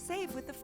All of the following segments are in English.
Save with the...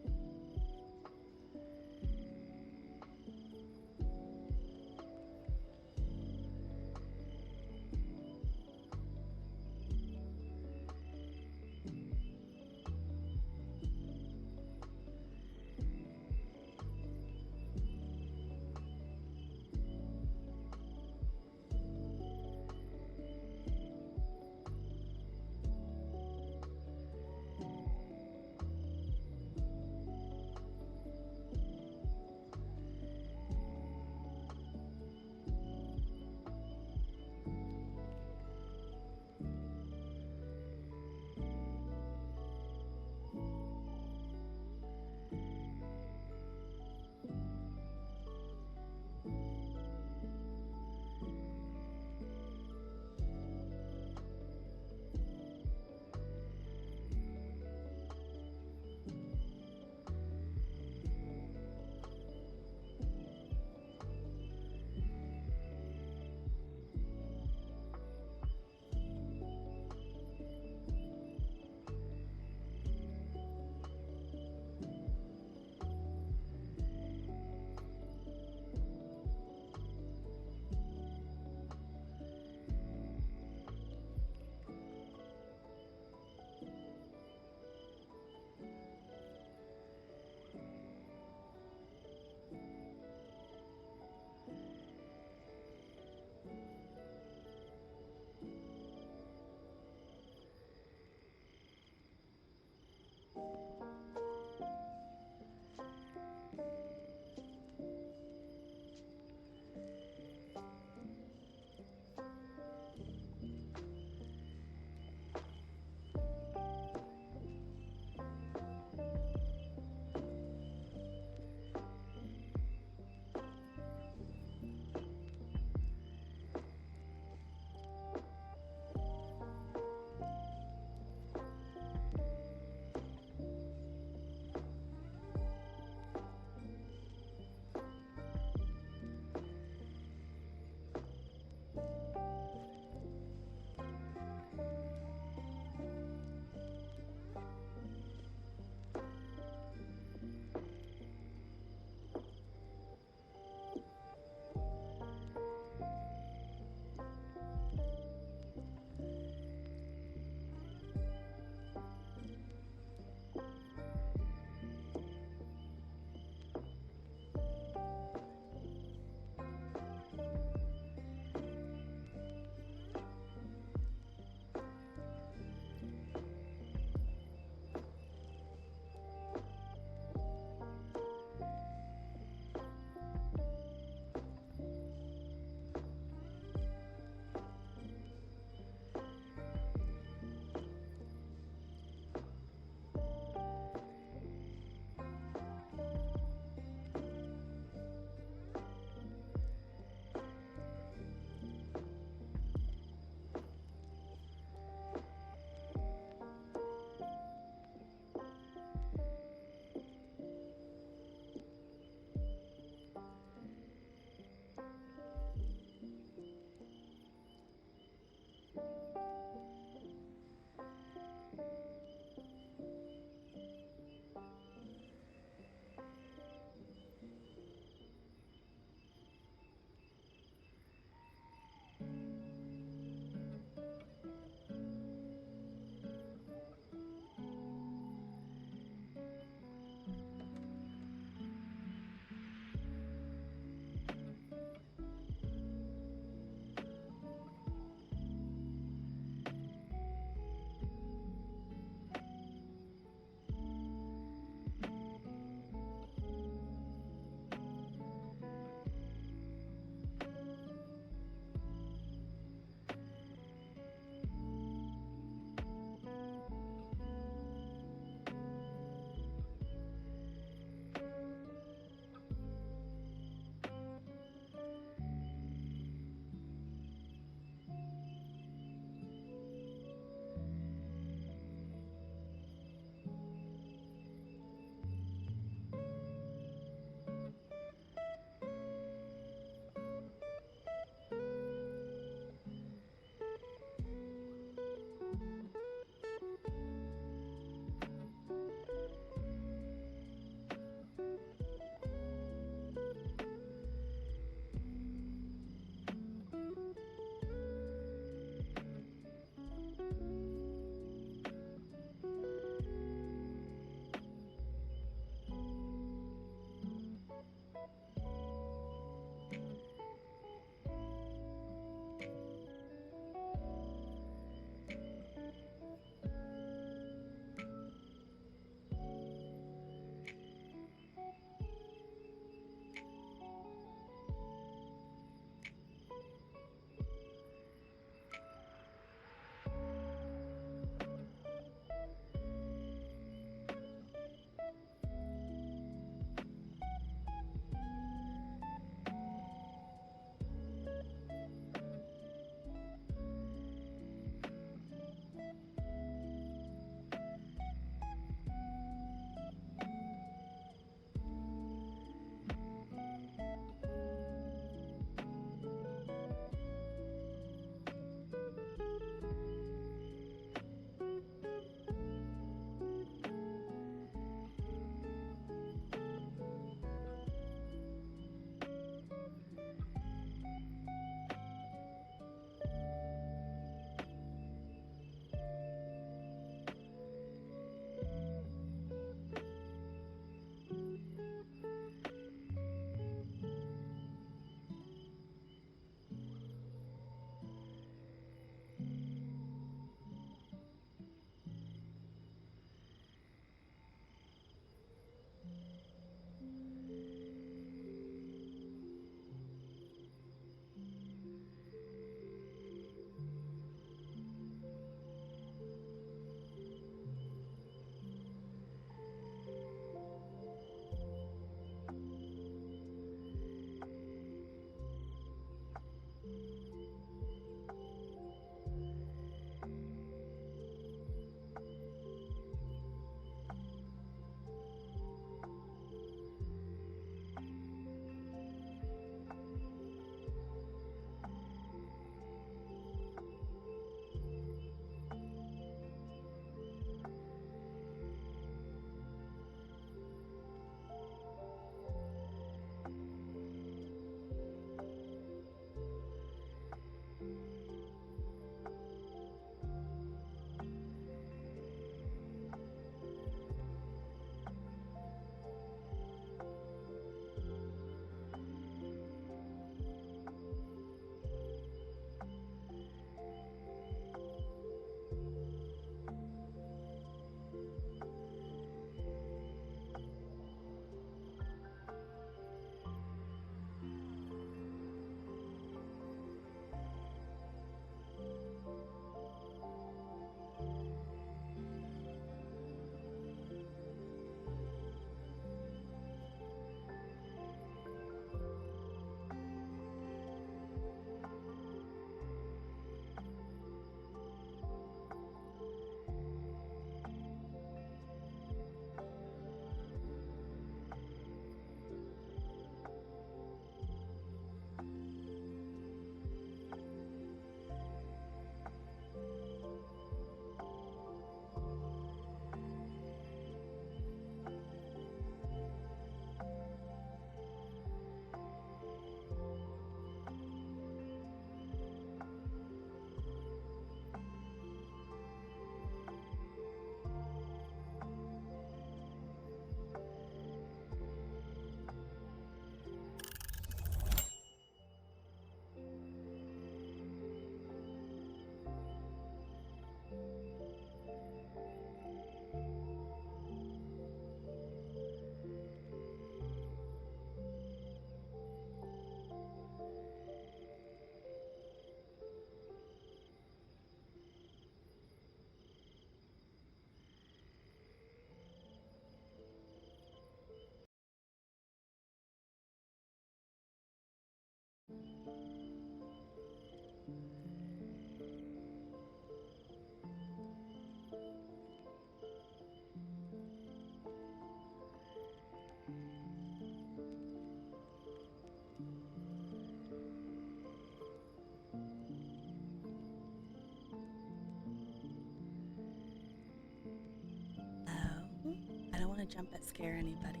want to jump at scare anybody.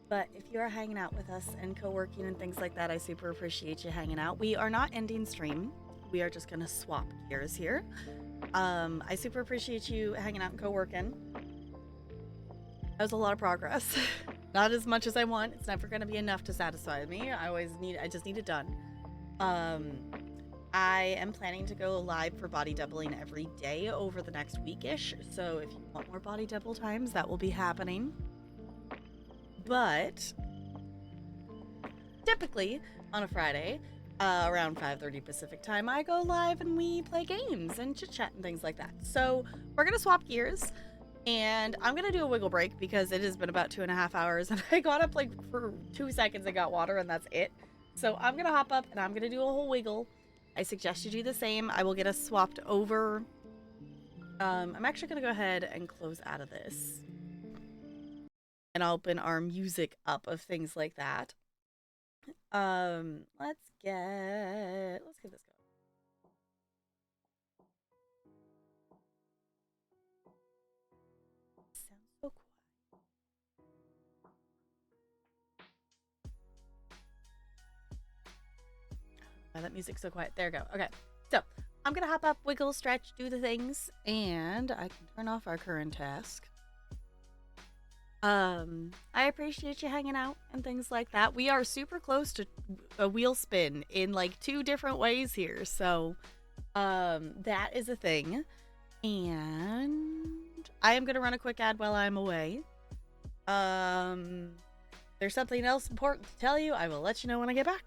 But if you are hanging out with us and co-working and things like that, I super appreciate you hanging out. We are not ending stream. We are just going to swap gears here. I super appreciate you hanging out and co-working. That was a lot of progress. Not as much as I want. It's never going to be enough to satisfy me. I just need it done. I am planning to go live for body doubling every day over the next weekish. So if you want more body double times, that will be happening. But typically on a Friday, around 5:30 Pacific time, I go live and we play games and chit chat and things like that. So we're gonna swap gears, and I'm gonna do a wiggle break because it has been about 2.5 hours, and I got up like for 2 seconds and got water, and that's it. So I'm gonna hop up and I'm gonna do a whole wiggle. I suggest you do the same. I will get us swapped over. I'm actually gonna go ahead and close out of this. And open our music up of things like that. Let's get this going. Sounds so quiet. Why that music's so quiet? There we go. Okay, so I'm gonna hop up, wiggle, stretch, do the things, and I can turn off our current task. I appreciate you hanging out and things like that. We are super close to a wheel spin in like 2 different ways here. So, that is a thing. And I am going to run a quick ad while I'm away. There's something else important to tell you. I will let you know when I get back.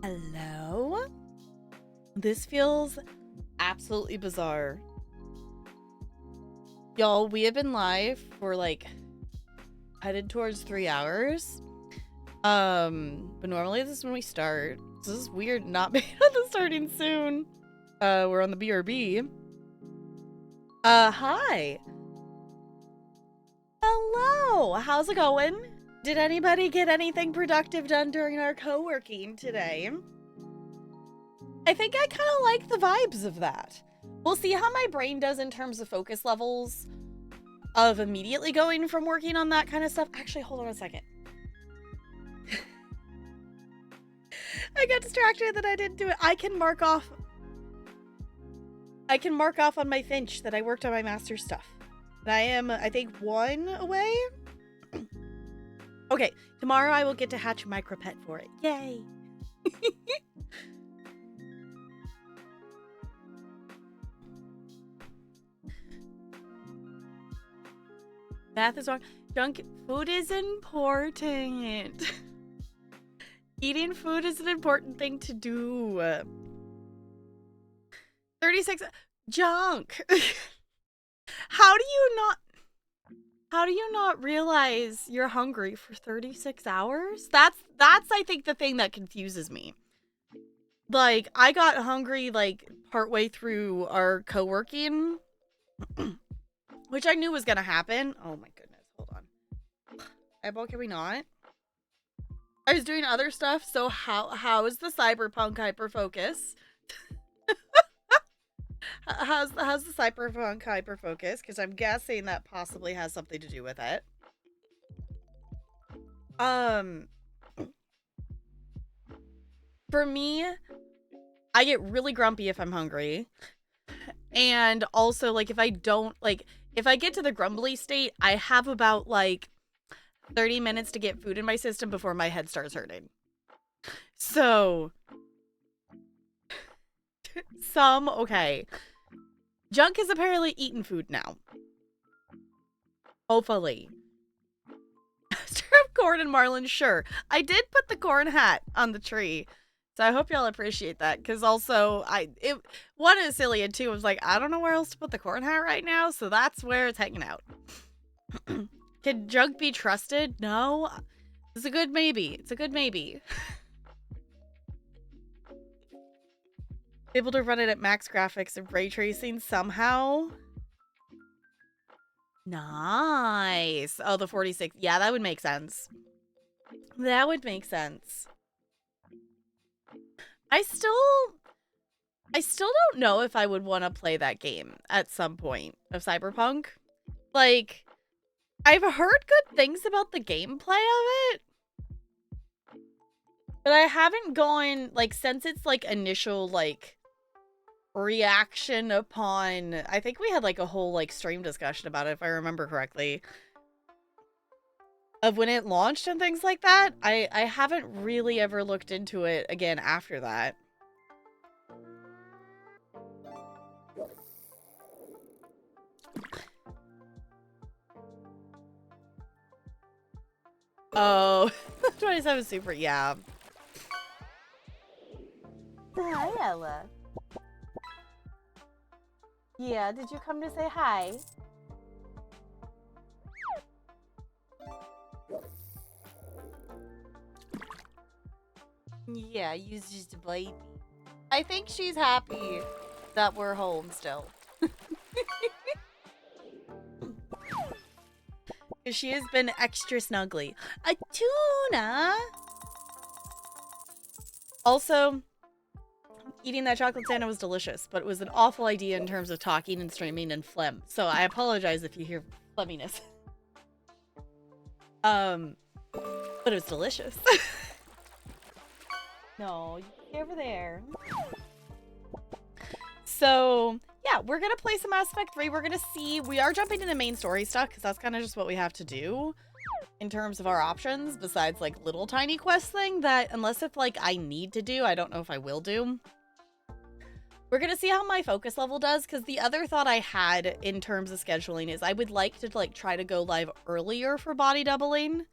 Hello? This feels absolutely bizarre. Y'all, we have been live for like headed towards 3 hours. But normally this is when we start. This is weird not being on the starting soon. We're on the BRB. Hi. Hello. How's it going? Did anybody get anything productive done during our co-working today? I think I kind of like the vibes of that. We'll see how my brain does in terms of focus levels of immediately going from working on that kind of stuff. Actually, hold on a second. I got distracted that I didn't do it. I can mark off on my Finch that I worked on my master stuff. And I am, I think, 1 away. Okay, tomorrow I will get to hatch a micro pet for it. Yay! Math is wrong. Junk food is important. Eating food is an important thing to do. 36 junk. How do you not realize you're hungry for 36 hours? That's I think the thing that confuses me. Like, I got hungry like partway through our co-working, which I knew was gonna happen. Oh my goodness, hold on. Eyeball, can we not? I was doing other stuff, so how is the cyberpunk hyperfocus? How's the cyberpunk hyperfocus? Because I'm guessing that possibly has something to do with it. For me, I get really grumpy if I'm hungry. And also, like, if I get to the grumbly state, I have about, like, 30 minutes to get food in my system before my head starts hurting. So, okay. Junk has apparently eaten food now. Hopefully. Master of Corn and Marlin, sure. I did put the corn hat on the tree. So I hope y'all appreciate that. Because also, one is silly, and two, I was like, I don't know where else to put the corn hat right now. So that's where it's hanging out. Can Junk be trusted? No. It's a good maybe. It's a good maybe. Able to run it at max graphics and ray tracing somehow. Nice. Oh, the 46. Yeah, that would make sense. That would make sense. I still don't know if I would want to play that game at some point of Cyberpunk. Like, I've heard good things about the gameplay of it, but I haven't gone, like, since its, like, initial, like, reaction upon, I think we had, like, a whole, like, stream discussion about it, if I remember correctly, of when it launched and things like that. I haven't really ever looked into it again after that. Oh, 27 Super, yeah. Hi, Ella. Yeah, did you come to say hi? Yeah, you's just a baby. I think she's happy that we're home still. She has been extra snuggly. A tuna! Also, eating that chocolate Santa was delicious, but it was an awful idea in terms of talking and streaming and phlegm. So I apologize if you hear phlegminess. But it was delicious. No, you stay over there. So, yeah, we're gonna play some Mass Effect 3. We're gonna see. We are jumping into main story stuff because that's kind of just what we have to do in terms of our options, besides like little tiny quest thing that, unless if like I need to do, I don't know if I will do. We're gonna see how my focus level does, because the other thought I had in terms of scheduling is I would like to like try to go live earlier for body doubling,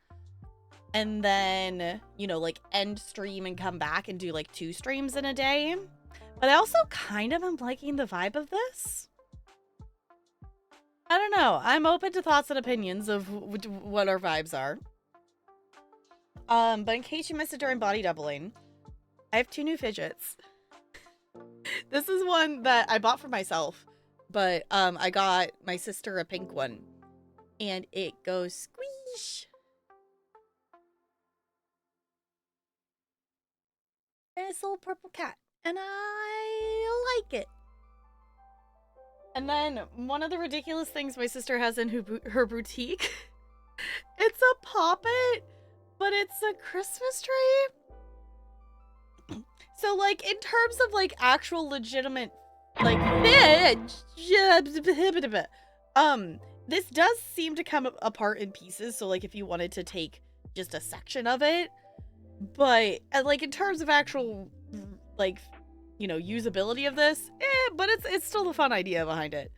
and then, you know, like end stream and come back and do like 2 streams in a day. But I also kind of am liking the vibe of this. I don't know. I'm open to thoughts and opinions of what our vibes are. But in case you missed it during body doubling, I have 2 new fidgets. This is one that I bought for myself, but I got my sister a pink one, and it goes squish. And it's a little purple cat, and I like it. And then one of the ridiculous things my sister has in her boutique, it's a poppet, but it's a Christmas tree. So, like, in terms of, like, actual legitimate, like, this does seem to come apart in pieces. So, like, if you wanted to take just a section of it, but, like, in terms of actual, like, you know, usability of this, but it's still the fun idea behind it.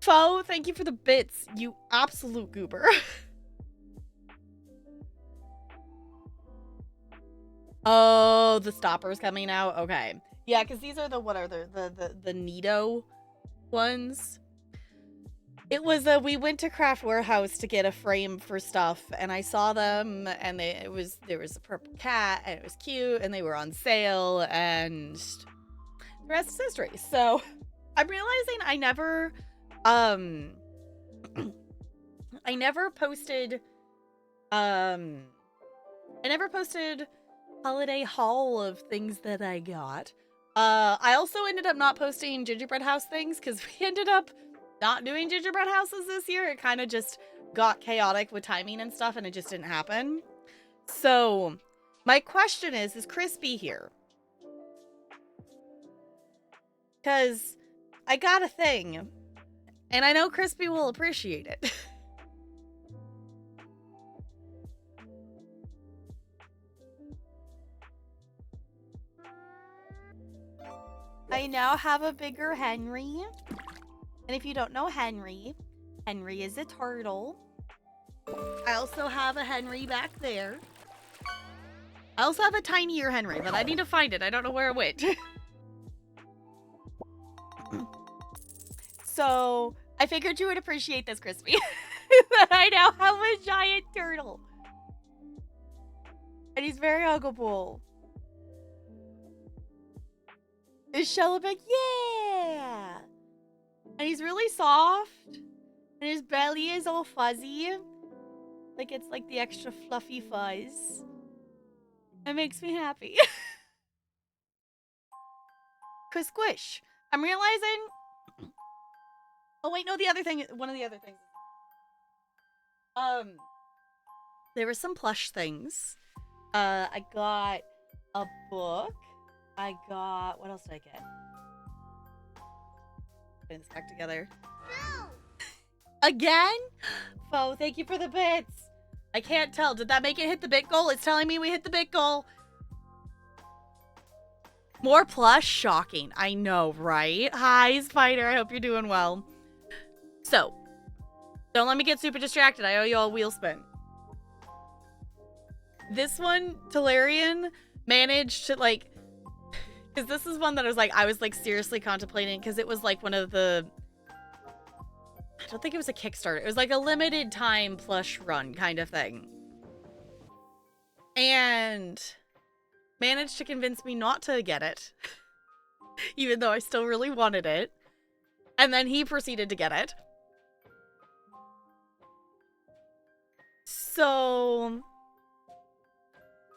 Fo, thank you for the bits, you absolute goober. Oh, the stopper's coming out? Okay. Yeah, because these are the, what are the Nito ones? It was we went to Craft Warehouse to get a frame for stuff, and I saw them, and there was a purple cat, and it was cute, and they were on sale, and the rest is history. So I'm realizing I never posted holiday haul of things that I got. I also ended up not posting gingerbread house things because we ended up not doing gingerbread houses this year. It kind of just got chaotic with timing and stuff, and it just didn't happen. So my question is Crispy here? Because I got a thing, and I know Crispy will appreciate it. I now have a bigger Henry. And if you don't know Henry, Henry is a turtle. I also have a Henry back there. I also have a tinier Henry, but I need to find it. I don't know where it went. So, I figured you would appreciate this, Crispy. That I now have a giant turtle. And he's very huggable. Is Shellabek? Yeah! And he's really soft. And his belly is all fuzzy. Like it's like the extra fluffy fuzz. It makes me happy. Cause squish. I'm realizing... Oh wait, no, the other thing... One of the other things. There were some plush things. I got a book. I got... What else did I get? Putting this back together. No! Again? Fo, thank you for the bits. I can't tell. Did that make it hit the bit goal? It's telling me we hit the bit goal. More plush? Shocking. I know, right? Hi, Spider. I hope you're doing well. So, don't let me get super distracted. I owe you all a wheel spin. This one, Talarian, managed to, like... Because this is one that I was seriously contemplating, because it was like one of the... I don't think it was a Kickstarter. It was like a limited time plush run kind of thing. And managed to convince me not to get it. Even though I still really wanted it. And then he proceeded to get it. So...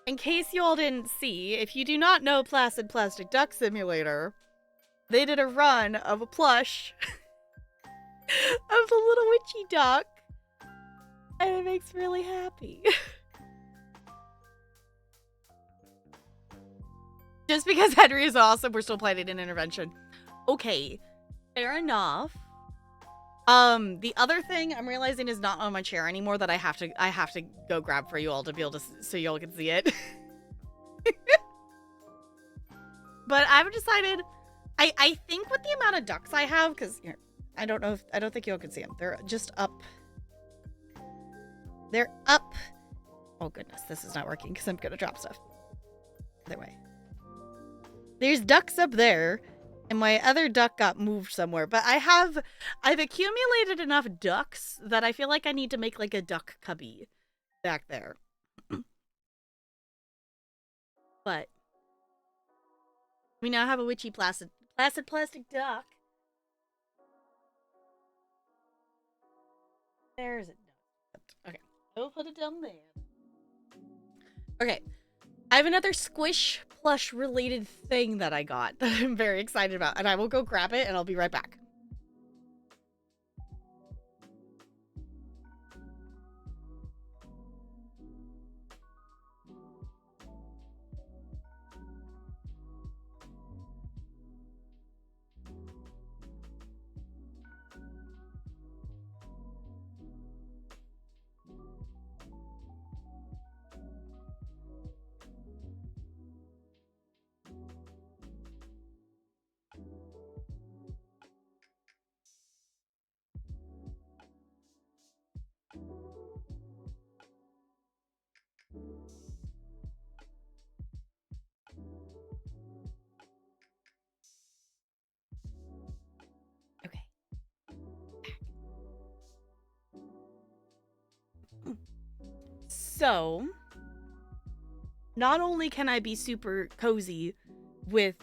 in case you all didn't see, if you do not know Placid Plastic Duck Simulator, they did a run of a plush of the little witchy duck, and it makes me really happy. Just because Henry is awesome, we're still planning an intervention. Okay, fair enough. The other thing I'm realizing is not on my chair anymore that I have to go grab for you all to be able to, so you all can see it. But I've decided, I think with the amount of ducks I have, because I don't think you all can see them. They're just up. They're up Oh goodness, this is not working because I'm gonna drop stuff. Other way. There's ducks up there, and my other duck got moved somewhere. But I've accumulated enough ducks that I feel like I need to make like a duck cubby back there. But we now have a witchy placid plastic duck. There's it. Okay, we'll put it down there. Okay, I have another squish plush related thing that I got that I'm very excited about, and I will go grab it and I'll be right back. Okay. So, not only can I be super cozy with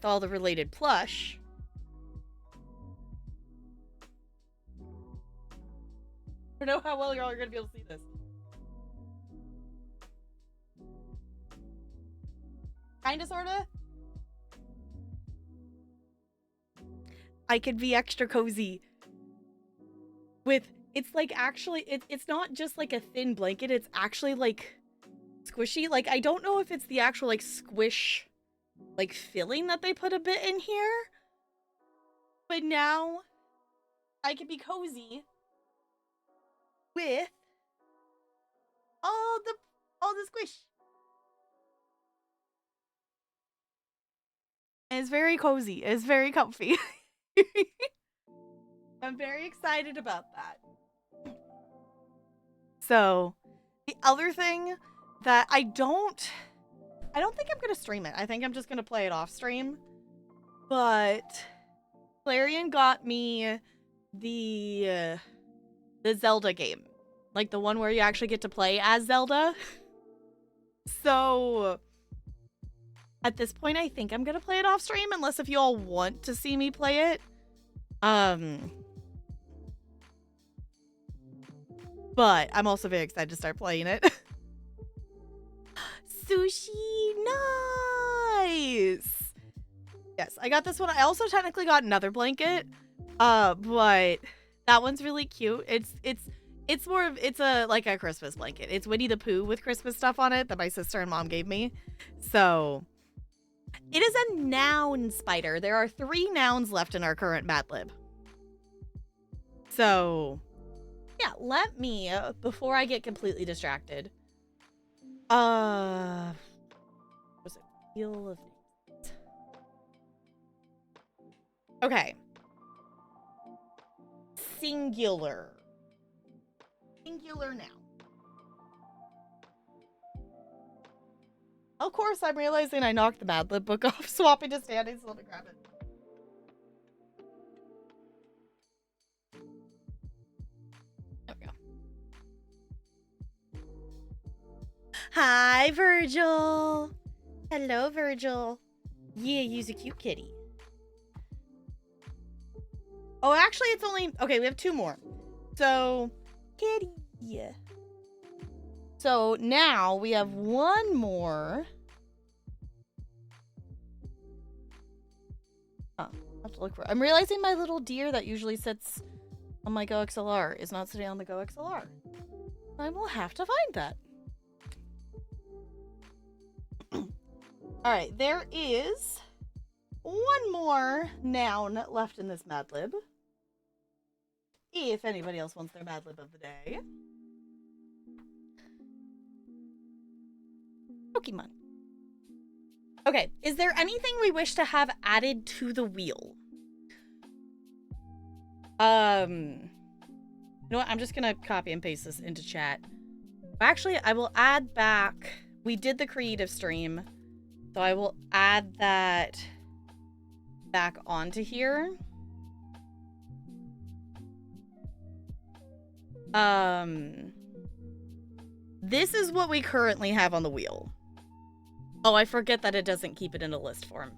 all the related plush, I don't know how well y'all are gonna be able to see this. Kinda, sorta. I could be extra cozy with, it's like actually, it's not just like a thin blanket, it's actually like squishy. Like, I don't know if it's the actual like squish like filling that they put a bit in here, but now I can be cozy with all the squish. And it's very cozy. It's very comfy. I'm very excited about that. So, the other thing that I don't think I'm gonna stream it. I think I'm just gonna play it off stream. But Clarion got me the Zelda game, like the one where you actually get to play as Zelda. So at this point, I think I'm gonna play it off stream, unless if you all want to see me play it. But I'm also very excited to start playing it. Sushi, nice. Yes, I got this one. I also technically got another blanket, but that one's really cute. It's more of, it's a like a Christmas blanket. It's Winnie the Pooh with Christmas stuff on it that my sister and mom gave me. So it is a noun spider. There are 3 nouns left in our current Mad Lib. So yeah, let me, before I get completely distracted, was it Wheel of Names? Okay. Singular noun. Of course, I'm realizing I knocked the Mad Lib book off, swapping to standing, so let me grab it. There we go. Hi, Virgil. Hello, Virgil. Yeah, use a cute kitty. Oh, actually, it's only... Okay, we have 2 more. So, kitty. Yeah. So, now we have 1 more. Oh, I have to look for... I'm realizing my little deer that usually sits on my GoXLR is not sitting on the GoXLR. I will have to find that. Alright, there is 1 more noun left in this Mad Lib. If anybody else wants their Mad Lib of the day. Pokemon. Okay, is there anything we wish to have added to the wheel? You know what? I'm just gonna copy and paste this into chat. Actually, I will add back. We did the creative stream, so I will add that back onto here. This is what we currently have on the wheel. Oh, I forget that it doesn't keep it in a list form.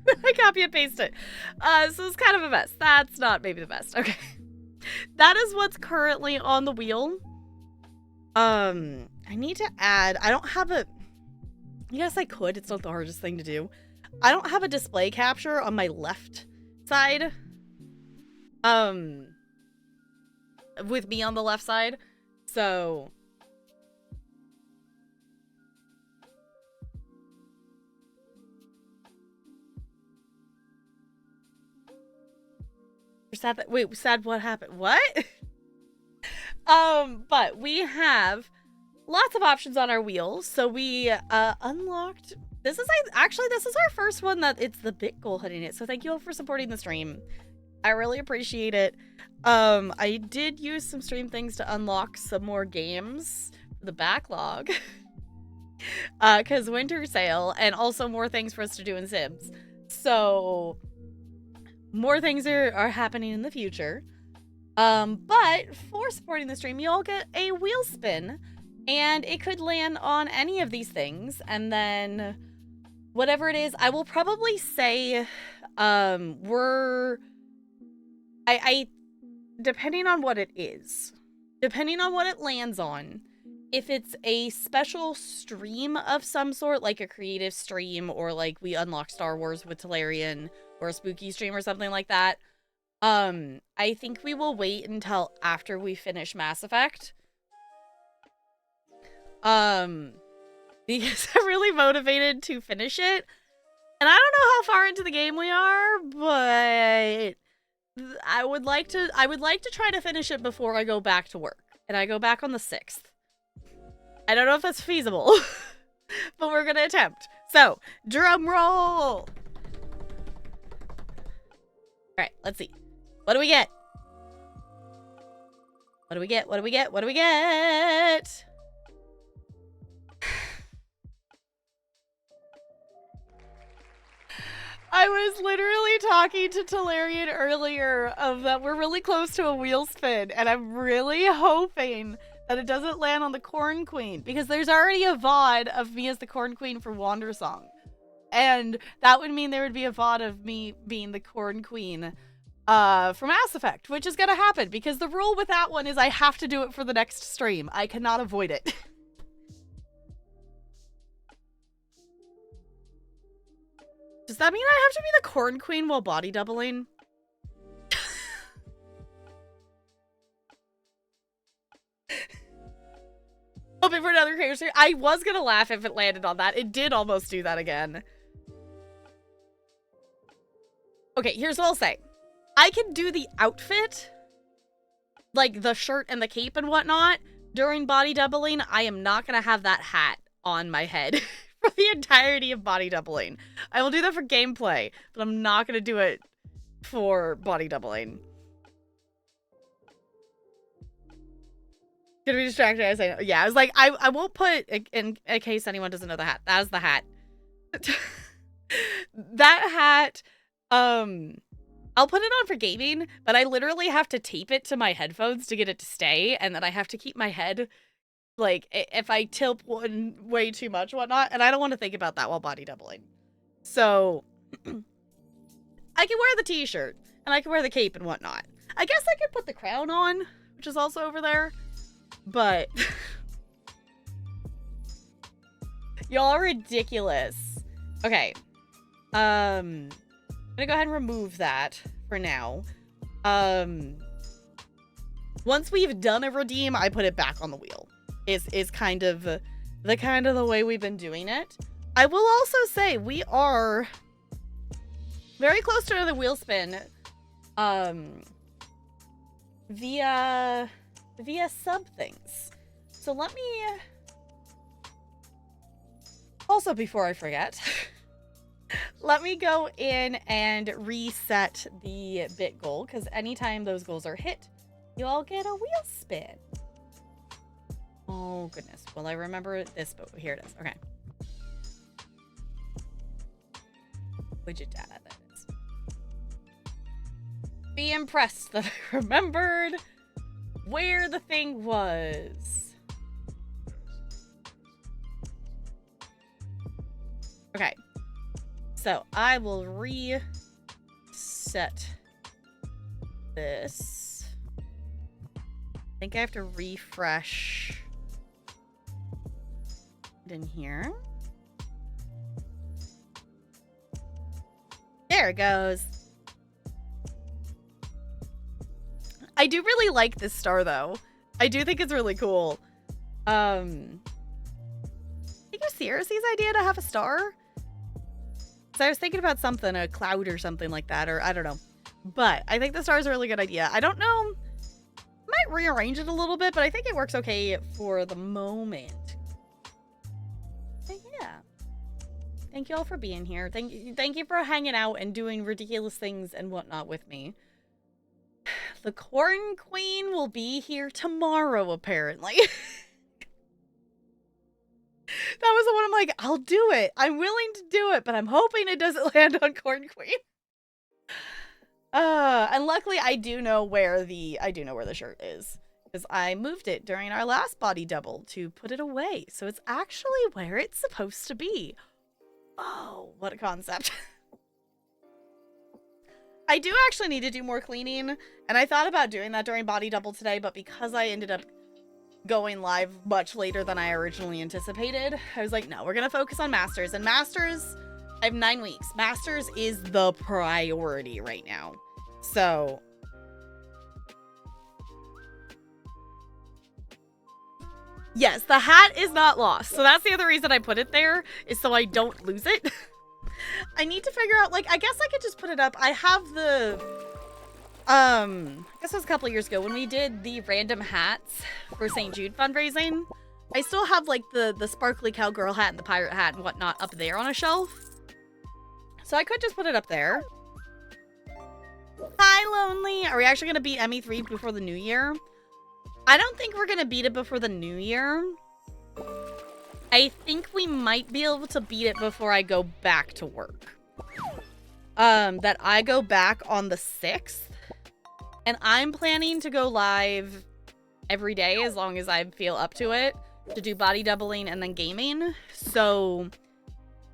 I copy and paste it. So it's kind of a mess. That's not maybe the best. Okay. That is what's currently on the wheel. I need to add, I don't have a, yes, I could. It's not the hardest thing to do. I don't have a display capture on my left side. With me on the left side. So sad that, wait, sad what happened? What? But we have lots of options on our wheels. So we unlocked, this is actually this is our first one that it's the bit goal hitting it. So thank you all for supporting the stream. I really appreciate it. I did use some stream things to unlock some more games for the backlog. Cause winter sale and also more things for us to do in Sims. So more things are happening in the future. But for supporting the stream, you all get a wheel spin, and it could land on any of these things, and then whatever it is, I will probably say, depending on what it is, depending on what it lands on, if it's a special stream of some sort, like a creative stream, or like we unlock Star Wars with Talarian, or a spooky stream or something like that, I think we will wait until after we finish Mass Effect. Because I'm really motivated to finish it. And I don't know how far into the game we are, but I would like to try to finish it before I go back to work. And I go back on the 6th. I don't know if that's feasible, but we're gonna attempt. So, drum roll! Alright, let's see. What do we get? What do we get? What do we get? What do we get? I was literally talking to Talarian earlier of that we're really close to a wheel spin, and I'm really hoping that it doesn't land on the Corn Queen, because there's already a VOD of me as the Corn Queen for Wandersong. And that would mean there would be a VOD of me being the Corn Queen for Mass Effect, which is gonna happen, because the rule with that one is I have to do it for the next stream. I cannot avoid it. Does that mean I have to be the Corn Queen while body doubling? Hoping for another character. I was gonna laugh if it landed on that. It did almost do that again. Okay, here's what I'll say. I can do the outfit, like the shirt and the cape and whatnot, during body doubling. I am not gonna have that hat on my head for the entirety of body doubling. I will do that for gameplay, but I'm not gonna do it for body doubling. Gonna be distracted. I say, yeah, I was like, I won't put, in case anyone doesn't know the hat. That is the hat. That hat, I'll put it on for gaming, but I literally have to tape it to my headphones to get it to stay, and then I have to keep my head, like, if I tilt one way too much, whatnot, and I don't want to think about that while body doubling. So, I can wear the t-shirt, and I can wear the cape and whatnot. I guess I could put the crown on, which is also over there. But y'all are ridiculous. Okay. I'm gonna go ahead and remove that for now. Once we've done a redeem, I put it back on the wheel. Is kind of the way we've been doing it. I will also say we are very close to another wheel spin. Via sub things. So let me also, before I forget, let me go in and reset the bit goal, because anytime those goals are hit, you all get a wheel spin. Oh, goodness. Well, I remember this, but here it is. Okay. Widget data, that is. Be impressed that I remembered where the thing was. Okay. So I will reset this. I think I have to refresh it in here. There it goes. I do really like this star, though. I do think it's really cool. I think it was Circe's idea to have a star. So I was thinking about something, a cloud or something like that, or I don't know. But I think the star is a really good idea. I don't know. I might rearrange it a little bit, but I think it works okay for the moment. But yeah. Thank you all for being here. Thank you for hanging out and doing ridiculous things and whatnot with me. The Corn Queen will be here tomorrow, apparently. That was the one I'm like, I'll do it. I'm willing to do it, but I'm hoping it doesn't land on Corn Queen. And luckily I do know where the shirt is. Because I moved it during our last body double to put it away. So it's actually where it's supposed to be. Oh, what a concept. I do actually need to do more cleaning, and I thought about doing that during body double today, but because I ended up going live much later than I originally anticipated, I was like, no, we're gonna focus on Masters. And Masters, I have 9 weeks. Masters is the priority right now. So yes, the hat is not lost. So that's the other reason I put it there, is so I don't lose it. I need to figure out, like, I guess I could just put it up. I have the, I guess it was a couple years ago when we did the random hats for St. Jude fundraising. I still have, like, the sparkly cowgirl hat and the pirate hat and whatnot up there on a shelf. So I could just put it up there. Hi, Lonely. Are we actually going to beat ME3 before the new year? I don't think we're going to beat it before the new year. I think we might be able to beat it before I go back to work. That I go back on the 6th. And I'm planning to go live every day as long as I feel up to it. To do body doubling and then gaming. So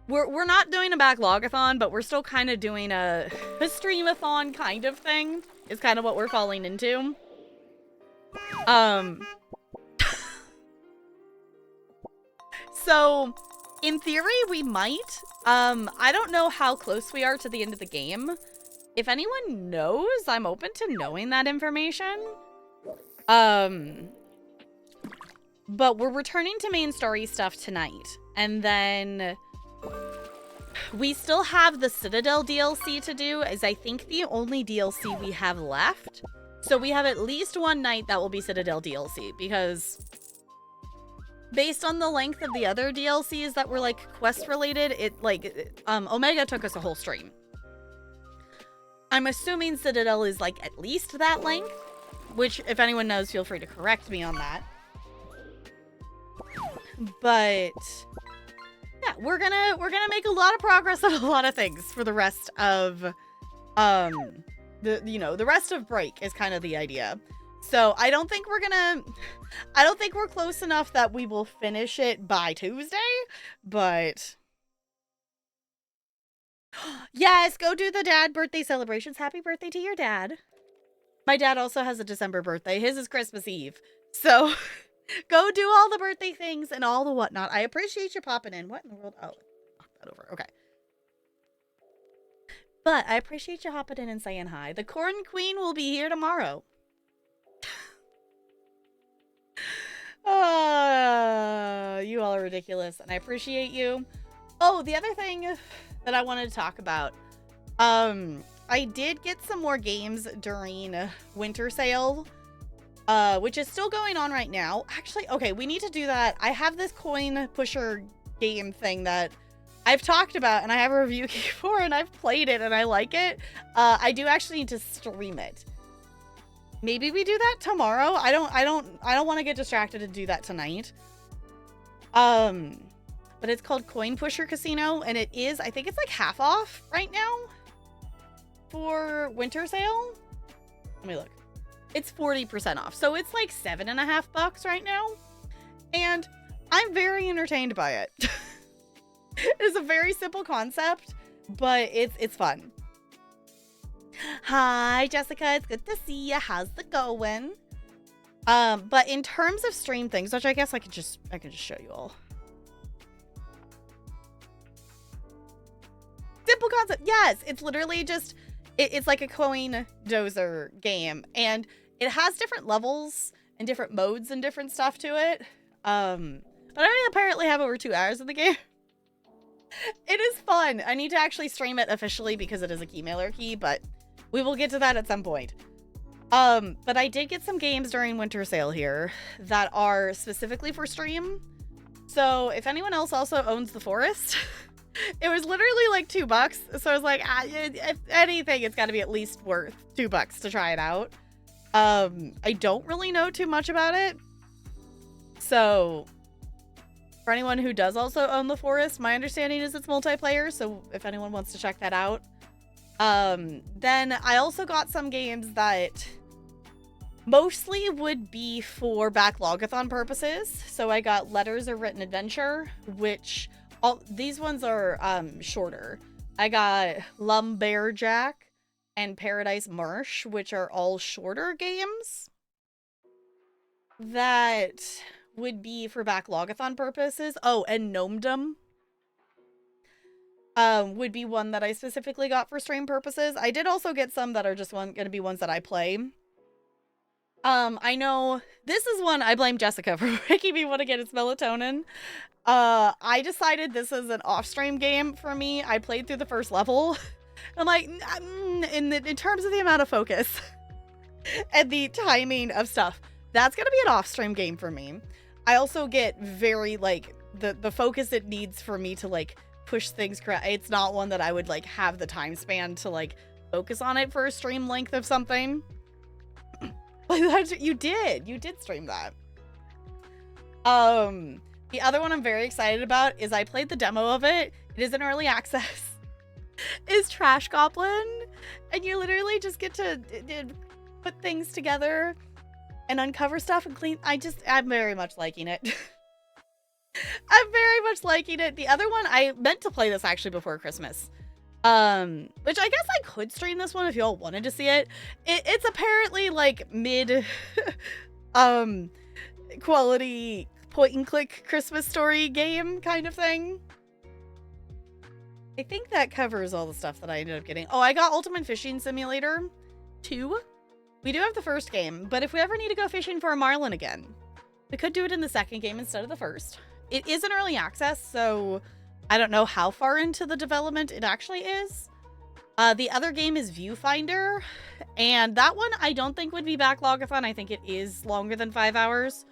we're not doing a backlog-a-thon, but we're still kind of doing a stream-a-thon kind of thing. Is kind of what we're falling into. So, in theory, we might. I don't know how close we are to the end of the game. If anyone knows, I'm open to knowing that information. But we're returning to main story stuff tonight. And then we still have the Citadel DLC to do, as I think the only DLC we have left. So we have at least one night that will be Citadel DLC, because based on the length of the other DLCs that were, like, quest-related, Omega took us a whole stream. I'm assuming Citadel is, like, at least that length, which, if anyone knows, feel free to correct me on that. But yeah, we're gonna make a lot of progress on a lot of things for the rest of the rest of break is kind of the idea. So I don't think we're close enough that we will finish it by Tuesday, but yes, go do the dad birthday celebrations. Happy birthday to your dad. My dad also has a December birthday. His is Christmas Eve. So go do all the birthday things and all the whatnot. I appreciate you popping in. What in the world? Oh, knock that over. Okay. But I appreciate you hopping in and saying hi. The Corn Queen will be here tomorrow. You all are ridiculous, and I appreciate you. Oh, the other thing that I wanted to talk about. I did get some more games during winter sale, which is still going on right now. Actually, okay, we need to do that. I have this coin pusher game thing that I've talked about, and I have a review key for, and I've played it, and I like it. I do actually need to stream it. maybe we do that tomorrow. I don't want to get distracted and do that tonight. But it's called Coin Pusher Casino, and it is, I think it's like half off right now for winter sale. Let me look. It's 40% off. So it's like $7.50 right now. And I'm very entertained by it. It's a very simple concept, but it's fun. Hi, Jessica. It's good to see you. How's it going? But in terms of stream things, which I guess I can just show you all. Simple concept. Yes, it's literally just it's like a coin dozer game, and it has different levels and different modes and different stuff to it. But I apparently have over 2 hours in the game. It is fun. I need to actually stream it officially because it is a key mailer key, but we will get to that at some point. But I did get some games during winter sale here that are specifically for stream. So if anyone else also owns The Forest, it was literally like $2. So I was like, if anything, it's got to be at least worth $2 to try it out. I don't really know too much about it. So for anyone who does also own The Forest, my understanding is it's multiplayer. So if anyone wants to check that out. Then I also got some games that mostly would be for backlogathon purposes. So I got Letters of Written Adventure, which these ones are shorter. I got Lumberjack and Paradise Marsh, which are all shorter games that would be for backlogathon purposes. Oh, and Gnomedom would be one that I specifically got for stream purposes. I did also get some that are just going to be ones that I play. I know this is one I blame Jessica for making me want to get its melatonin. I decided this is an off-stream game for me. I played through the first level. I'm like, in terms of the amount of focus and the timing of stuff, that's going to be an off-stream game for me. I also get very, like, the focus it needs for me to, like, push things correct. It's not one that I would, like, have the time span to, like, focus on it for a stream length of something. You did stream that. The other one I'm very excited about is I played the demo of it. It is in early access. Is Trash Goblin, and you literally just get to put things together and uncover stuff and clean. I'm very much liking it. I'm very much liking it. The other one, I meant to play this actually before Christmas. Which I guess I could stream this one if y'all wanted to see it. It's apparently like mid quality point and click Christmas story game kind of thing. I think that covers all the stuff that I ended up getting. Oh, I got Ultimate Fishing Simulator 2. We do have the first game, but if we ever need to go fishing for a marlin again, we could do it in the second game instead of the first. It is in early access, so I don't know how far into the development it actually is. The other game is Viewfinder, and that one I don't think would be backlogathon. I think it is longer than 5 hours.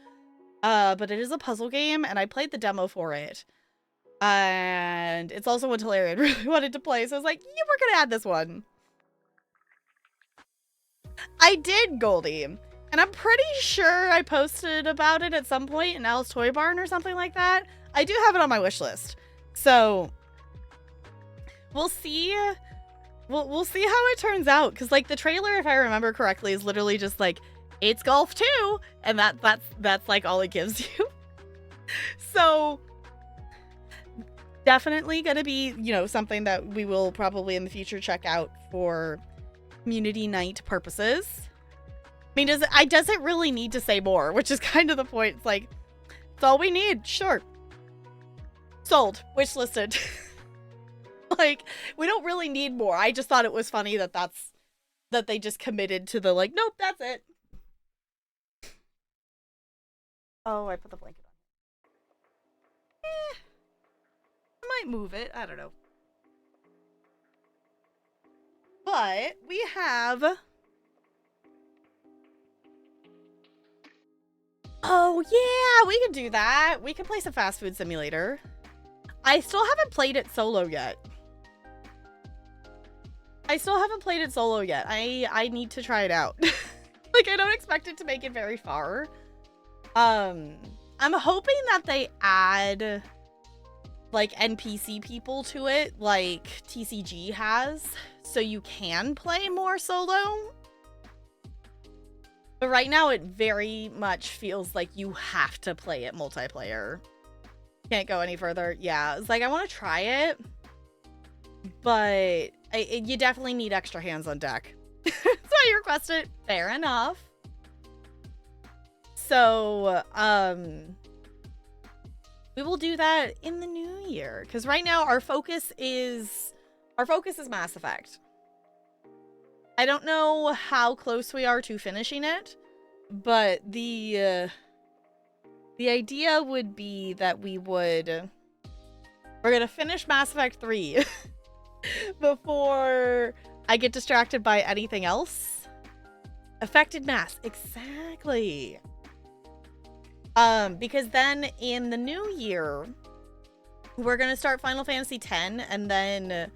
But it is a puzzle game, and I played the demo for it. And it's also one Hilarion really wanted to play, so I was like, yeah, we're gonna add this one. I did, Goldie. And I'm pretty sure I posted about it at some point in Al's Toy Barn or something like that. I do have it on my wish list. So we'll see. We'll see how it turns out. Because like the trailer, if I remember correctly, is literally just like, it's golf too. And that's like all it gives you. So definitely gonna be, you know, something that we will probably in the future check out for community night purposes. I mean, does it really need to say more? Which is kind of the point. It's like, it's all we need. Sure. Sold. Wish listed. Like, we don't really need more. I just thought it was funny that that they just committed to the like, nope, that's it. Oh, I put the blanket on. I might move it. I don't know. But we have... Oh, yeah, we could do that. We could play some Fast Food Simulator. I still haven't played it solo yet. I need to try it out. Like, I don't expect it to make it very far. I'm hoping that they add like NPC people to it, like TCG has, so you can play more solo. But right now it very much feels like you have to play it multiplayer. Can't go any further. Yeah, it's like I want to try it, but you definitely need extra hands on deck. That's why you requested. Fair enough. So, we will do that in the new year, because right now our focus is Mass Effect. I don't know how close we are to finishing it, but the idea would be that we're gonna finish Mass Effect 3 before I get distracted by anything else. Affected mass, exactly. Because then in the new year, we're gonna start Final Fantasy X, and then,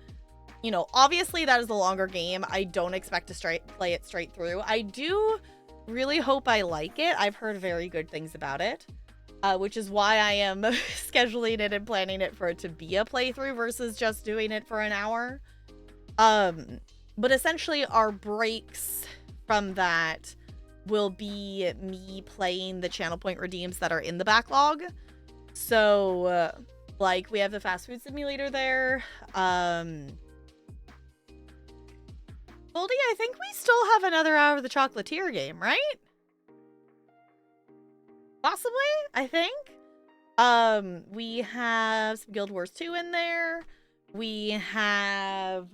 you know, obviously that is a longer game. I don't expect to play it straight through. I do really hope I like it. I've heard very good things about it, which is why I am scheduling it and planning it for it to be a playthrough versus just doing it for an hour. But essentially our breaks from that will be me playing the channel point redeems that are in the backlog. So, like, we have the fast food simulator there. Goldie, I think we still have another hour of the Chocolatier game, right? Possibly, I think. We have some Guild Wars 2 in there. We have,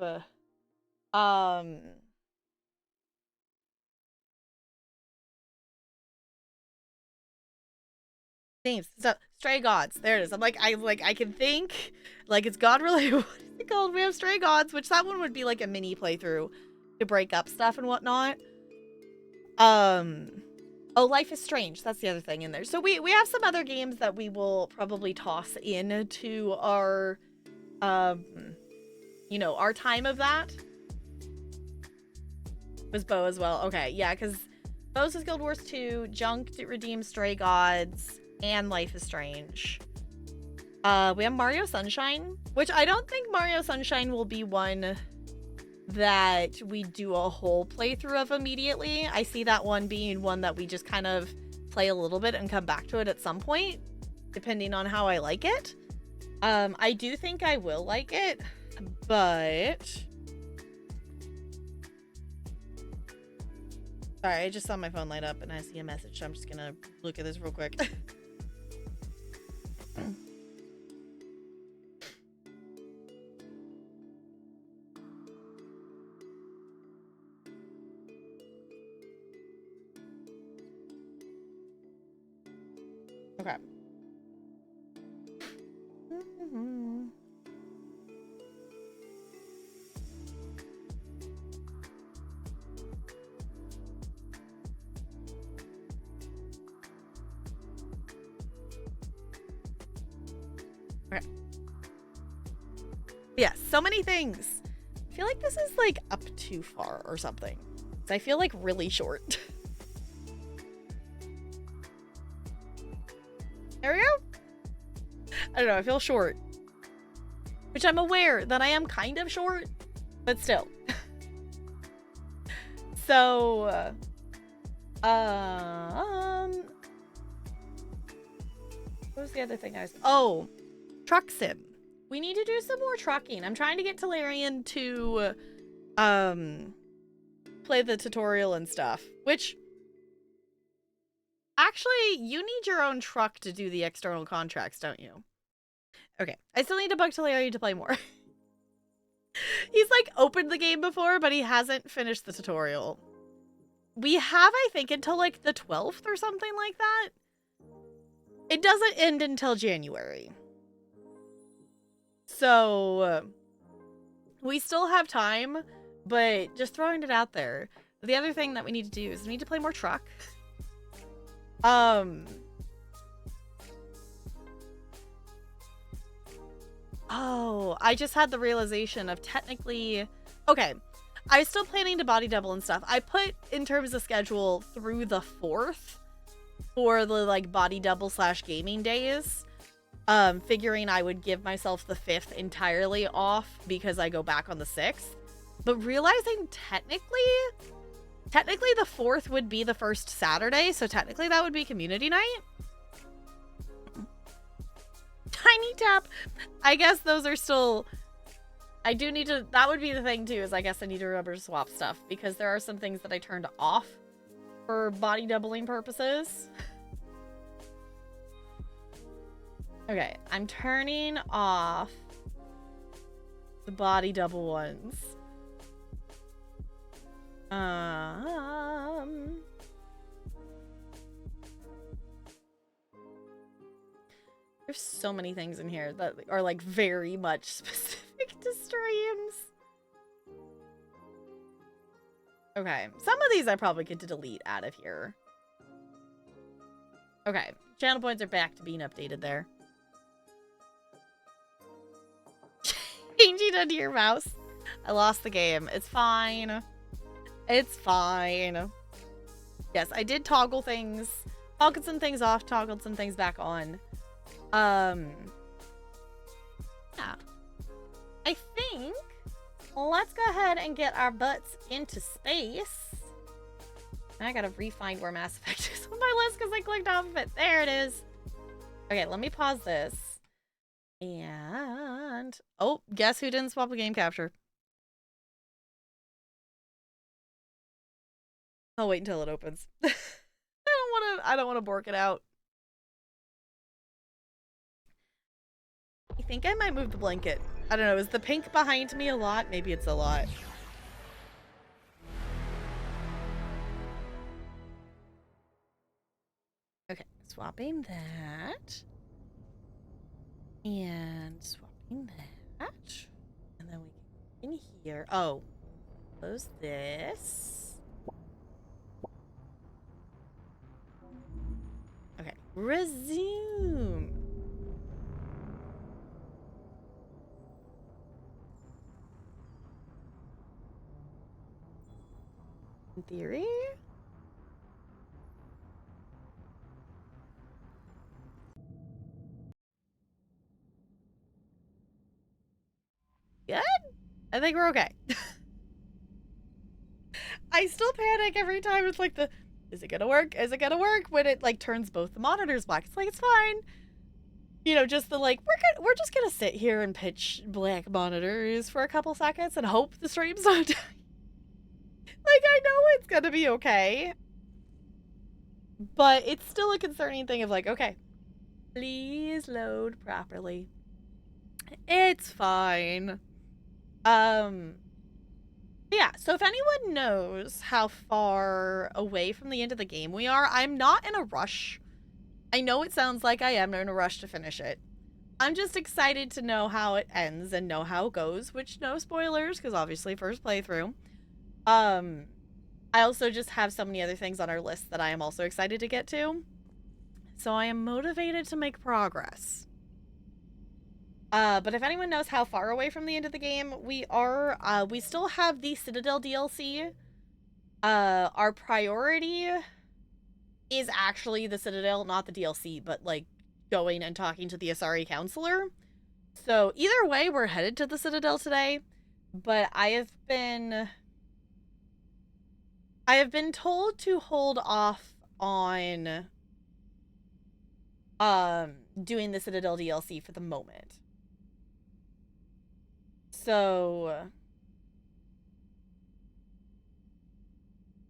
names. So, Stray Gods. There it is. I'm like, I can think. Like, it's God related. What is it called? We have Stray Gods, which that one would be like a mini playthrough to break up stuff and whatnot. Oh, Life is Strange. That's the other thing in there. So we have some other games that we will probably toss into our, you know, our time of that. Was Bo as well? Okay, yeah, because Bo's is Guild Wars 2, Junk redeems Stray Gods, and Life is Strange. We have Mario Sunshine, which I don't think Mario Sunshine will be one that we do a whole playthrough of immediately. I see that one being one that we just kind of play a little bit and come back to it at some point, depending on how I like it. I do think I will like it, but... Sorry, I just saw my phone light up and I see a message, so I'm just gonna look at this real quick. Okay. Okay. Yeah, so many things. I feel like this is like up too far or something. I feel like really short. There we go. I don't know, I feel short. Which I'm aware that I am kind of short, but still. So, what was the other thing I was... Oh, truck sim. We need to do some more trucking. I'm trying to get Talarian to, play the tutorial and stuff, which... Actually, you need your own truck to do the external contracts, don't you? Okay, I still need to bug Talarian to play more. He's like opened the game before, but he hasn't finished the tutorial. We have, I think, until like the 12th or something like that. It doesn't end until January. So, we still have time, but just throwing it out there. The other thing that we need to do is we need to play more truck. Oh, I just had the realization of technically... Okay, I was still planning to body double and stuff. I put, in terms of schedule, through the 4th for the, like, body double / gaming days. Figuring I would give myself the 5th entirely off because I go back on the 6th. But realizing technically the 4th would be the first Saturday, so technically that would be community night. Tiny tap. I guess those are still... I do need to... That would be the thing, too, is I guess I need to remember to swap stuff, because there are some things that I turned off for body doubling purposes. Okay, I'm turning off the body double ones. There's so many things in here that are like very much specific to streams. Okay, some of these I probably get to delete out of here. Okay, channel points are back to being updated there. Changing into your mouse. I lost the game. It's fine. It's fine. Yes, I did toggle things. Toggled some things off, toggled some things back on. Yeah. I think let's go ahead and get our butts into space. I gotta re-find where Mass Effect is on my list because I clicked off of it. There it is. Okay, let me pause this. And oh, guess who didn't swap a game capture? I'll wait until it opens. I don't wanna bork it out. I think I might move the blanket. I don't know, is the pink behind me a lot? Maybe it's a lot. Okay, swapping that. And swapping that. And then we can in here. Oh, close this. Okay, resume. In theory. Good? I think we're okay. I still panic every time. It's like the, is it gonna work? Is it gonna work? When it like turns both the monitors black. It's like, it's fine. You know, just the like, we're just gonna sit here and pitch black monitors for a couple seconds and hope the stream's not dying. Like, I know it's gonna be okay. But it's still a concerning thing of like, okay, please load properly. It's fine. Yeah, so if anyone knows how far away from the end of the game we are, I'm not in a rush. I know it sounds like I am in a rush to finish it. I'm just excited to know how it ends and know how it goes, which no spoilers, because obviously first playthrough. I also just have so many other things on our list that I am also excited to get to. So I am motivated to make progress. But if anyone knows how far away from the end of the game we are, we still have the Citadel DLC. Our priority is actually the Citadel, not the DLC, but like going and talking to the Asari counselor. So either way, we're headed to the Citadel today, but I have been told to hold off on doing the Citadel DLC for the moment. So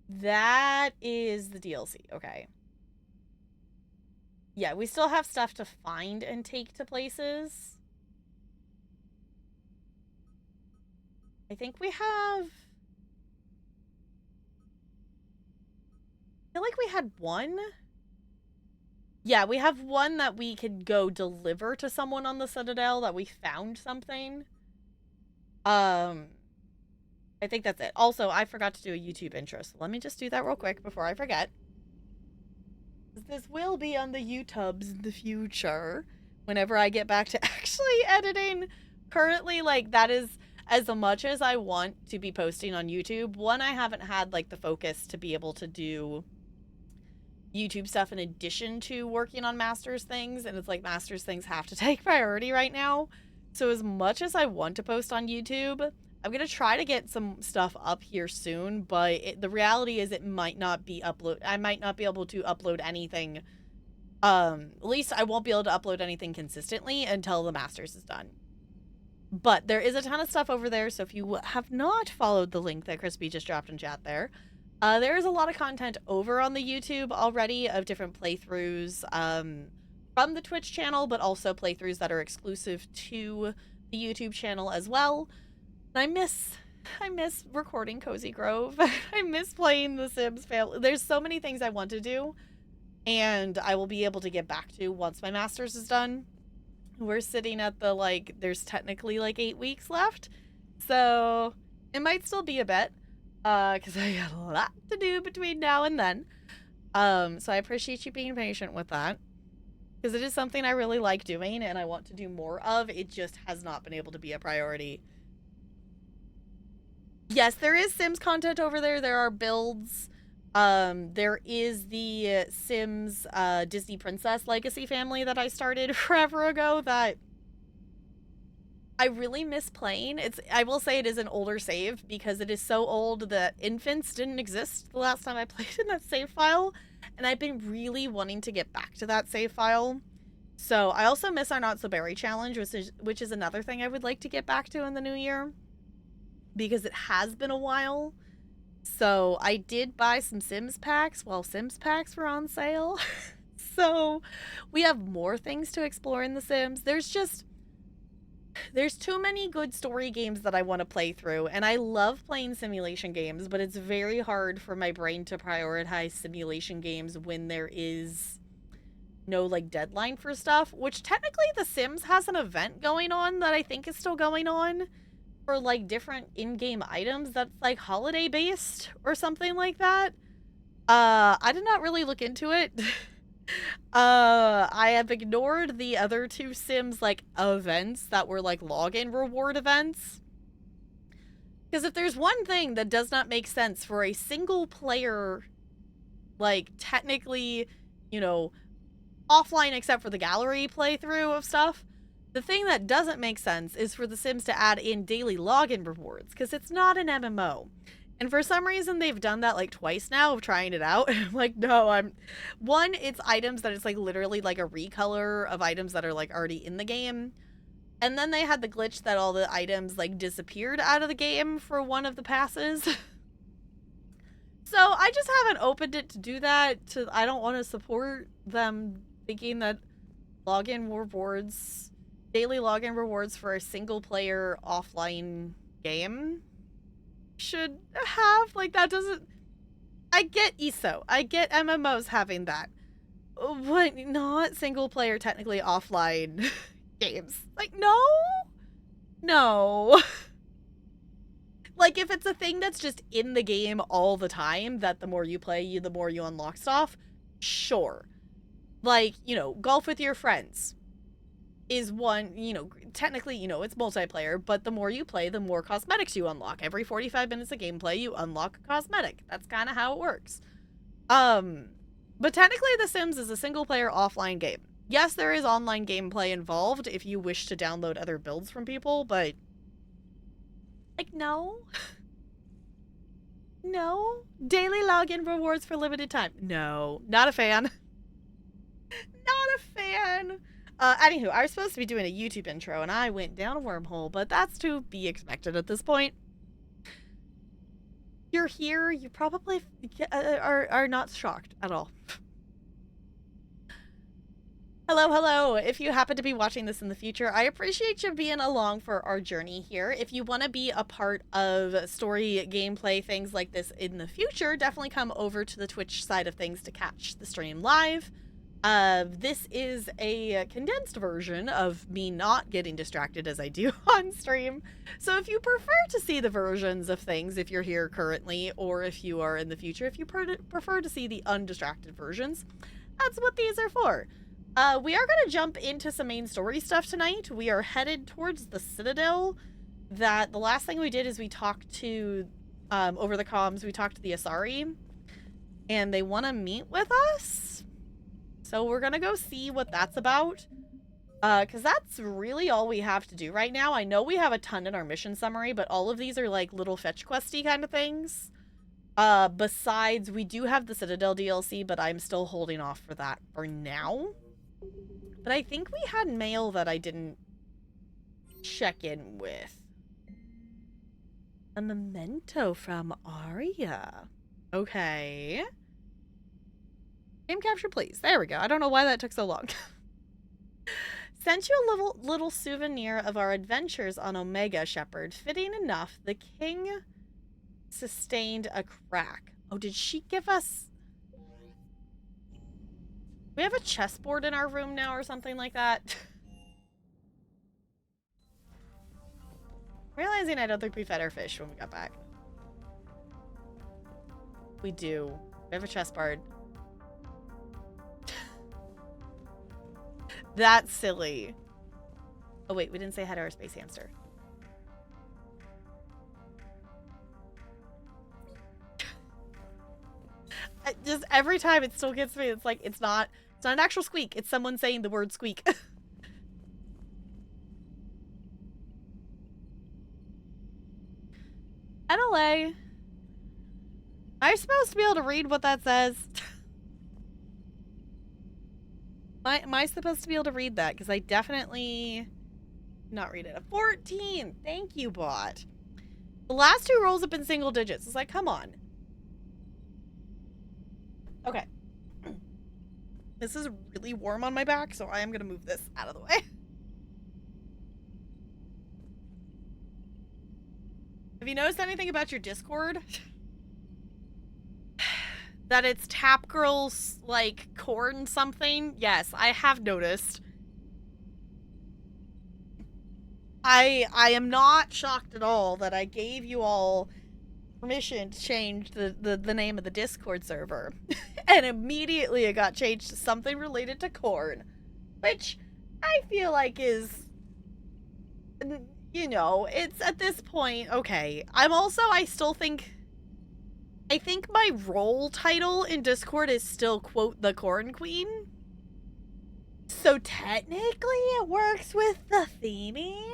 that is the DLC. Okay. Yeah, we still have stuff to find and take to places. I think we have... I feel like we had one. Yeah, we have one that we could go deliver to someone on the Citadel that we found something. I think that's it. Also, I forgot to do a YouTube intro, so let me just do that real quick before I forget. This will be on the YouTubes in the future, whenever I get back to actually editing. Currently, like, that is... as much as I want to be posting on YouTube, one, I haven't had like the focus to be able to do YouTube stuff in addition to working on Masters things, and it's like Masters things have to take priority right now. So as much as I want to post on YouTube, I'm gonna try to get some stuff up here soon, but the reality is it might not be I might not be able to upload anything. At least I won't be able to upload anything consistently until the Masters is done. But there is a ton of stuff over there, so if you have not followed the link that Crispy just dropped in chat there is a lot of content over on the YouTube already of different playthroughs from the Twitch channel, but also playthroughs that are exclusive to the YouTube channel as well. And I miss recording Cozy Grove. I miss playing The Sims Family. There's so many things I want to do, and I will be able to get back to once my Masters is done. We're sitting at the, like, there's technically like 8 weeks left, so it might still be a bit. Because I got a lot to do between now and then. So I appreciate you being patient with that. Because it is something I really like doing and I want to do more of. It just has not been able to be a priority. Yes, there is Sims content over there. There are builds. There is the Sims Disney Princess Legacy family that I started forever ago that I really miss playing. I will say it is an older save because it is so old that infants didn't exist the last time I played in that save file, and I've been really wanting to get back to that save file. So I also miss our Not So Berry challenge, which is another thing I would like to get back to in the new year because it has been a while. So I did buy some Sims packs while Sims packs were on sale. So we have more things to explore in The Sims. There's too many good story games that I want to play through, and I love playing simulation games, but it's very hard for my brain to prioritize simulation games when there is no, like, deadline for stuff, which technically The Sims has an event going on that I think is still going on for, like, different in-game items that's, like, holiday-based or something like that. I did not really look into it. I have ignored the other two Sims, like, events that were, like, login reward events. Because if there's one thing that does not make sense for a single player, like, technically, you know, offline except for the gallery playthrough of stuff, the thing that doesn't make sense is for the Sims to add in daily login rewards, because it's not an MMO. And for some reason, they've done that, like, twice now of trying it out. I'm like, no, one, it's items that it's, like, literally, like, a recolor of items that are, like, already in the game. And then they had the glitch that all the items, like, disappeared out of the game for one of the passes. So I just haven't opened it to do that. I don't want to support them thinking that daily login rewards for a single-player offline game should have, like, that doesn't. I get ESO, I get MMOs having that, but not single player technically offline games. Like, no. Like, if it's a thing that's just in the game all the time, that the more you play, the more you unlock stuff, sure. Like, you know, golf with your friends is one, you know, technically, you know, it's multiplayer, but the more you play, the more cosmetics you unlock. Every 45 minutes of gameplay, you unlock a cosmetic. That's kind of how it works. But technically, The Sims is a single-player offline game. Yes, there is online gameplay involved if you wish to download other builds from people, but, like, no. No. Daily login rewards for limited time. No. Not a fan. Not a fan. Anywho, I was supposed to be doing a YouTube intro, and I went down a wormhole, but that's to be expected at this point. You're here, you probably are not shocked at all. Hello. If you happen to be watching this in the future, I appreciate you being along for our journey here. If you want to be a part of story gameplay things like this in the future, definitely come over to the Twitch side of things to catch the stream live. This is a condensed version of me not getting distracted as I do on stream. So if you prefer to see the versions of things, if you're here currently, or if you are in the future, if you prefer to see the undistracted versions, that's what these are for. We are going to jump into some main story stuff tonight. We are headed towards the Citadel that the last thing we did is we talked to, over the comms, we talked to the Asari, and they want to meet with us. So we're gonna go see what that's about. Because that's really all we have to do right now. I know we have a ton in our mission summary, but all of these are like little fetch questy kind of things. Besides, we do have the Citadel DLC, but I'm still holding off for that for now. But I think we had mail that I didn't check in with. A memento from Arya. Okay. Game capture, please. There we go. I don't know why that took so long. Sent you a little souvenir of our adventures on Omega, Shepherd. Fitting enough, the king sustained a crack. Oh, did she give us... We have a chessboard in our room now or something like that. Realizing I don't think we fed our fish when we got back. We do. We have a chessboard. That's silly. Oh wait, we didn't say hi to our space hamster. Just every time it still gets me. It's like it's not an actual squeak. It's someone saying the word squeak. NLA. Am I supposed to be able to read what that says? Am I supposed to be able to read that? Because I definitely not read it. A 14. Thank you, bot. The last two rolls have been single digits. It's like, come on. Okay. This is really warm on my back, so I am going to move this out of the way. Have you noticed anything about your Discord? That it's Tap Girls, like, corn something? Yes, I have noticed. I am not shocked at all that I gave you all permission to change the name of the Discord server. And immediately it got changed to something related to corn. Which I feel like is... You know, it's at this point, okay. I still think... I think my role title in Discord is still, quote, the Corn Queen. So technically it works with the theming.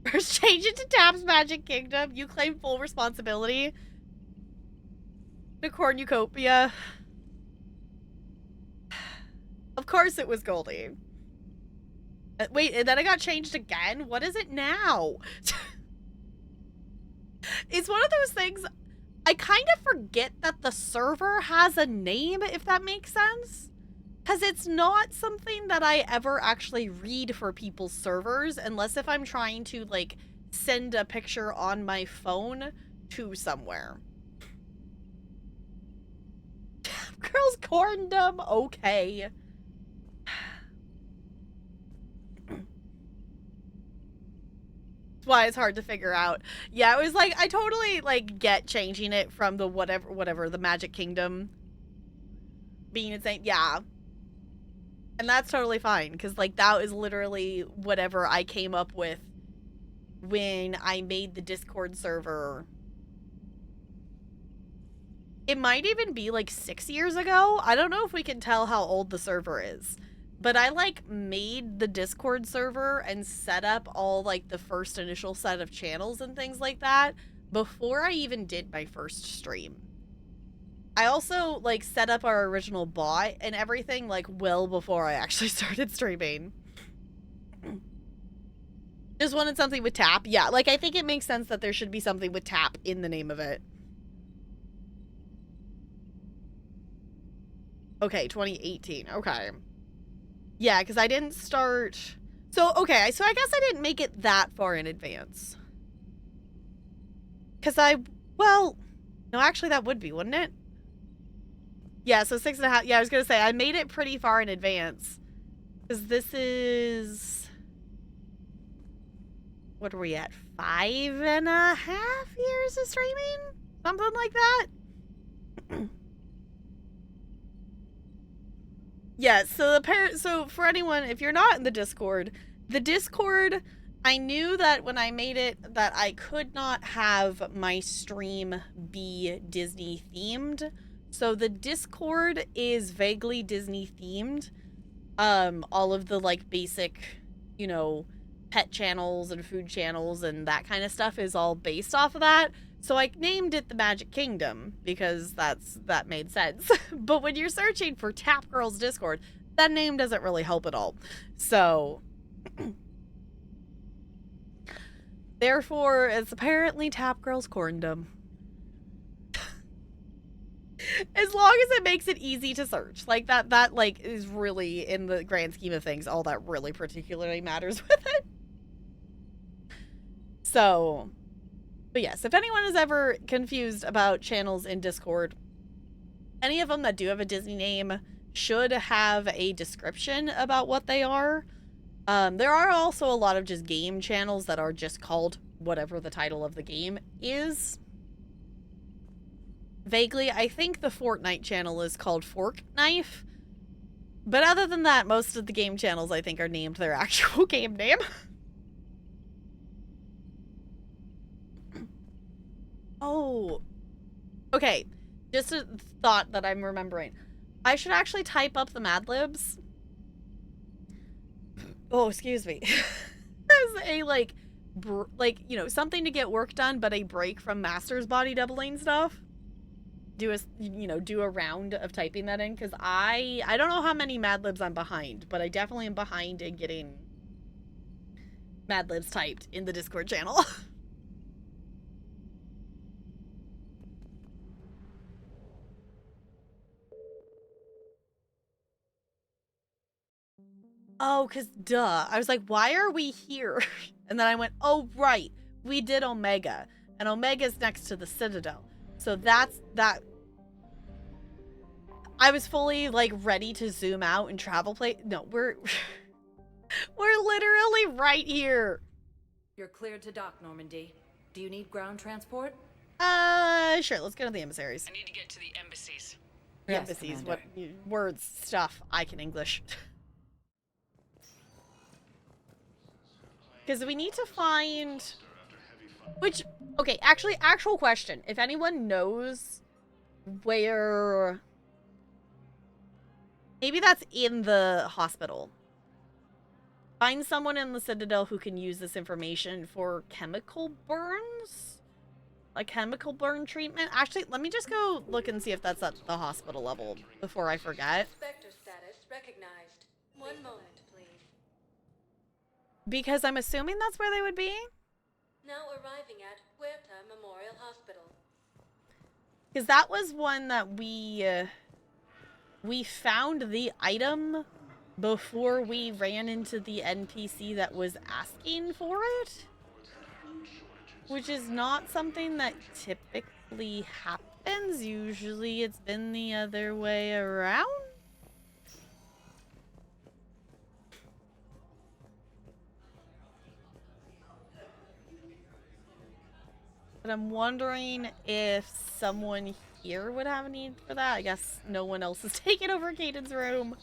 First, change it to Tap's Magic Kingdom. You claim full responsibility. The Cornucopia. Of course it was Goldie. Wait, and then it got changed again? What is it now? It's one of those things, I kind of forget that the server has a name, if that makes sense. Because it's not something that I ever actually read for people's servers, unless if I'm trying to, like, send a picture on my phone to somewhere. Girls corndom, okay. That's why it's hard to figure out. Yeah, it was like, I totally, like, get changing it from the whatever, the Magic Kingdom being insane. Yeah. And that's totally fine, because, like, that is literally whatever I came up with when I made the Discord server. It might even be, like, 6 years ago. I don't know if we can tell how old the server is. But I, like, made the Discord server and set up all, like, the first initial set of channels and things like that before I even did my first stream. I also, like, set up our original bot and everything, like, well before I actually started streaming. Just wanted something with tap. Yeah, like, I think it makes sense that there should be something with tap in the name of it. Okay, 2018. Okay. Yeah, because I didn't start... So, okay, so I guess I didn't make it that far in advance. Because well... No, actually that would be, wouldn't it? Yeah, so 6.5... Yeah, I was going to say, I made it pretty far in advance. Because this is... What are we at? 5.5 years of streaming? Something like that? Yeah, so for anyone, if you're not in the Discord, I knew that when I made it that I could not have my stream be Disney themed. So the Discord is vaguely Disney themed. All of the like basic, you know, pet channels and food channels and that kind of stuff is all based off of that. So I named it the Magic Kingdom because that made sense. But when you're searching for Tap Girls Discord, that name doesn't really help at all. So therefore it's apparently Tap Girls Corndom. As long as it makes it easy to search. Like that like is really, in the grand scheme of things, all that really particularly matters with it. So, but yes, if anyone is ever confused about channels in Discord, any of them that do have a Disney name should have a description about what they are. There are also a lot of just game channels that are just called whatever the title of the game is. Vaguely, I think the Fortnite channel is called Fork Knife. But other than that, most of the game channels, I think, are named their actual game name. Oh. Okay. Just a thought that I'm remembering. I should actually type up the Mad Libs. Oh, excuse me. As a, like, you know, something to get work done, but a break from Master's body doubling stuff. Do a round of typing that in, because I don't know how many Mad Libs I'm behind, but I definitely am behind in getting Mad Libs typed in the Discord channel. Oh, because duh. I was like, why are we here? And then I went, oh, right. We did Omega. And Omega's next to the Citadel. So that's that. I was fully, like, ready to zoom out and travel play. No, we're literally right here. You're cleared to dock, Normandy. Do you need ground transport? Sure. Let's go to the emissaries. I need to get to the embassies. Yes, Embassies. Commander. What words, stuff. I can English. Because we need to find... Which... Okay, actual question. If anyone knows where... Maybe that's in the hospital. Find someone in the Citadel who can use this information for chemical burns? Like chemical burn treatment? Actually, let me just go look and see if that's at the hospital level before I forget. Spectre status recognized. One moment, please. Because I'm assuming that's where they would be? Now arriving at Huerta Memorial Hospital. Because that was one that we found the item before we ran into the NPC that was asking for it. Which is not something that typically happens. Usually it's been the other way around. But I'm wondering if someone here would have a need for that. I guess no one else is taking over Caden's room.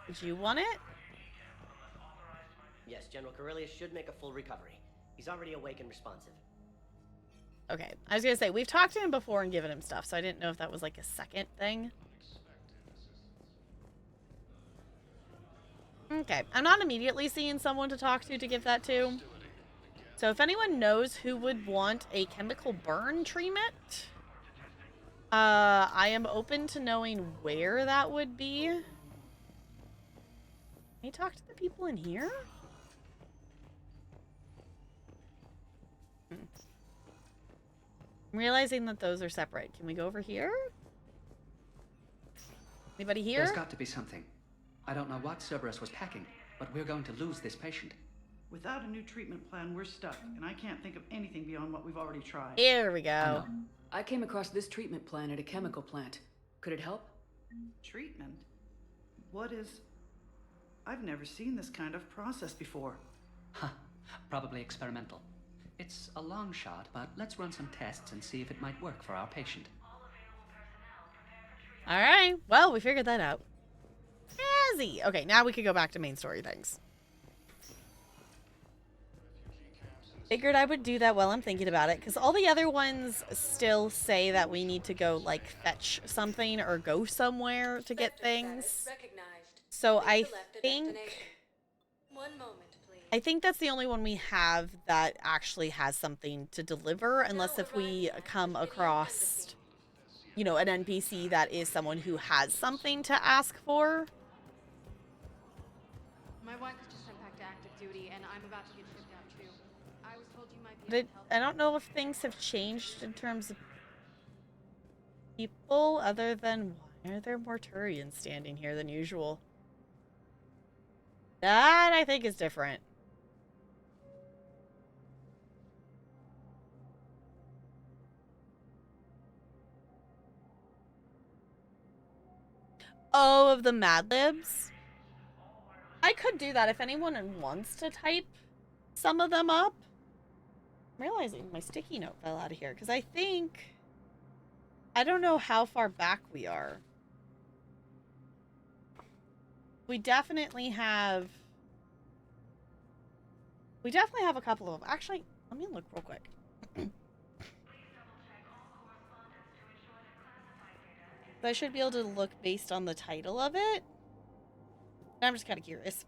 Would you want it? Yes, General Corellius should make a full recovery. He's already awake and responsive. Okay, I was gonna say, we've talked to him before and given him stuff, so I didn't know if that was like a second thing. Okay, I'm not immediately seeing someone to talk to give that to. So if anyone knows who would want a chemical burn treatment, I am open to knowing where that would be. Can you talk to the people in here? I'm realizing that those are separate. Can we go over here? Anybody here? There's got to be something. I don't know what Cerberus was packing, but we're going to lose this patient. Without a new treatment plan, we're stuck, and I can't think of anything beyond what we've already tried. Here we go. I came across this treatment plan at a chemical plant. Could it help? Treatment? What is... I've never seen this kind of process before. Huh. Probably experimental. It's a long shot, but let's run some tests and see if it might work for our patient. Alright, well, we figured that out. busy. Okay, now we can go back to main story things. Figured I would do that while I'm thinking about it, because all the other ones still say that we need to go, like, fetch something or go somewhere to get Vector things. status recognized. So Please I select a think... destination. One moment, please. I think that's the only one we have that actually has something to deliver, unless if we come across, you know, an NPC that is someone who has something to ask for. My wife was just sent back to active duty, and I'm about to get shipped out too. I was told you might be able to help. I don't know if things have changed in terms of people, other than why are there more Turians standing here than usual? That, I think, is different. Oh, of the Mad Libs? I could do that if anyone wants to type some of them up. I'm realizing my sticky note fell out of here, because I think... I don't know how far back we are. We definitely have... We definitely have a couple of them. Actually, let me look real quick. I should be able to look based on the title of it. I'm just kind of curious.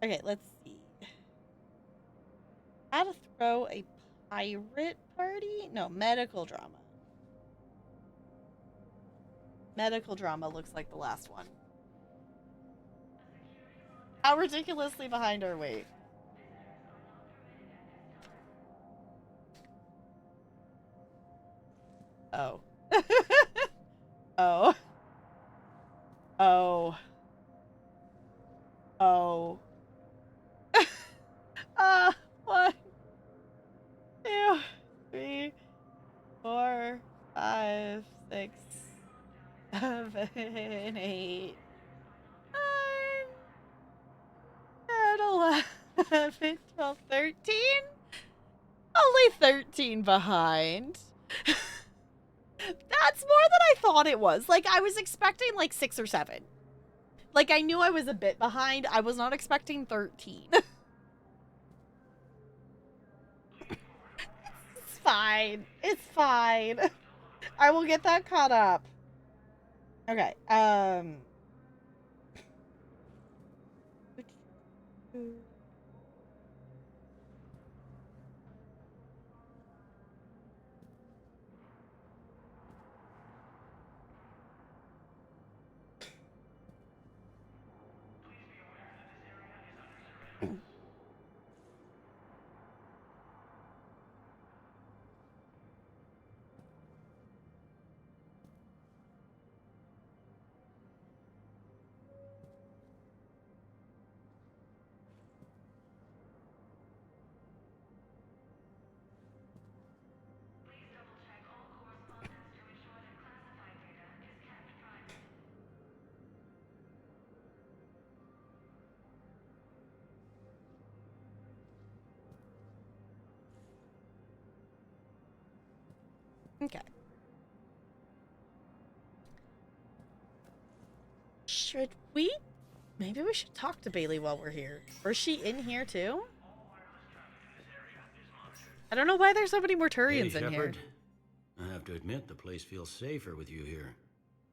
Okay, let's see. How to throw a pirate party? No, medical drama. Medical drama looks like the last one. How ridiculously behind are we? Oh. Oh. Oh. Oh. 1, 2, 3, 4, 5, 6, 7, 8, 9, 10, 11, 12, 13. Only 13 behind. That's more than I thought it was. Like, I was expecting like 6 or 7. Like, I knew I was a bit behind. I was not expecting 13. It's fine. It's fine. I will get that caught up. Okay. Okay. Should we? Maybe we should talk to Bailey while we're here. Or is she in here too? I don't know why there's so many more Turians in here. I have to admit, the place feels safer with you here.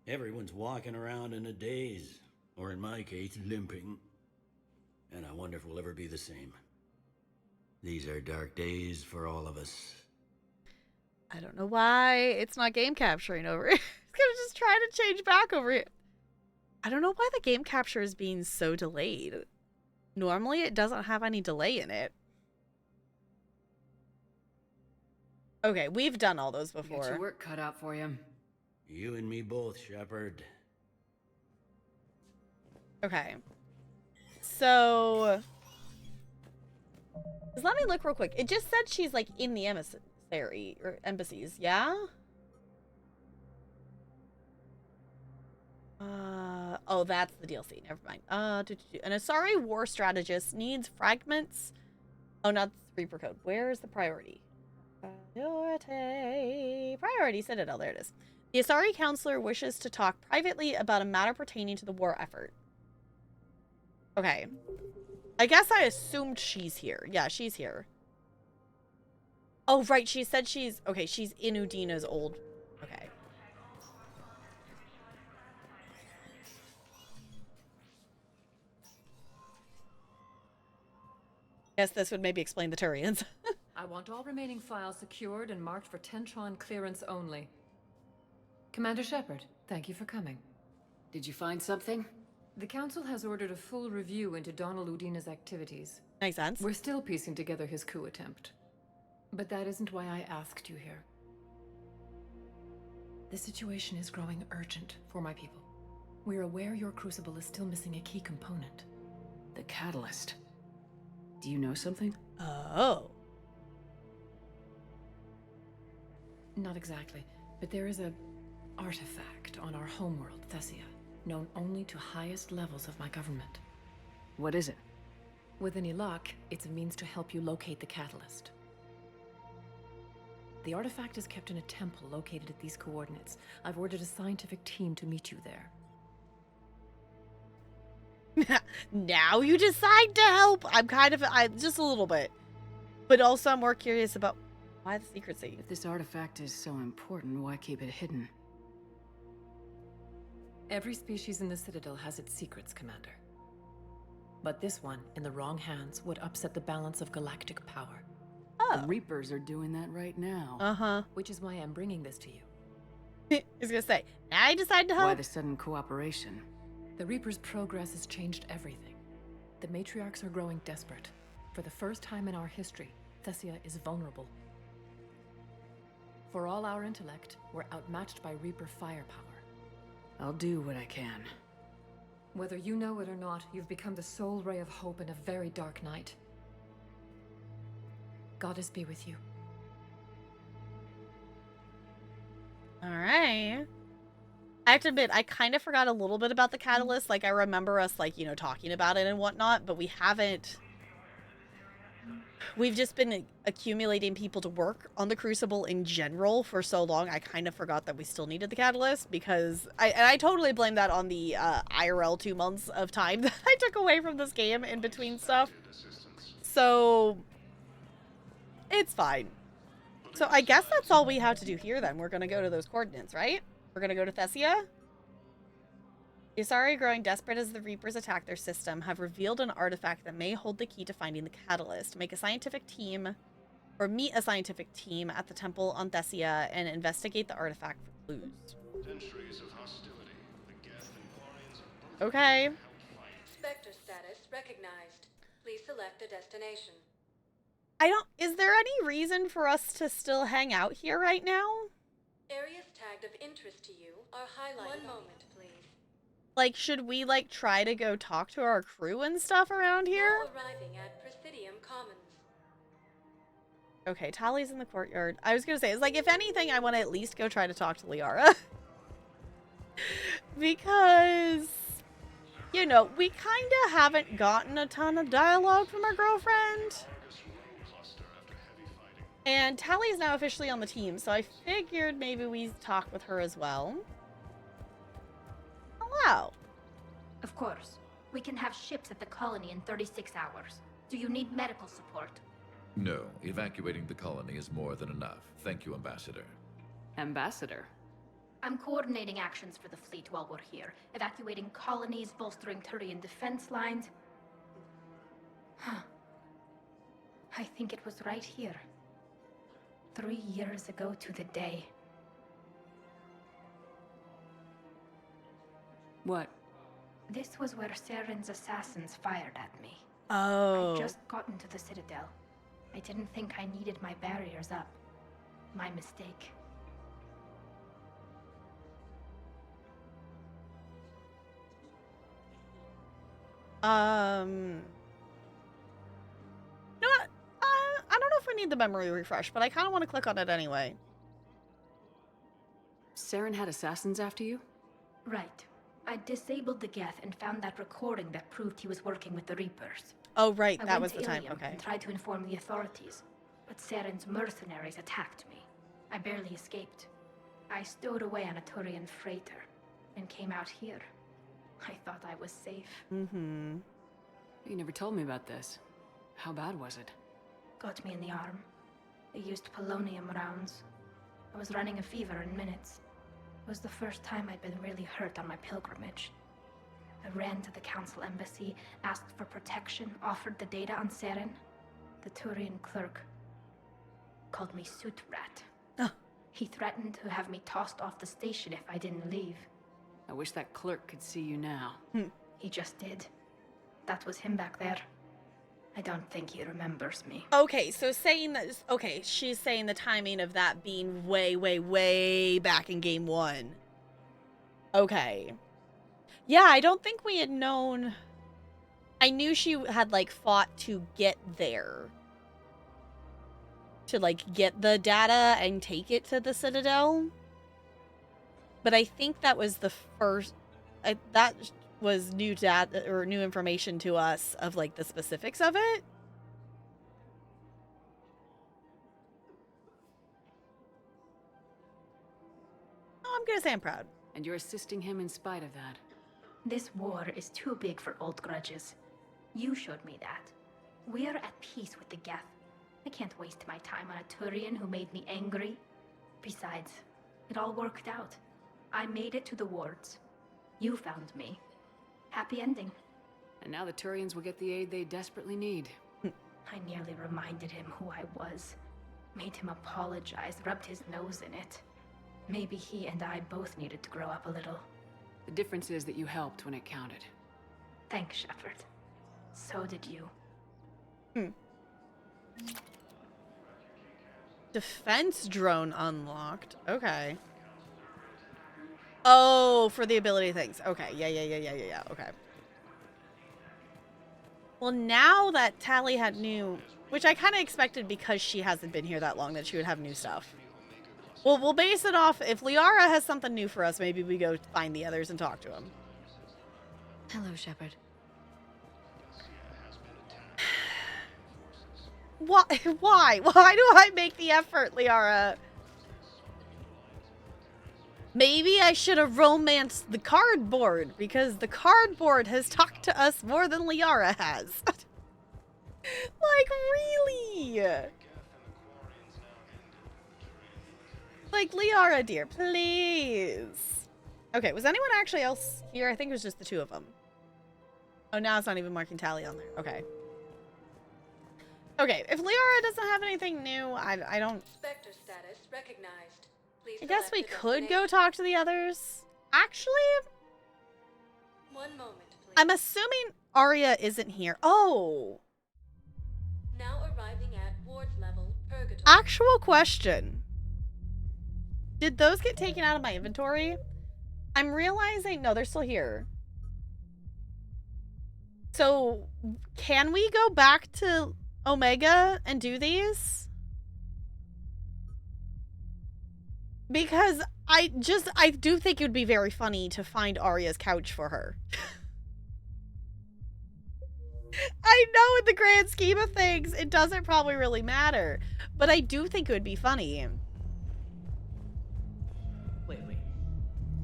Everyone's walking around in a daze, or in my case, limping. And I wonder if we'll ever be the same. These are dark days for all of us. I don't know why it's not game capturing over here. It's gonna just try to change back over here. I don't know why the game capture is being so delayed. Normally it doesn't have any delay in it. Okay, we've done all those before. Get your work cut out for you. You and me both, Shepard. Okay. So... let me look real quick. It just said she's, like, in the emissary, or embassies, yeah? Oh, that's the DLC. Never mind. An Asari war strategist needs fragments. Oh, not the Reaper code. Where is the priority? Priority Citadel. There it is. The Asari counselor wishes to talk privately about a matter pertaining to the war effort. Okay. I guess I assumed she's here. Yeah, she's here. Oh, right. She said she's... Okay, she's in Udina's old... Okay. Guess this would maybe explain the Turians. I want all remaining files secured and marked for Tentron clearance only. Commander Shepard, thank you for coming. Did you find something? The Council has ordered a full review into Donald Udina's activities. Makes sense. We're still piecing together his coup attempt. But that isn't why I asked you here. The situation is growing urgent for my people. We're aware your crucible is still missing a key component. The catalyst. Do you know something? Oh. Not exactly, but there is a artifact on our homeworld, Thessia, known only to highest levels of my government. What is it? With any luck, it's a means to help you locate the catalyst. The artifact is kept in a temple located at these coordinates. I've ordered a scientific team to meet you there. Now you decide to help. I'm just a little bit. But also I'm more curious about why the secrecy. If this artifact is so important, why keep it hidden? Every species in the Citadel has its secrets, Commander. But this one, in the wrong hands, would upset the balance of galactic power. Oh. The Reapers are doing that right now. Uh-huh. Which is why I'm bringing this to you. I was gonna say, now I decide to help. Why the sudden cooperation? The Reapers' progress has changed everything. The matriarchs are growing desperate. For the first time in our history, Thessia is vulnerable. For all our intellect, we're outmatched by Reaper firepower. I'll do what I can. Whether you know it or not, you've become the sole ray of hope in a very dark night. Goddess be with you. Alright. I have to admit, I kind of forgot a little bit about the catalyst. Like, I remember us, like, you know, talking about it and whatnot, but we haven't... We've just been accumulating people to work on the Crucible in general for so long, I kind of forgot that we still needed the catalyst, because... I totally blame that on the IRL 2 months of time that I took away from this game in between stuff. So... It's fine. So I guess that's all we have to do here then. We're going to go to those coordinates, right? We're going to go to Thessia. The Asari, growing desperate as the Reapers attack their system, have revealed an artifact that may hold the key to finding the catalyst. Make a scientific team, or meet a scientific team at the temple on Thessia and investigate the artifact for clues. Okay. Spectre status recognized. Please select a destination. Is there any reason for us to still hang out here right now? Areas tagged of interest to you are highlighted. 1 moment, please. Like, should we, like, try to go talk to our crew and stuff around here? Now arriving at Presidium Commons. Okay, Tally's in the courtyard. I was gonna say, it's like, if anything, I want to at least go try to talk to Liara. Because, you know, we kind of haven't gotten a ton of dialogue from our girlfriend. And Tally is now officially on the team, so I figured maybe we talk with her as well. Hello. Of course. We can have ships at the colony in 36 hours. Do you need medical support? No. Evacuating the colony is more than enough. Thank you, Ambassador. Ambassador? I'm coordinating actions for the fleet while we're here. Evacuating colonies, bolstering Turian defense lines. Huh. I think it was right here. 3 years ago to the day. What? This was where Saren's assassins fired at me. Oh. I just got into the Citadel. I didn't think I needed my barriers up. My mistake. You know what? I don't know if we need the memory refresh, but I kind of want to click on it anyway. Saren had assassins after you? Right. I disabled the Geth and found that recording that proved he was working with the Reapers. Oh, right. I That went was to the time. Ilium Okay. and tried to inform the authorities, but Saren's mercenaries attacked me. I barely escaped. I stowed away on a Turian freighter and came out here. I thought I was safe. You never told me about this. How bad was it? Got me in the arm. They used polonium rounds. I was running a fever in minutes. It was the first time I'd been really hurt on my pilgrimage. I ran to the council embassy, asked for protection, offered the data on Seren. The Turian clerk called me suit rat. He threatened to have me tossed off the station if I didn't leave. I wish that clerk could see you now. He just did. That was him back there. I don't think he remembers me. Okay, so saying that, okay, she's saying the timing of that being way, way, way back in game 1. Okay. Yeah, I don't think we had known. I knew she had, like, fought to get there. To, like, get the data and take it to the Citadel. But I think that was the first, that was new data, or new information to us of, like, the specifics of it. Oh, I'm gonna say I'm proud. And you're assisting him in spite of that. This war is too big for old grudges. You showed me that. We're at peace with the Geth. I can't waste my time on a Turian who made me angry. Besides, it all worked out. I made it to the wards. You found me. Happy ending. And now the Turians will get the aid they desperately need. I nearly reminded him who I was. Made him apologize, rubbed his nose in it. Maybe he and I both needed to grow up a little. The difference is that you helped when it counted. Thanks, Shepard. So did you. Defense drone unlocked. Okay. Oh, for the ability things. Okay. Yeah. Okay. Well, now that Tali had new, which I kind of expected because she hasn't been here that long, that she would have new stuff. Well, we'll base it off. If Liara has something new for us, maybe we go find the others and talk to them. Hello, Shepard. Why? Why do I make the effort, Liara? Maybe I should have romanced the cardboard, because the cardboard has talked to us more than Liara has. Like, really? Like, Liara, dear, please. Okay, was anyone actually else here? I think it was just the two of them. Oh, now it's not even marking Tali on there. Okay. Okay, if Liara doesn't have anything new, I don't... Spectre status recognized. Please I guess we select a could go destination. talk to the others. Actually, One moment, please. I'm assuming Arya isn't here. Oh. Now arriving at ward level purgatory. Actual question. Did those get taken out of my inventory? I'm realizing... No, they're still here. So, can we go back to Omega and do these? Because I do think it would be very funny to find Arya's couch for her. I know in the grand scheme of things, it doesn't probably really matter. But I do think it would be funny. Wait.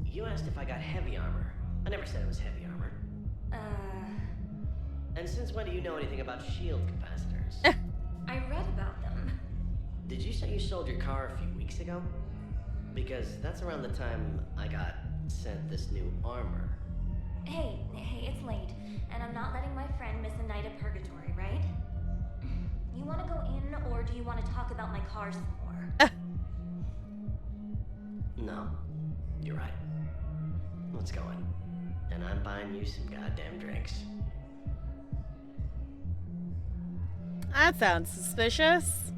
You asked if I got heavy armor. I never said it was heavy armor. And since when do you know anything about shield capacitors? I read about them. Did you say you sold your car a few weeks ago? Because that's around the time I got sent this new armor. Hey, it's late, and I'm not letting my friend miss a night of purgatory, right? You want to go in, or do you want to talk about my car some more? No, you're right. Let's go in. And I'm buying you some goddamn drinks. That sounds suspicious.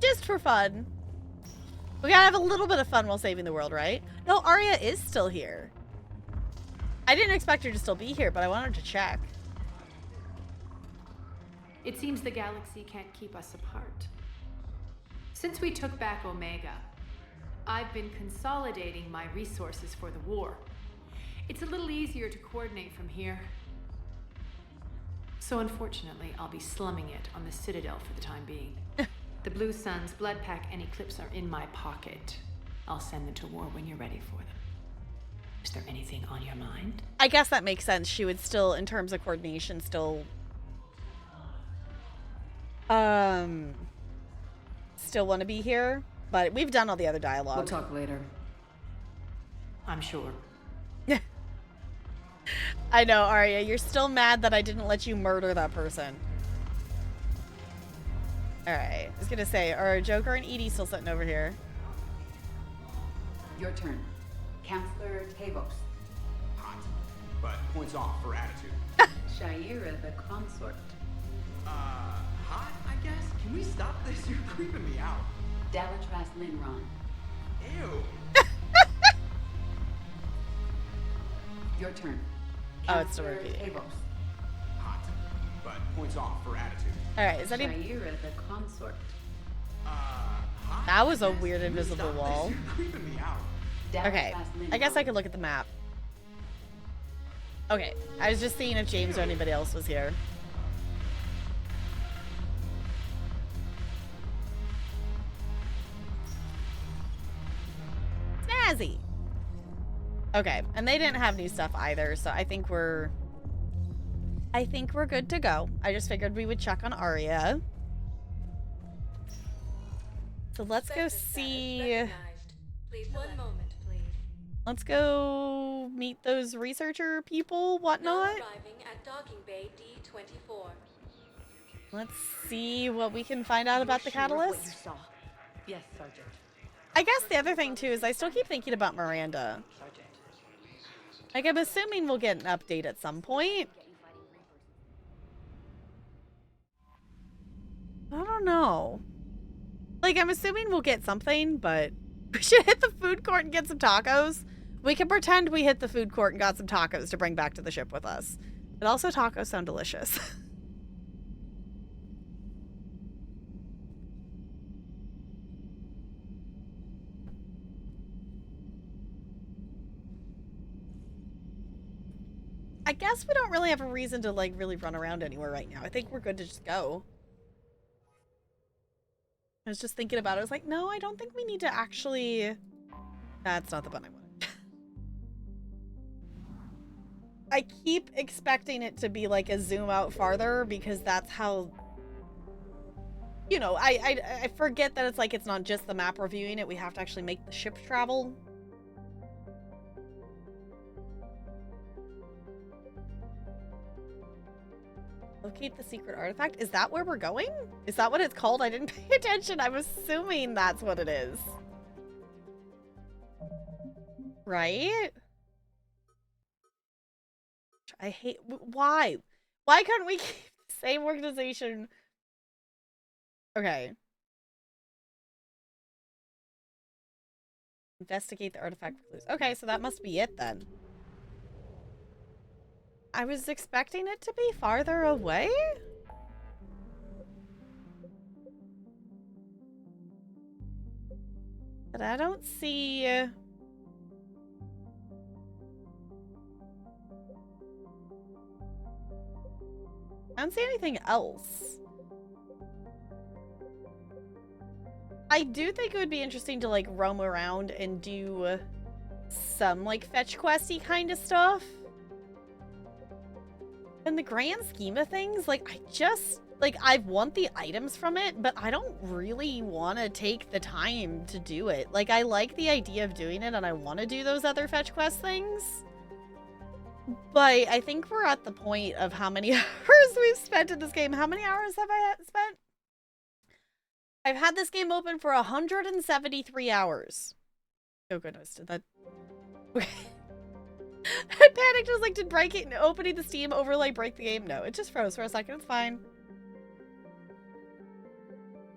Just for fun. We gotta have a little bit of fun while saving the world, right? No, Arya is still here. I didn't expect her to still be here, but I wanted to check. It seems the galaxy can't keep us apart. Since we took back Omega, I've been consolidating my resources for the war. It's a little easier to coordinate from here. So unfortunately, I'll be slumming it on the Citadel for the time being. The Blue Sun's blood pack and Eclipse are in my pocket. I'll send them to war when you're ready for them. Is there anything on your mind? I guess that makes sense. She would still, in terms of coordination, still want to be here. But we've done all the other dialogue. We'll talk later. I'm sure. I know, Arya. You're still mad that I didn't let you murder that person. Alright. I was gonna say, are Joker and Edie still sitting over here? Your turn. Counselor Tavos. Hot, but points off for attitude. Shaira the consort. Hot, I guess? Can we stop this? You're creeping me out. Dalatras Linron. Ew. Your turn. Oh, it's still repeating. Tavos. Hot, but points off for attitude. Alright, is that even... Shaira the consort. Hot? That was a weird invisible wall. You're creeping me out. Okay, I guess I could look at the map. Okay, I was just seeing if James or anybody else was here. Snazzy! Okay, and they didn't have new stuff either, so I think we're good to go. I just figured we would check on Arya. So let's go see... One moment. Let's go meet those researcher people, whatnot. Arriving at docking bay D24. Let's see what we can find out about the catalyst. What you saw. Yes, Sergeant. I guess the other thing too is I still keep thinking about Miranda. Sergeant. Like, I'm assuming we'll get an update at some point. I don't know. Like, I'm assuming we'll get something, but we should hit the food court and get some tacos. We can pretend we hit the food court and got some tacos to bring back to the ship with us. But also, tacos sound delicious. I guess we don't really have a reason to, like, really run around anywhere right now. I think we're good to just go. I was just thinking about it. I was like, no, I don't think we need to actually... That's not the button I wanted. I keep expecting it to be like a zoom out farther because that's how... You know, I forget that it's like it's not just the map reviewing it. We have to actually make the ship travel. Locate the secret artifact. Is that where we're going? Is that what it's called? I didn't pay attention. I'm assuming that's what it is. Right? I hate... Why? Why couldn't we keep the same organization? Okay. Investigate the artifact for clues. Okay, so that must be it then. I was expecting it to be farther away? But I don't see... I don't see anything else. I do think it would be interesting to, like, roam around and do some, like, fetch questy kind of stuff. In the grand scheme of things, like, I just, like, I want the items from it, but I don't really want to take the time to do it. Like, I like the idea of doing it, and I want to do those other fetch quest things. But I think we're at the point of how many hours we've spent in this game. How many hours have I spent? I've had this game open for 173 hours. Oh goodness, did that... Okay. I panicked. I was like, did breaking, opening the Steam overlay break the game? No, it just froze for a second. It's fine.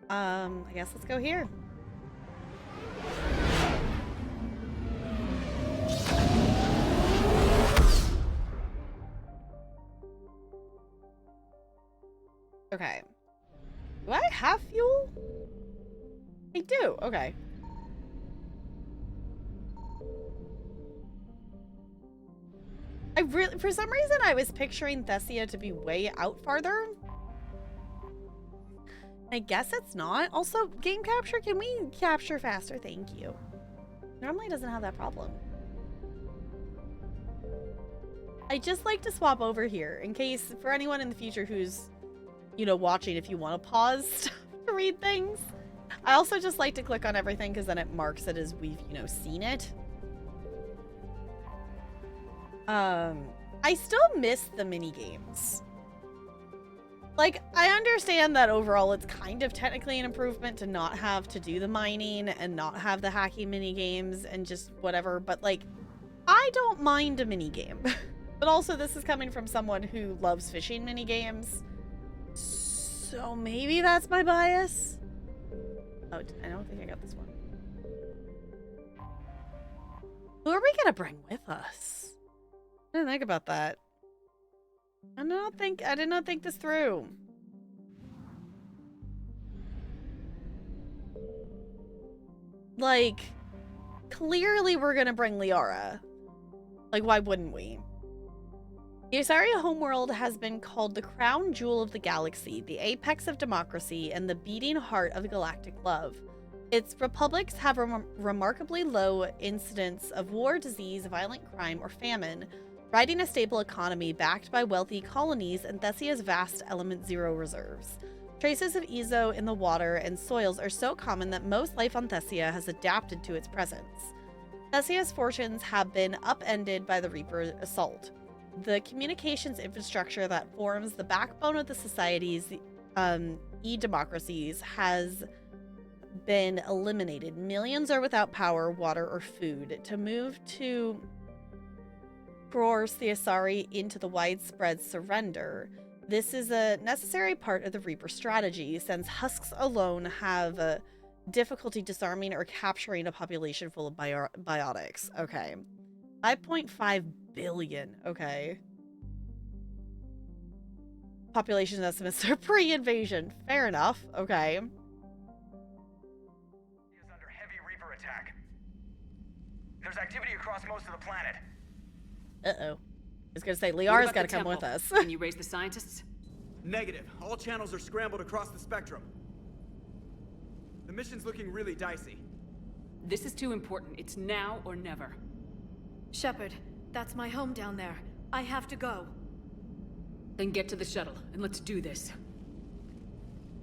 I guess let's go here. Okay. Do I have fuel? I do. Okay. I really, for some reason, I was picturing Thessia to be way out farther. I guess it's not. Also, game capture, can we capture faster? Thank you. Normally it doesn't have that problem. I just like to swap over here in case for anyone in the future who's, you know, watching, if you want to pause to read things. I also just like to click on everything because then it marks it as we've, you know, seen it. I still miss the mini games. Like, I understand that overall it's kind of technically an improvement to not have to do the mining and not have the hacking mini games and just whatever, but like, I don't mind a mini game. But also this is coming from someone who loves fishing mini games. So maybe that's my bias. Oh, I don't think I got this one. Who are we gonna bring with us? I didn't think about that. I did not think this through. Like, clearly we're gonna bring Liara. Like, why wouldn't we? The Asaria homeworld has been called the crown jewel of the galaxy, the apex of democracy, and the beating heart of galactic love. Its republics have remarkably low incidence of war, disease, violent crime, or famine, riding a stable economy backed by wealthy colonies and Thessia's vast Element Zero reserves. Traces of Ezo in the water and soils are so common that most life on Thessia has adapted to its presence. Thessia's fortunes have been upended by the Reaper assault. The communications infrastructure that forms the backbone of the society's e-democracies has been eliminated. Millions are without power, water, or food. To move to force the Asari into the widespread surrender, this is a necessary part of the Reaper strategy, since husks alone have difficulty disarming or capturing a population full of biotics. Okay. 5.5 billion. Okay. Population estimates are pre-invasion. Fair enough. Okay. Is under heavy Reaper attack. There's activity across most of the planet. Uh-oh. I was gonna say, Liara's gotta come with us. Can you raise the scientists? Negative. All channels are scrambled across the spectrum. The mission's looking really dicey. This is too important. It's now or never. Shepard, that's my home down there. I have to go. Then get to the shuttle, and let's do this.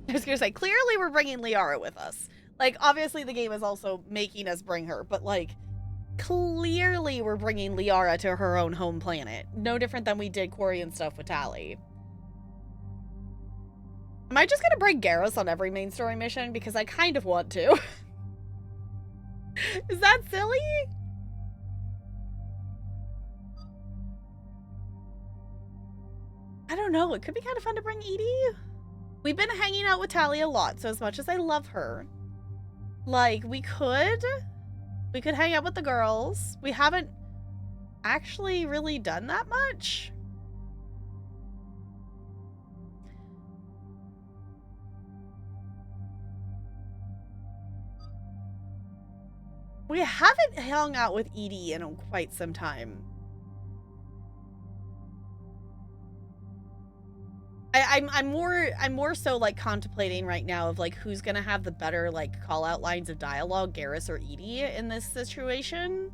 I was gonna say, clearly we're bringing Liara with us. Like, obviously the game is also making us bring her, but like, clearly we're bringing Liara to her own home planet. No different than we did Quarry and stuff with Tali. Am I just gonna bring Garrus on every main story mission? Because I kind of want to. Is that silly? I don't know. It could be kind of fun to bring Edie. We've been hanging out with Tali a lot, so as much as I love her, like, we could hang out with the girls. We haven't actually really done that much. We haven't hung out with Edie in quite some time. I'm more so like contemplating right now of like who's gonna have the better like call out lines of dialogue, Garrus or Edie in this situation.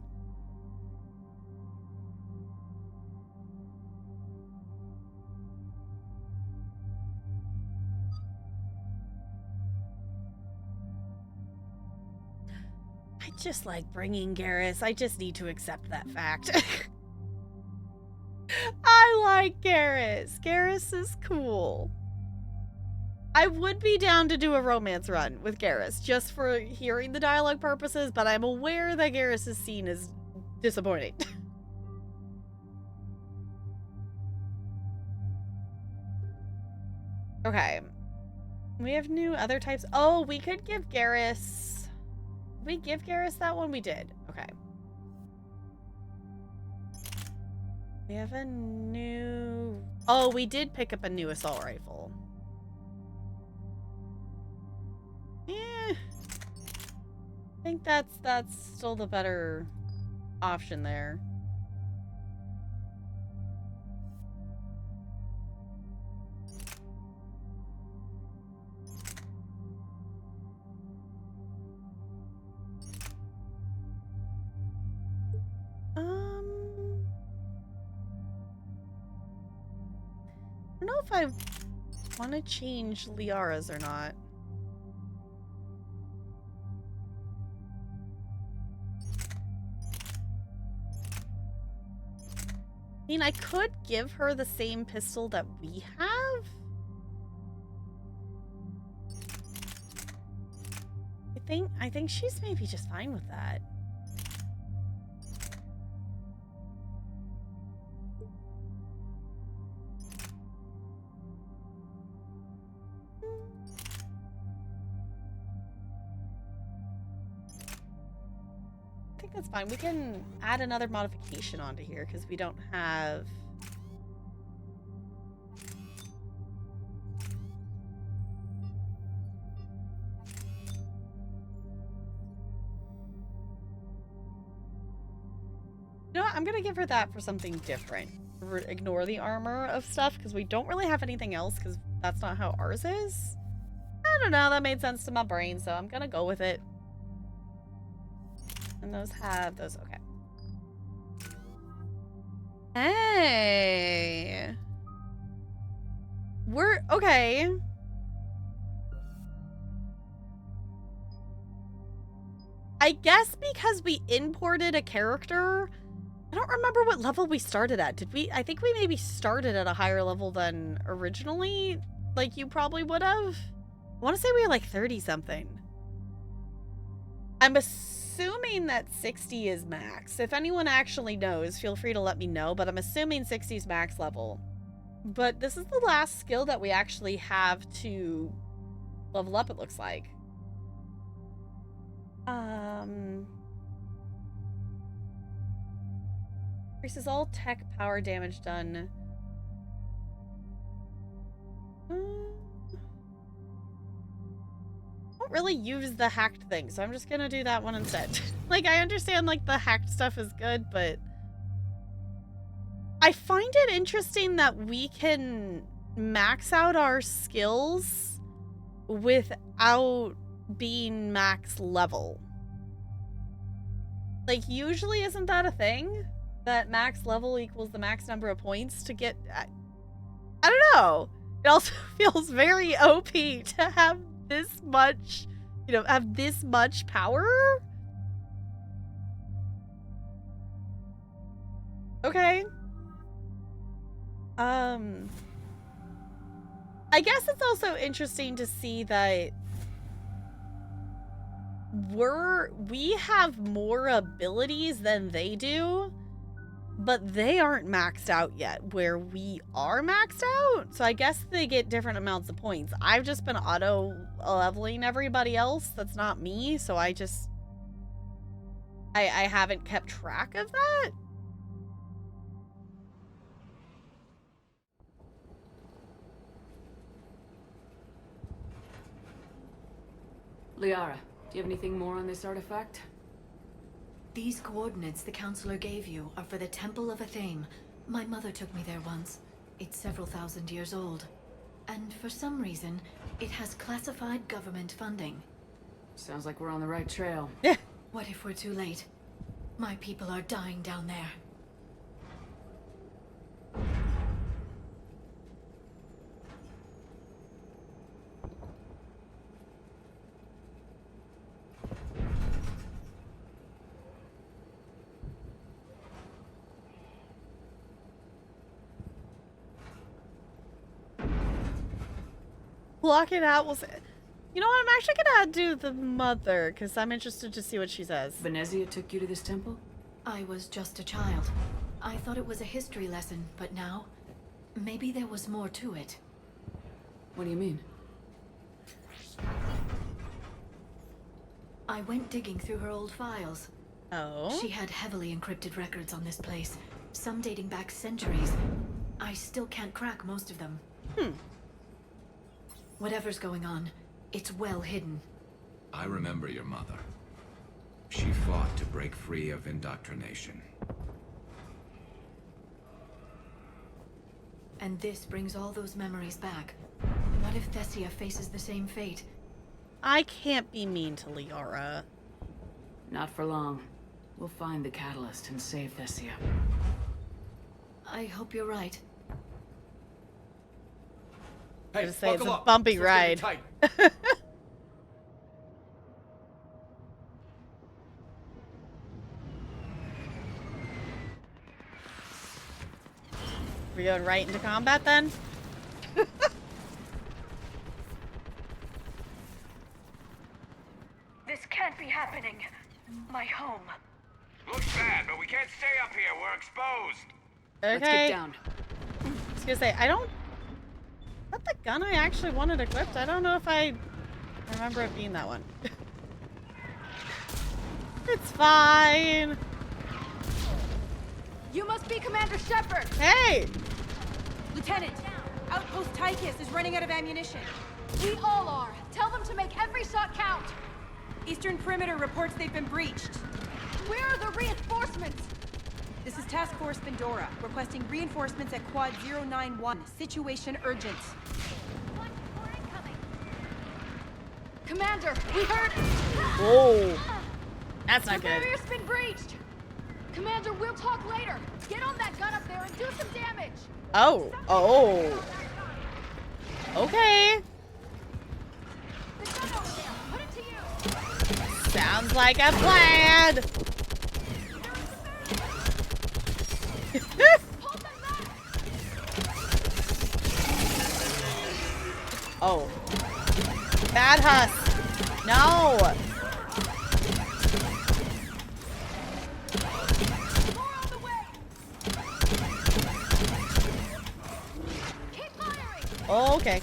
I just like bringing Garrus. I just need to accept that fact. I like Garrus. Garrus is cool. I would be down to do a romance run with Garrus just for hearing the dialogue purposes, but I'm aware that Garrus' scene is disappointing. Okay. We have new other types. Oh, we could give Garrus... Did we give Garrus that one? We did. Okay. We have a new... Oh, we did pick up a new assault rifle. I think that's still the better option there. if I want to change Liara's or not. I mean, I could give her the same pistol that we have. I think she's maybe just fine with that. I think that's fine. We can add another modification onto here because we don't have... You know what? I'm gonna give her that for something different. Ignore the armor of stuff because we don't really have anything else because that's not how ours is. I don't know. That made sense to my brain, so I'm gonna go with it. And those have those. Okay. Hey. We're okay. I guess because we imported a character, I don't remember what level we started at. Did we? I think we maybe started at a higher level than originally. Like you probably would have. I want to say we were like 30 something. I'm assuming that 60 is max. If anyone actually knows, feel free to let me know, but I'm assuming 60 is max level. But this is the last skill that we actually have to level up, it looks like. Increases all tech power damage done. Don't really use the hacked thing, so I'm just gonna do that one instead. Like, I understand, like, the hacked stuff is good, but I find it interesting that we can max out our skills without being max level. Like, usually isn't that a thing? That max level equals the max number of points to get... I don't know. It also feels very OP to have this much, you know, have this much power. Okay. I guess it's also interesting to see that we have more abilities than they do, but they aren't maxed out yet, where we are maxed out. So I guess they get different amounts of points. I've just been auto leveling everybody else. That's not me. So I haven't kept track of that. Liara, do you have anything more on this artifact? These coordinates the counselor gave you are for the Temple of Athame. My mother took me there once. It's several thousand years old. And for some reason, it has classified government funding. Sounds like we're on the right trail. Yeah. What if we're too late? My people are dying down there. Block it out. We'll say, you know what? I'm actually gonna do the mother because I'm interested to see what she says. Venezia took you to this temple? I was just a child. I thought it was a history lesson, but now, maybe there was more to it. What do you mean? I went digging through her old files. Oh? She had heavily encrypted records on this place, some dating back centuries. I still can't crack most of them. Whatever's going on, it's well hidden. I remember your mother. She fought to break free of indoctrination. And this brings all those memories back. What if Thessia faces the same fate? I can't be mean to Liara. Not for long. We'll find the catalyst and save Thessia. I hope you're right. I just say it's a bumpy ride. We're going right into combat then? This can't be happening. My home. Looks bad, but we can't stay up here. We're exposed. Okay. Let's get down. I was gonna say, I don't... Is that the gun I actually wanted equipped? I don't know if I remember it being that one. It's fine. You must be Commander Shepard. Hey! Lieutenant, Outpost Tychus is running out of ammunition. We all are. Tell them to make every shot count. Eastern Perimeter reports they've been breached. Where are the reinforcements? This is Task Force Pandora, requesting reinforcements at Quad 091. Situation urgent. Commander, we heard... Whoa. That's not the good. barrier's been breached. Commander, we'll talk later. Get on that gun up there and do some damage. Oh. Oh. Okay. The gun over there. Put it to you. Sounds like a plan. Oh. Bad husk. No. Oh, okay.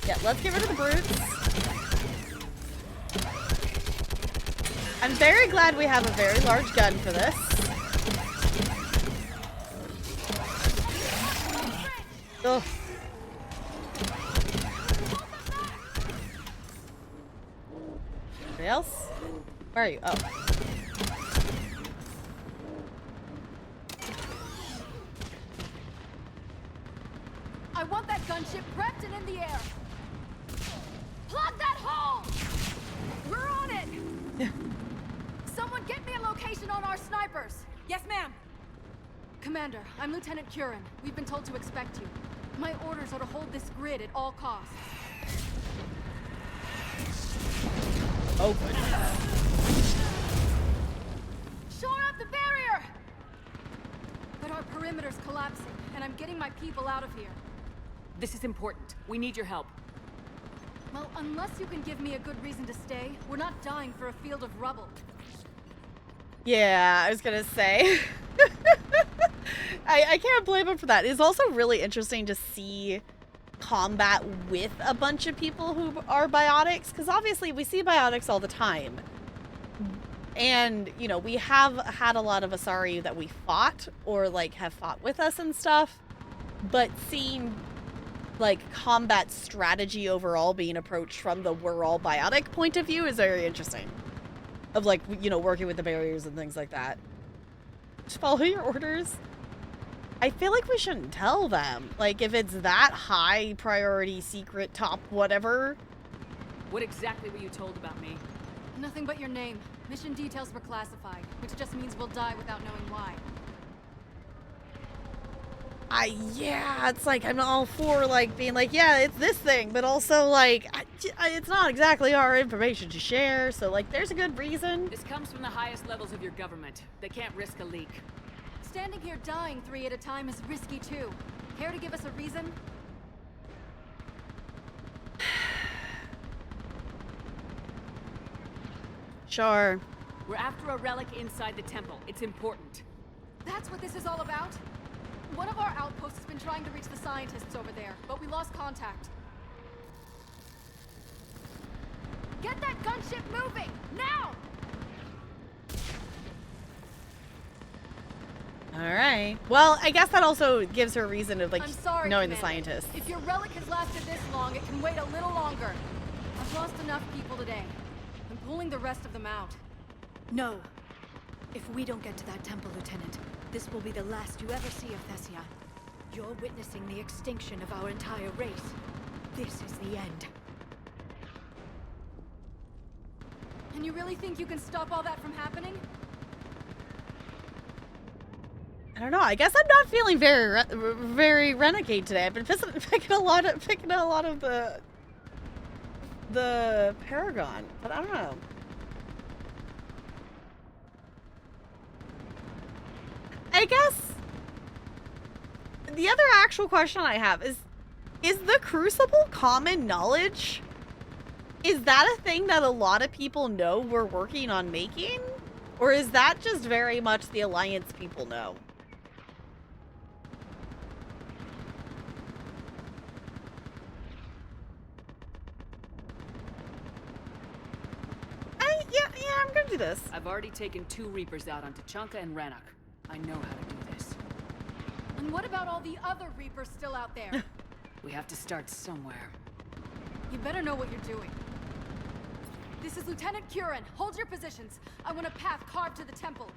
Yeah, let's get rid of the brutes. I'm very glad we have a very large gun for this. Ugh. Anybody else? Where are you? Oh. I want that gunship prepped and in the air. Plug that hole! We're on it! Someone get me a location on our snipers. Yes, ma'am. Commander, I'm Lieutenant Curran. We've been told to expect you. My orders are to hold this grid at all costs. Oh, goodness. Shore up the barrier! But our perimeter's collapsing, and I'm getting my people out of here. This is important. We need your help. Well, unless you can give me a good reason to stay, we're not dying for a field of rubble. Yeah, I was gonna say. I can't blame him for that. It's also really interesting to see combat with a bunch of people who are biotics, because obviously we see biotics all the time. And, you know, we have had a lot of Asari that we fought or, like, have fought with us and stuff. But seeing, like, combat strategy overall being approached from the we're all biotic point of view is very interesting. Of, like, you know, working with the barriers and things like that. Just follow your orders. I feel like we shouldn't tell them. Like, if it's that high priority, secret, top, whatever. What exactly were you told about me? Nothing but your name. Mission details were classified, which just means we'll die without knowing why. Yeah, it's like, I'm all for, like, being like, yeah, it's this thing, but also, like, it's not exactly our information to share, so, like, there's a good reason. This comes from the highest levels of your government. They can't risk a leak. Standing here dying 3 at a time is risky, too. Care to give us a reason? Sure. We're after a relic inside the temple. It's important. That's what this is all about? One of our outposts has been trying to reach the scientists over there, but we lost contact. Get that gunship moving! Now! Alright. Well, I guess that also gives her a reason of, like, I'm sorry, knowing the Commander. scientists. If your relic has lasted this long, it can wait a little longer. I've lost enough people today. I'm pulling the rest of them out. No. If we don't get to that temple, Lieutenant, this will be the last you ever see of Thessia. You're witnessing the extinction of our entire race. This is the end. And you really think you can stop all that from happening? I don't know. I guess I'm not feeling very renegade today. I've been picking a lot of the Paragon, but I don't know. I guess the other actual question I have is the Crucible common knowledge? Is that a thing that a lot of people know we're working on making? Or is that just very much the Alliance people know? Yeah, I'm gonna do this. I've already taken 2 Reapers out on Tachanka and Rannoch. I know how to do this. And what about all the other Reapers still out there? We have to start somewhere. You better know what you're doing. This is Lieutenant Curran. Hold your positions. I want a path carved to the temple.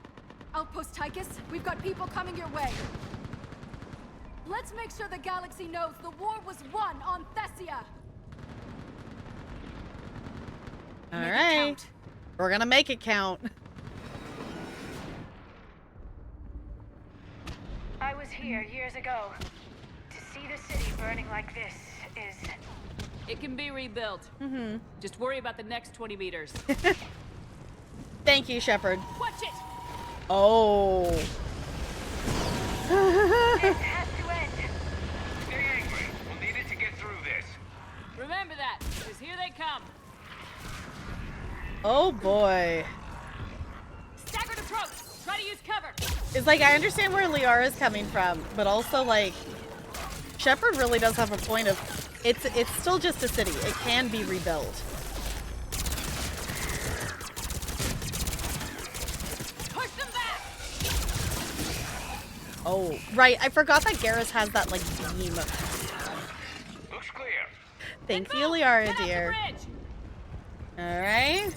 Outpost Tychus, we've got people coming your way. Let's make sure the galaxy knows the war was won on Thessia. All right. We're gonna make it count. I was here years ago. To see the city burning like this is... It can be rebuilt. Mm-hmm. Just worry about the next 20 meters. Thank you, Shepard. Watch it! Oh. This has to end. Stay angry. We'll need it to get through this. Remember that, because here they come. Oh boy. Staggered approach. Try to use cover. It's like, I understand where Liara is coming from, but also, like, Shepard really does have a point of, it's still just a city. It can be rebuilt. Push them back. Oh, right. I forgot that Garrus has that, like, beam. Looks clear. Thank you, Liara, dear. Alright.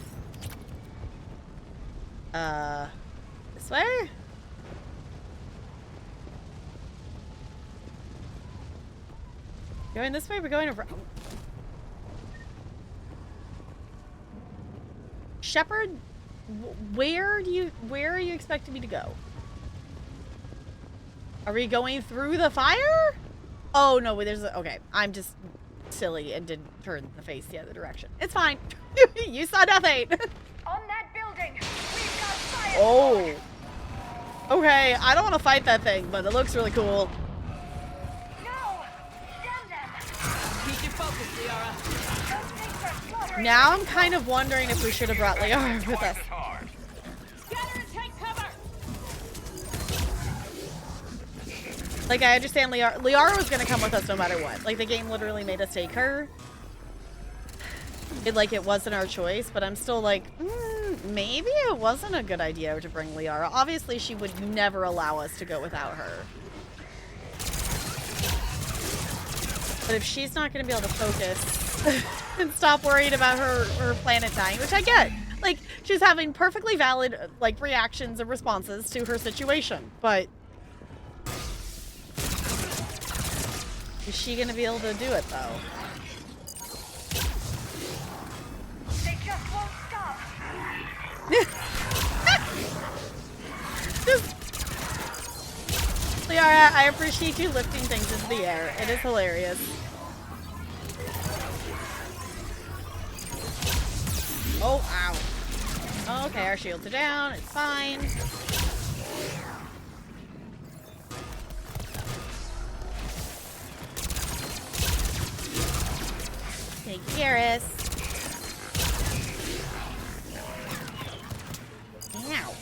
This way? Going this way? We're going over. Shepard, where are you expecting me to go? Are we going through the fire? Oh no, there's a, okay. I'm just silly and didn't turn the face the other direction. It's fine. You saw nothing. On that building, we've got fire. Oh. Okay, I don't want to fight that thing, but it looks really cool. Keep your focus, Liara. Now I'm kind of wondering if we should have brought Liara with us. Scatter and take cover. Like, I understand Liara was gonna come with us no matter what. Like, the game literally made us take her. It wasn't our choice, but I'm still like, maybe it wasn't a good idea to bring Liara. Obviously, she would never allow us to go without her. But if she's not going to be able to focus and stop worrying about her planet dying, which I get. Like, she's having perfectly valid, like, reactions and responses to her situation. But is she going to be able to do it, though? They just won't stop. Liara, I appreciate you lifting things into the air. It is hilarious. Oh, ow. Okay, our shields are down. It's fine. Thank you, Garrus. Ow.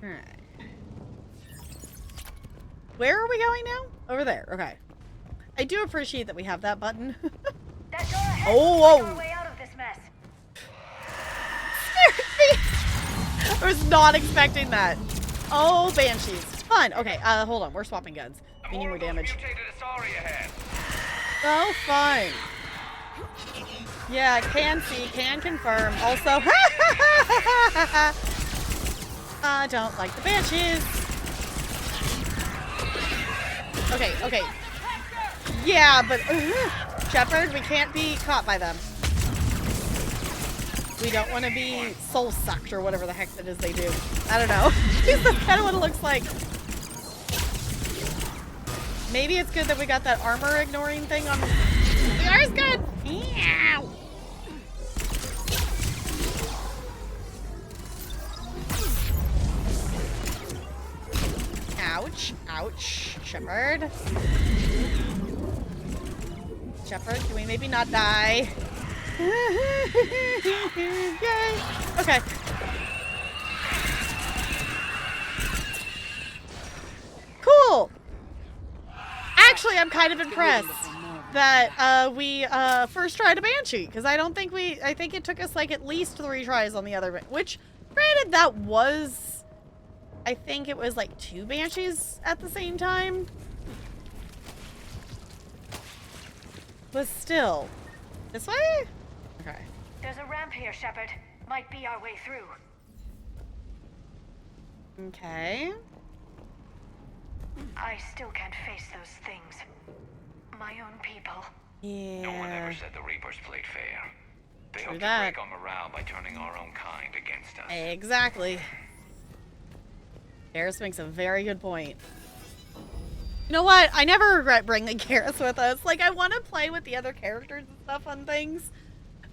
Alright. Where are we going now? Over there. Okay. I do appreciate that we have that button. Oh, whoa. Way out of this mess. I was not expecting that. Oh, Banshees. Fun. Okay, hold on. We're swapping guns. We need more damage. Oh, fun. Yeah, can see, can confirm. Also, I don't like the Banshees. Okay, okay. Yeah, but Shepard, we can't be caught by them. We don't want to be soul sucked or whatever the heck that is they do. I don't know. That's kind of what it looks like. Maybe it's good that we got that armor ignoring thing on. The armor's good. Meow. Ouch. Ouch. Shepard. Shepard, can we maybe not die? Yay. Okay. Cool. Actually, I'm kind of impressed that we first tried a Banshee, because I think it took us like at least 3 tries on the other, which granted that was, I think it was like 2 Banshees at the same time. But still. This way? Okay. There's a ramp here, Shepard. Might be our way through. Okay. I still can't face those things. My own people. Yeah. No one ever said the Reapers played fair. They True hope that. to break our morale by turning our own kind against us. Exactly. Garrus makes a very good point. You know what? I never regret bringing Garrus with us. Like, I want to play with the other characters and stuff on things.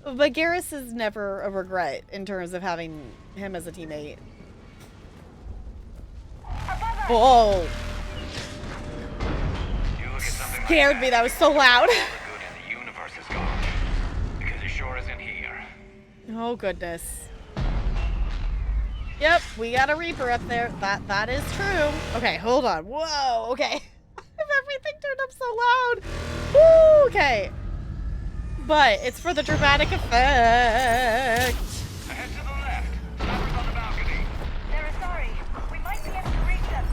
But Garrus is never a regret in terms of having him as a teammate. Whoa. You look at something Scared like me. That was so loud. all the good in the universe is gone. Because it sure isn't here. Oh, goodness. Yep, we got a Reaper up there. That is true. Okay, hold on. Whoa, okay. Everything turned up so loud. Woo, okay. But it's for the dramatic effect. Ahead to the left. Sniper's on the balcony. They're sorry. We might be able to reach them.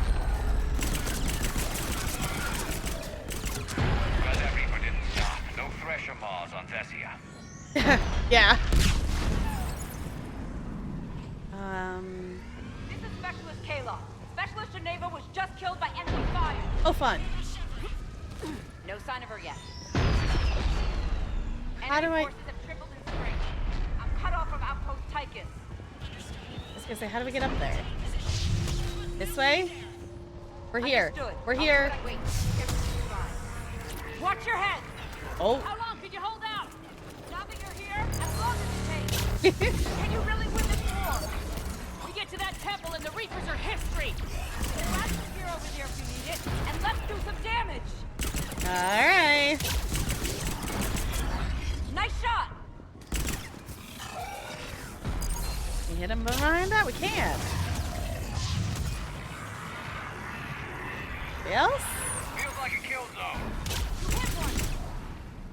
Glad that Reaper didn't stop. No Thresher Maws on Thessia. Yeah. This is Specialist Kayla. Specialist Geneva was just killed by enemy fire. Oh, fun. No sign of her yet. How do I... Forces have tripled in strength. I'm cut off from Outpost Tychus. I was gonna say, how do we get up there? This way? We're here. Understood. We're here. Wait. Watch your head. Oh. How long can you hold out? Now that you're here, as long as it takes. Can you really win this war? We get to that temple and the Reapers are history. Grab the spear over here if you need it, and let's do some damage. All right. Nice shot. Can we hit him behind that? We can. Anybody else? Feels like a kill zone. You hit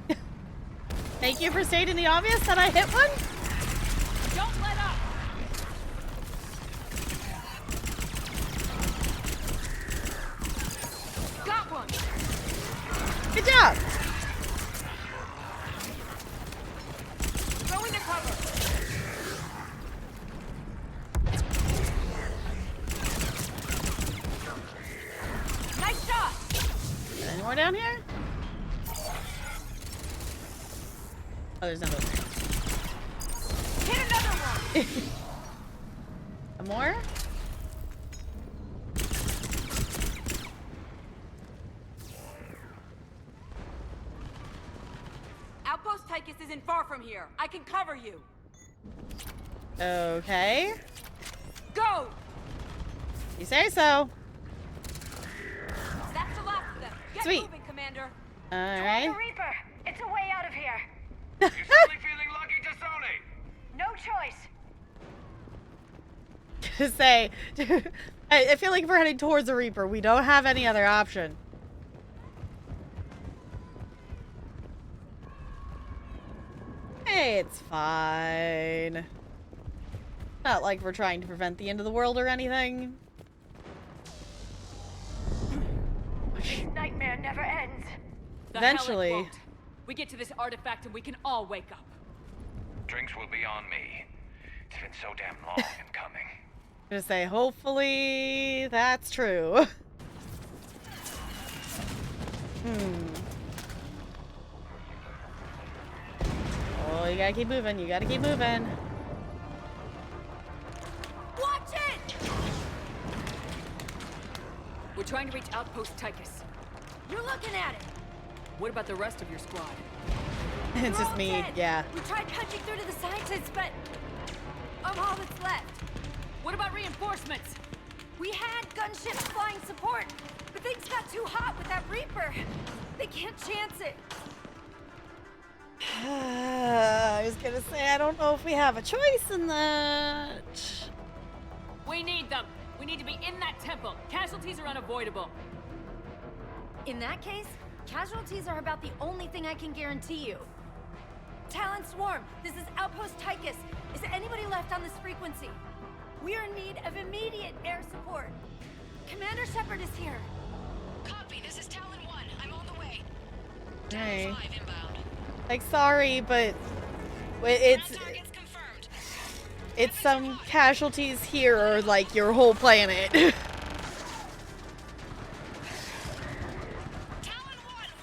one. Thank you for stating the obvious that I hit one. Don't let up. Got one. Good job. Go into cover. Nice shot. Any more down here? Oh, there's another one. Hit another one. A more? Outpost Tychus isn't far from here. I can cover you. Okay. Go. You say so. That's the last of them. Get Sweet. moving, Commander. All Toward right. the Reaper. It's a way out of here. You suddenly feeling lucky, Tassoni? No choice. To say, I feel like if we're heading towards the Reaper, we don't have any other option. Hey, it's fine. Not like we're trying to prevent the end of the world or anything. This nightmare never ends. The hell it Eventually. won't. We get to this artifact and we can all wake up. Drinks will be on me. It's been so damn long in coming. I'm gonna say, hopefully that's true. gotta keep moving. You gotta keep moving. Watch it! We're trying to reach Outpost Tychus. You're looking at it. What about the rest of your squad? It's They're just all me, dead. yeah. We tried punching through to the scientists, but I'm all that's left. What about reinforcements? We had gunships flying support, but things got too hot with that Reaper. They can't chance it. I was gonna say, I don't know if we have a choice in that. We need them. We need to be in that temple. Casualties are unavoidable. In that case, casualties are about the only thing I can guarantee you. Talon Swarm, this is Outpost Tychus. Is anybody left on this frequency? We are in need of immediate air support. Commander Shepard is here. Copy, this is Talon 1. I'm on the way. Hey. 5 inbound. Like, sorry, but it's some casualties here or like your whole planet. Talon 1,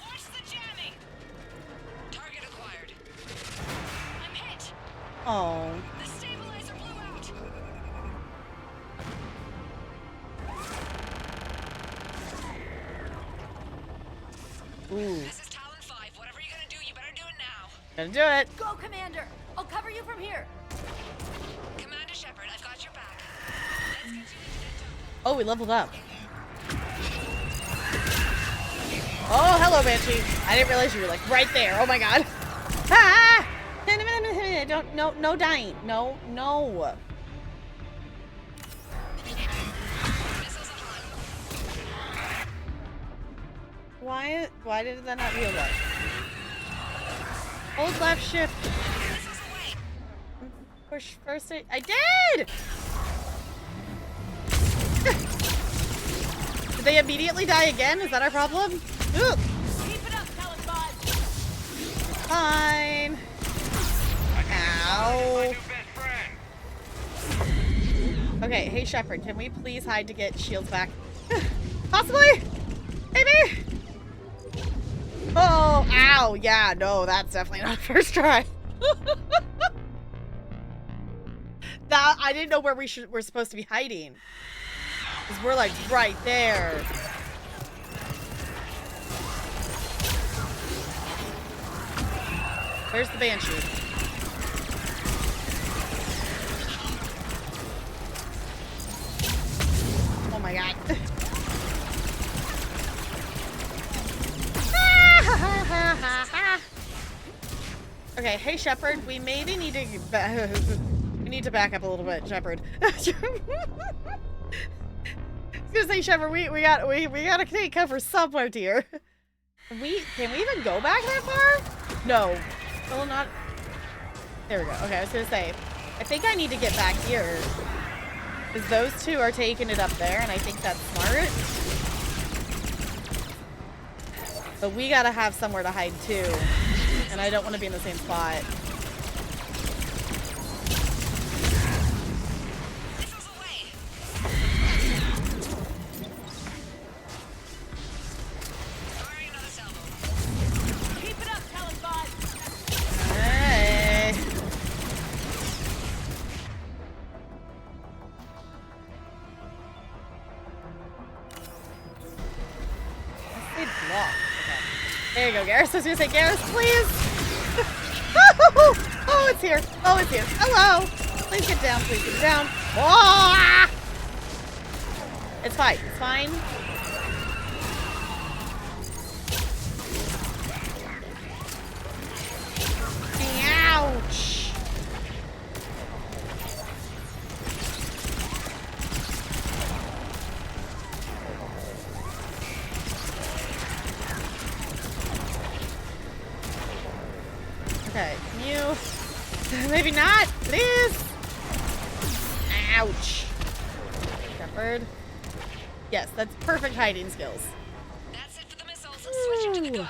watch the jamming. Target acquired. I'm hit. Oh. The stabilizer blew out. Ooh. This is Talon 5. Whatever you're gonna do, you better do it now. Gonna do it. Go, Commander. I'll cover you from here. Commander Shepard, I've got your back. Let's get you into that temple. Oh, we leveled up. Oh, hello, Banshee. I didn't realize you were like right there. Oh my god. Ah! Don't, no dying. No. Why did that not heal up? Hold left shift. Push first aid. I did! Did they immediately die again? Is that our problem? Ooh. Keep it up, Talon 5. Fine. Ow. Okay, hey Shepard, can we please hide to get shields back? Possibly? Maybe? Oh, ow. Yeah, no, that's definitely not first try. That, I didn't know where we're supposed to be hiding. Because we're like right there. Where's the Banshee? Oh my god. Okay, hey Shepard, we maybe need to we need to back up a little bit, Shepard. I was gonna say, Shepard, we gotta take cover somewhere, dear. Can we even go back that far? No. Well, not. There we go. Okay, I was gonna say, I think I need to get back here. Because those two are taking it up there, and I think that's smart. But we gotta have somewhere to hide too. And I don't want to be in the same spot. Keep it up, Talon 5. Hey. I said block. Okay. There you go, Garrus. I was gonna say, Garrus, please. Oh, it's here. Oh, it's here. Hello. Please get down. Please get down. Oh! It's fine. It's fine. Ouch. Okay, can you... Maybe not, please! Ouch. Shepard. Yes, that's perfect hiding skills. That's it for the missiles. Switching to the gun.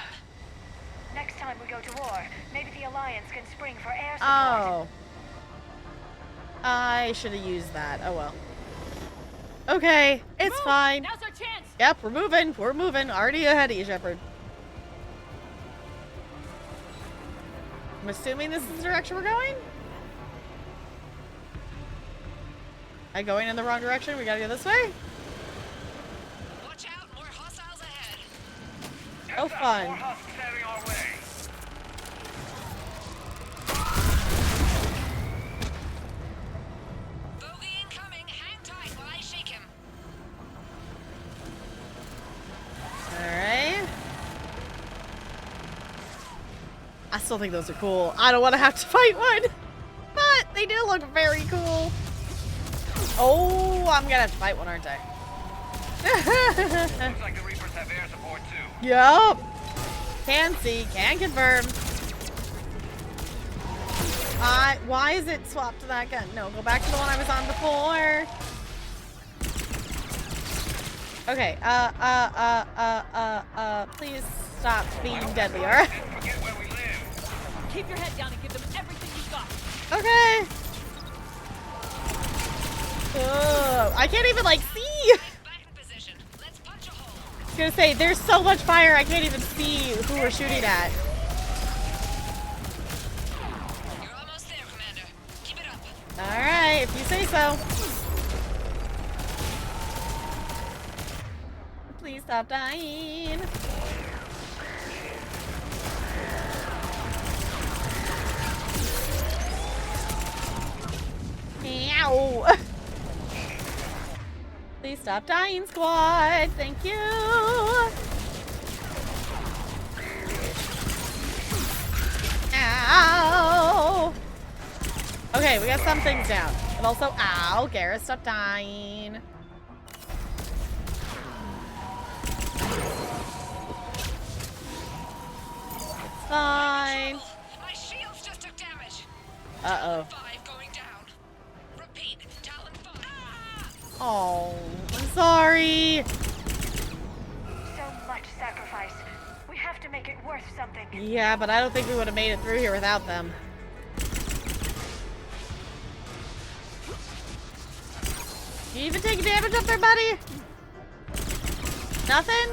Next time we go to war, maybe the Alliance can spring for air support. Oh. I should have used that. Oh well. Okay, it's Move. fine. Now's our chance. Yep, we're moving. We're moving. Already ahead of you, Shepard. I'm assuming this is the direction we're going? Am I going in the wrong direction? We gotta go this way? Watch out, more hostiles ahead. Oh, fun. More husks heading our way. Bogey incoming. Hang tight while I shake him. Alright. I still think those are cool. I don't want to have to fight one. But they do look very cool. Oh, I'm gonna have to fight one, aren't I? Looks like the Reapers have air support too. Yup. Can see, can confirm. Why is it swapped to that gun? No, go back to the one I was on before. Okay, please stop being deadly, alright? Keep your head down and give them everything you got. Okay. I can't even, like, see. I was gonna say, there's so much fire, I can't even see who we're shooting at. You're almost there, Commander. Keep it up. Alright, if you say so. Please stop dying. Ow. Please stop dying, squad. Thank you. Ow. Okay, we got some things down. But also, ow, Garrett, stop dying. It's fine. My shields just took damage. Uh-oh. 5 going down. Repeat. Talon 5. Oh, I'm sorry. So much sacrifice. We have to make it worth something. Yeah, but I don't think we would have made it through here without them. You even take damage up there, buddy? Nothing?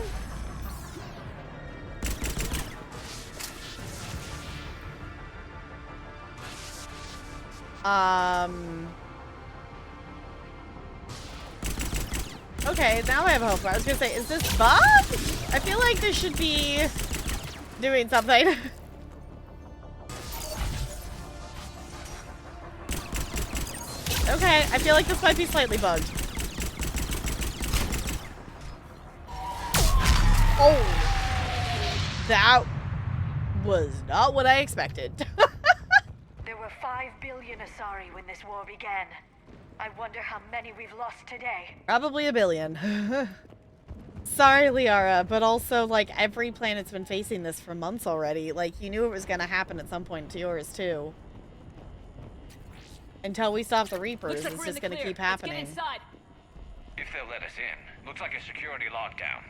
Okay, now I have hope. I was gonna say, is this bugged? I feel like this should be doing something. Okay, I feel like this might be slightly bugged. Oh! That was not what I expected. There were 5 billion Asari when this war began. I wonder how many we've lost today. Probably 1 billion. Sorry, Liara, but also, like, every planet's been facing this for months already. Like, you knew it was gonna happen at some point to yours, too. Until we stop the Reapers, Like it's just gonna keep happening. If they'll let us in. Looks like a security lockdown.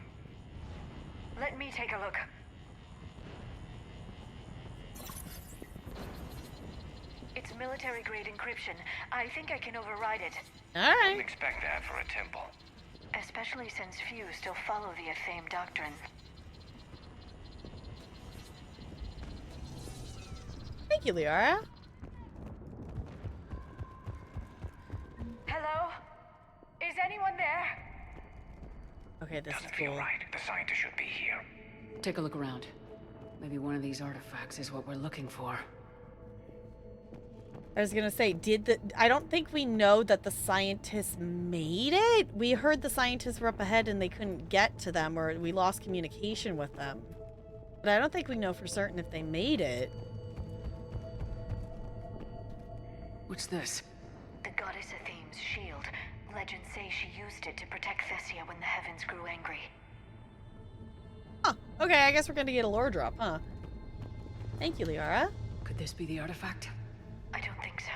Let me take a look. It's military-grade encryption. I think I can override it. Alright. Wouldn't expect that for a temple. Especially since few still follow the Athame doctrine. Thank you, Liara. Hello? Is anyone there? Okay, this Doesn't is feel cool. right. The scientist should be here. Take a look around. Maybe one of these artifacts is what we're looking for. I was gonna say, I don't think we know that the scientists made it. We heard the scientists were up ahead and they couldn't get to them, or we lost communication with them. But I don't think we know for certain if they made it. What's this? The goddess Athame's shield. Legends say she used it to protect Thessia when the heavens grew angry. Huh. Okay, I guess we're gonna get a lore drop, huh? Thank you, Liara. Could this be the artifact? I don't think so.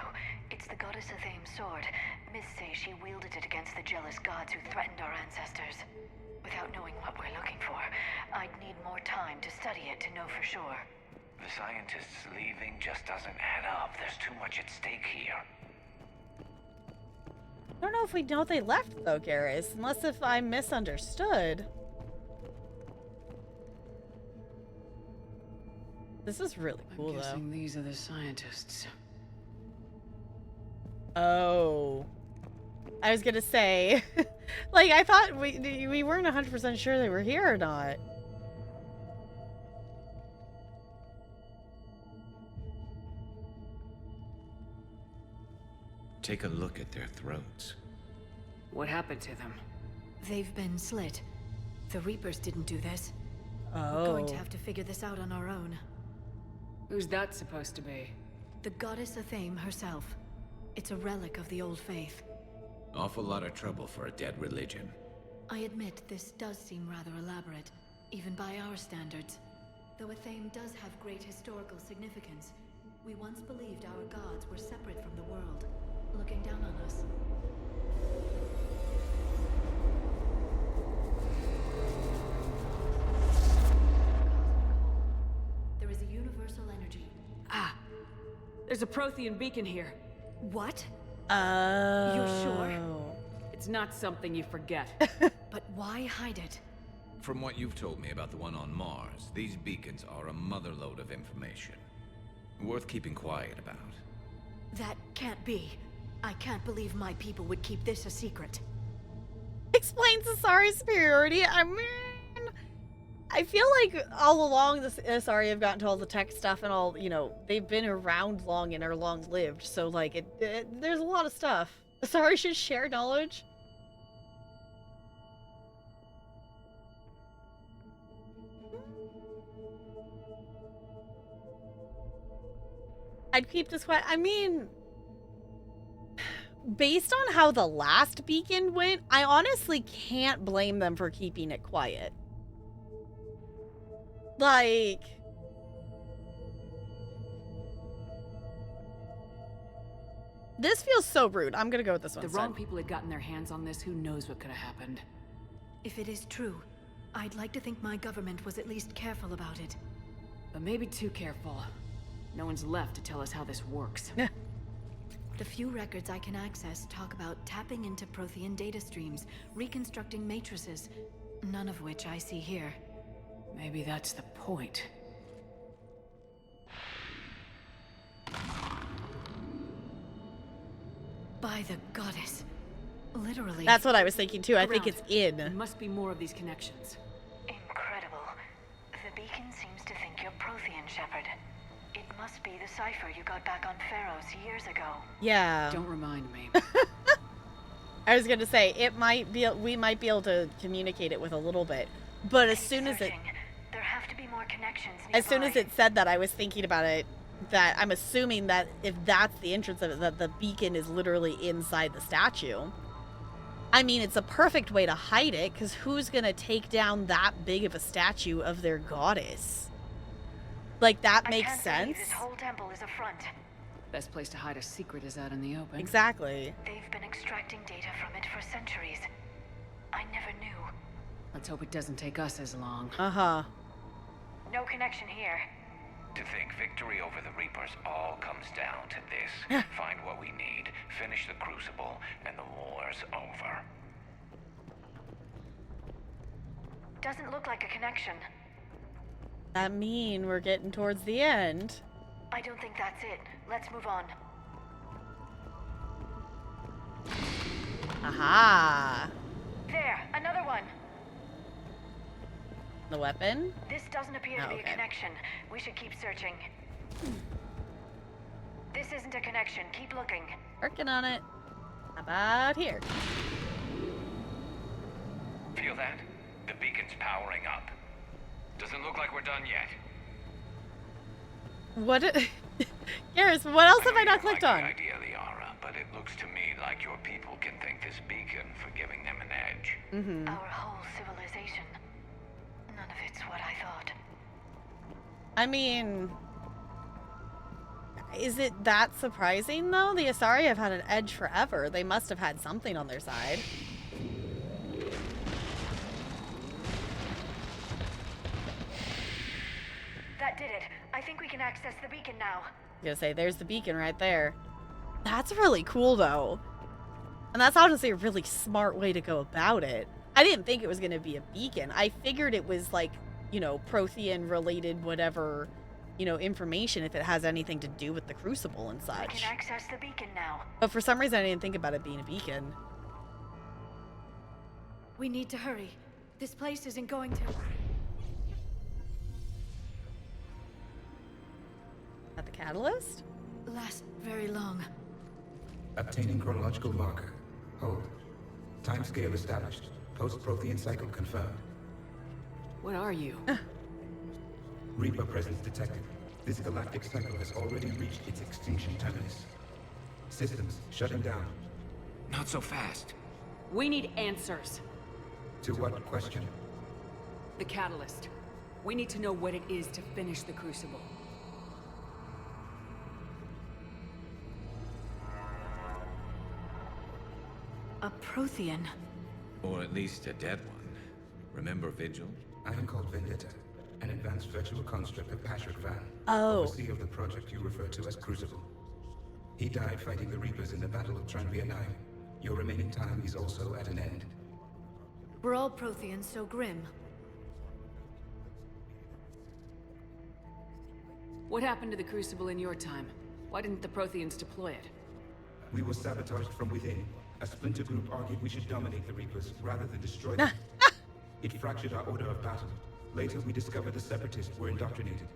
It's the goddess Athame's sword. Myths say she wielded it against the jealous gods who threatened our ancestors. Without knowing what we're looking for, I'd need more time to study it to know for sure. The scientist's leaving just doesn't add up. There's too much at stake here. I don't know if we know they left, though, Garrus. Unless if I misunderstood. This is really cool, I'm guessing though. these are the scientists. Oh. I was gonna say, like, I thought we weren't 100% sure they were here or not. Take a look at their throats. What happened to them? They've been slit. The Reapers didn't do this. We're going to have to figure this out on our own. Who's that supposed to be? The goddess Athame herself. It's a relic of the old faith. Awful lot of trouble for a dead religion. I admit this does seem rather elaborate, even by our standards. Though Athame does have great historical significance, we once believed our gods were separate from the world, looking down on us. There is a universal energy. Ah! There's a Prothean beacon here. What? You're sure? It's not something you forget. But why hide it? From what you've told me about the one on Mars, these beacons are a motherlode of information. Worth keeping quiet about. That can't be. I can't believe my people would keep this a secret. Explains Asari's superiority. I mean, I feel like all along this Asari have gotten to all the tech stuff and all, you know, they've been around long and are long lived. So like there's a lot of stuff. Asari should share knowledge. I'd keep this quiet. I mean, based on how the last beacon went, I honestly can't blame them for keeping it quiet. Like, this feels so rude. I'm gonna go with this one. The wrong people had gotten their hands on this. Who knows what could have happened? If it is true, I'd like to think my government was at least careful about it. But maybe too careful. No one's left to tell us how this works. The few records I can access talk about tapping into Prothean data streams, reconstructing matrices, none of which I see here. Maybe that's the point. By the goddess. Literally. That's what I was thinking too. I think it's in. There must be more of these connections. Incredible. The beacon seems to think you're Prothean, Shepard. It must be the cipher you got back on Pharaohs years ago. Yeah. Don't remind me. I was gonna say it might be. We might be able to communicate it with a little bit, but as soon as it, there have to be more connections nearby. as soon as it said that, I was thinking about it. That I'm assuming that if that's the entrance of it, that the beacon is literally inside the statue. I mean, it's a perfect way to hide it, because who's gonna take down that big of a statue of their goddess? Like, that makes sense. This whole temple is a front. Best place to hide a secret is out in the open. Exactly. They've been extracting data from it for centuries. I never knew. Let's hope it doesn't take us as long. Uh-huh. No connection here. To think victory over the Reapers all comes down to this. Find what we need, finish the Crucible, and the war's over. Doesn't look like a connection. That mean we're getting towards the end. I don't think that's it. Let's move on. Aha! There, another one. The weapon? This doesn't appear to be a connection. We should keep searching. This isn't a connection. Keep looking. Working on it. How about here? Feel that? The beacon's powering up. Doesn't look like we're done yet. What? Garrus, what else have I not clicked on? The idea, Liara, but it looks to me like your people can thank this beacon for giving them an edge. Mm-hmm. Our whole civilization. None of it's what I thought. I mean, is it that surprising though? The Asari have had an edge forever. They must have had something on their side. That did it. I think we can access the beacon now. I'm gonna say, there's the beacon right there. That's really cool though. And that's honestly a really smart way to go about it. I didn't think it was gonna be a beacon. I figured it was like, you know, Prothean related whatever, you know, information if it has anything to do with the Crucible and We such. can access the beacon now. But for some reason, I didn't think about it being a beacon. We need to hurry. This place isn't going to... At the catalyst? last very long. Obtaining chronological marker. Hold. Timescale established. Post-Prothean cycle confirmed. What are you? Reaper presence detected. This galactic cycle has already reached its extinction terminus. Systems shutting down. Not so fast. We need answers. To what question? The catalyst. We need to know what it is to finish the Crucible. A Prothean. Or at least a dead one. Remember Vigil? I am called Vendetta, an advanced virtual construct of Patrick Van, Oh. overseer of the project you refer to as Crucible. He died fighting the Reapers in the Battle of Tranvia 9. Your remaining time is also at an end. We're all Protheans, so grim. What happened to the Crucible in your time? Why didn't the Protheans deploy it? We were sabotaged from within. A splinter group argued we should dominate the Reapers rather than destroy them. It fractured our order of battle. Later, we discovered the Separatists were indoctrinated.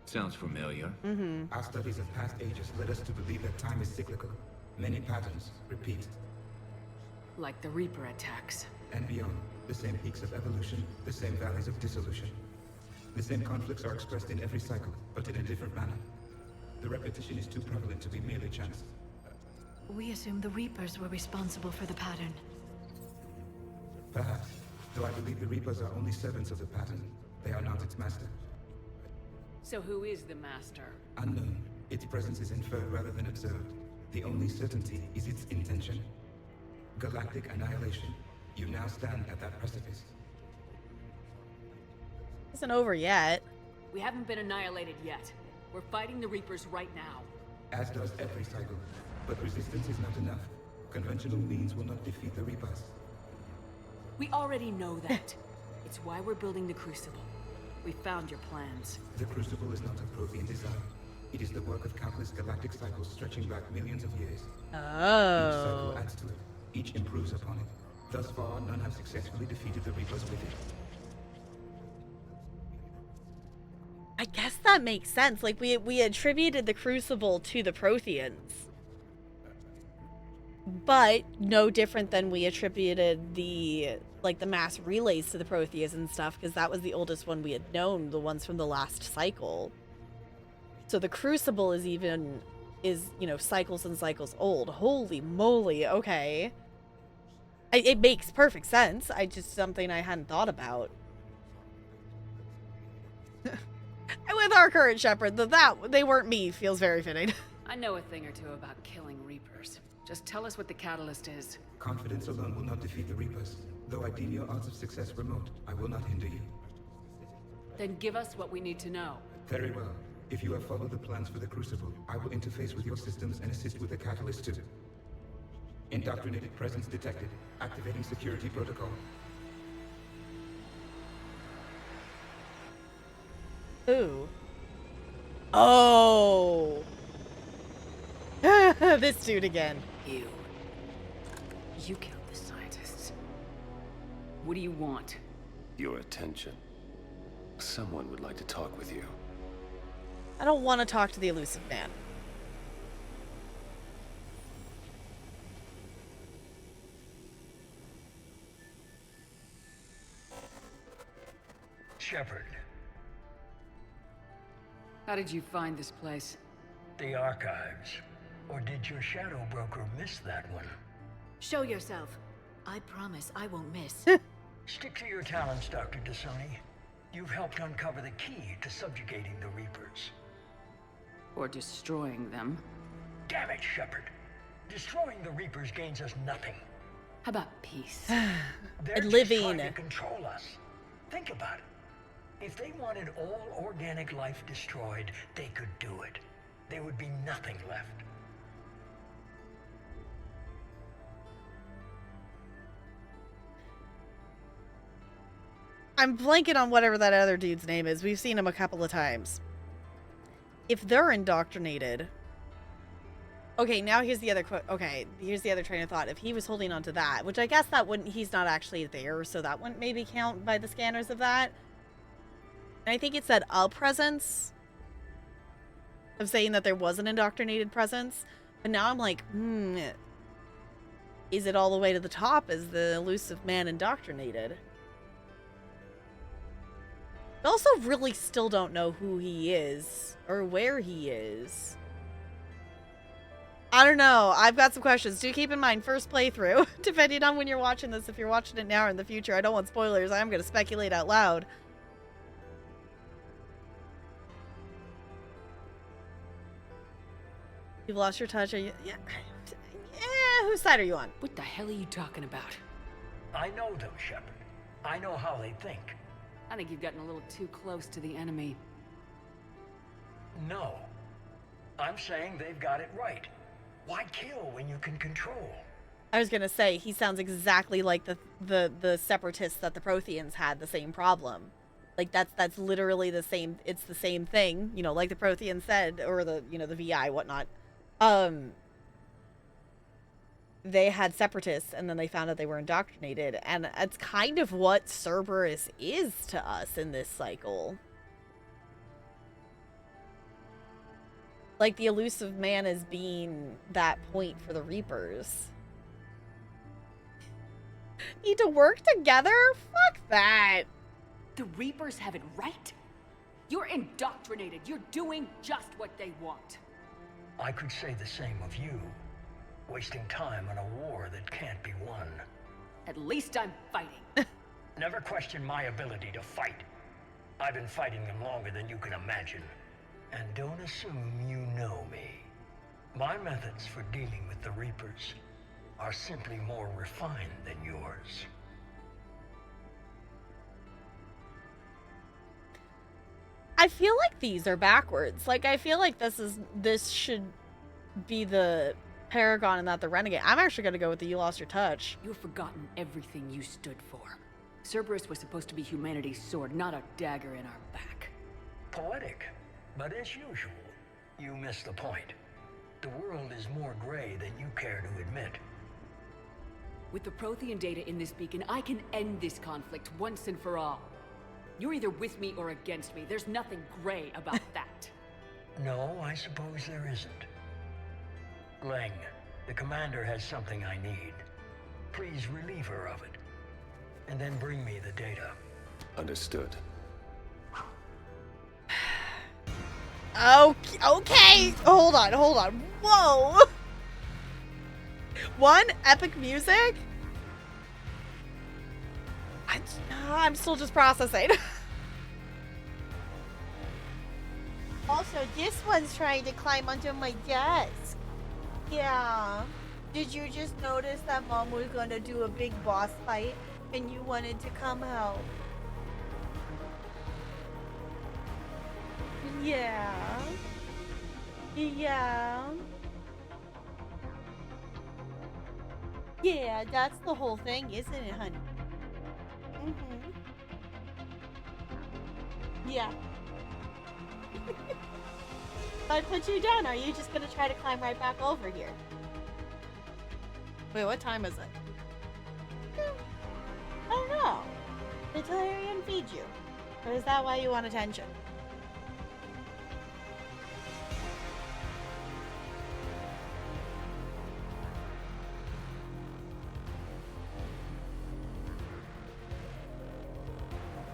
Sounds familiar. Our studies of past ages led us to believe that time is cyclical. Many patterns repeat. Like the Reaper attacks. And beyond, the same peaks of evolution, the same valleys of dissolution. The same conflicts are expressed in every cycle, but in a different manner. The repetition is too prevalent to be merely chance. We assumed the Reapers were responsible for the pattern. Perhaps, though I believe the Reapers are only servants of the pattern. They are not its master. So who is the Master? Unknown. Its presence is inferred rather than observed. The only certainty is its intention. Galactic annihilation. You now stand at that precipice. Isn't over yet. We haven't been annihilated yet. We're fighting the Reapers right now. As does every cycle. But resistance is not enough. Conventional means will not defeat the Reapers. We already know that. It's why we're building the Crucible. We found your plans. The Crucible is not a Prothean design. It is the work of countless galactic cycles stretching back millions of years. Oh. Each cycle adds to it. Each improves upon it. Thus far, none have successfully defeated the Reapers with it. I guess that makes sense. Like, we attributed the Crucible to the Protheans. But no different than we attributed the mass relays to the Protheans and stuff, because that was the oldest one we had known, the ones from the last cycle. So the Crucible is, you know, cycles and cycles old. Holy moly, okay. It makes perfect sense. Just something I hadn't thought about. And with our current shepherd, that they weren't me feels very fitting. I know a thing or two about killing Reapers. Just tell us what the catalyst is. Confidence alone will not defeat the Reapers. Though I deem your odds of success remote, I will not hinder you. Then give us what we need to know. Very well. If you have followed the plans for the Crucible, I will interface with your systems and assist with the catalyst too. Indoctrinated presence detected. Activating security protocol. Ooh. Oh. This dude again. You killed the scientists. What do you want? Your attention. Someone would like to talk with you. I don't want to talk to the elusive man. Shepard. How did you find this place? The archives. Or did your shadow broker miss that one? Show yourself. I promise I won't miss. Stick to your talents, Dr. Dasoni. You've helped uncover the key to subjugating the Reapers. Or destroying them. Damn it, Shepard. Destroying the Reapers gains us nothing. How about peace? They're just living. trying to control us. Think about it. If they wanted all organic life destroyed, they could do it. There would be nothing left. I'm blanking on whatever that other dude's name is. We've seen him a couple of times. if they're indoctrinated... Okay, now here's the other here's the other train of thought. If he was holding on to that, which I guess that wouldn't, he's not actually there, so that wouldn't maybe count by the scanners of that. And I think it said a presence of saying that there was an indoctrinated presence. But now I'm like, is it all the way to the top? Is the elusive man indoctrinated? I also really still don't know who he is or where he is. I don't know. I've got some questions. Do keep in mind, first playthrough, depending on when you're watching this. If you're watching it now or in the future, I don't want spoilers. I am going to speculate out loud. You've lost your touch. Are you? Yeah. Whose side are you on? What the hell are you talking about? I know them, Shepard. I know how they think. I think you've gotten a little too close to the enemy. No. I'm saying they've got it right. Why kill when you can control? I was gonna say, he sounds exactly like the separatists that the Protheans had the same problem. Like that's literally the same. It's the same thing, you know, like the Protheans said, or the the VI whatnot. They had separatists, and then they found out they were indoctrinated, and it's kind of what Cerberus is to us in this cycle. Like, the elusive man is being that point for the Reapers. Need to work together? Fuck that. The Reapers have it right? You're indoctrinated. You're doing just what they want. I could say the same of you. Wasting time on a war that can't be won. At least I'm fighting. Never question my ability to fight. I've been fighting them longer than you can imagine. And don't assume you know me. My methods for dealing with the Reapers are simply more refined than yours. I feel like these are backwards. Like, I feel like this should be the Paragon and not the Renegade. I'm actually going to go with the You Lost Your Touch. You've forgotten everything you stood for. Cerberus was supposed to be humanity's sword, not a dagger in our back. Poetic. But as usual, you miss the point. The world is more gray than you care to admit. With the Prothean data in this beacon, I can end this conflict once and for all. You're either with me or against me. There's nothing gray about that. No, I suppose there isn't. Leng, the commander has something I need. Please relieve her of it. And then bring me the data. Understood. Okay. Hold on. Whoa. One, epic music. I'm still just processing. Also, this one's trying to climb onto my desk. Yeah. Did you just notice that Mom was gonna do a big boss fight and you wanted to come help? Yeah. Yeah, that's the whole thing, isn't it, honey? Yeah. If I put you down, are you just gonna try to climb right back over here? Wait, what time is it? I don't know. Did Talarian feed you? Or is that why you want attention?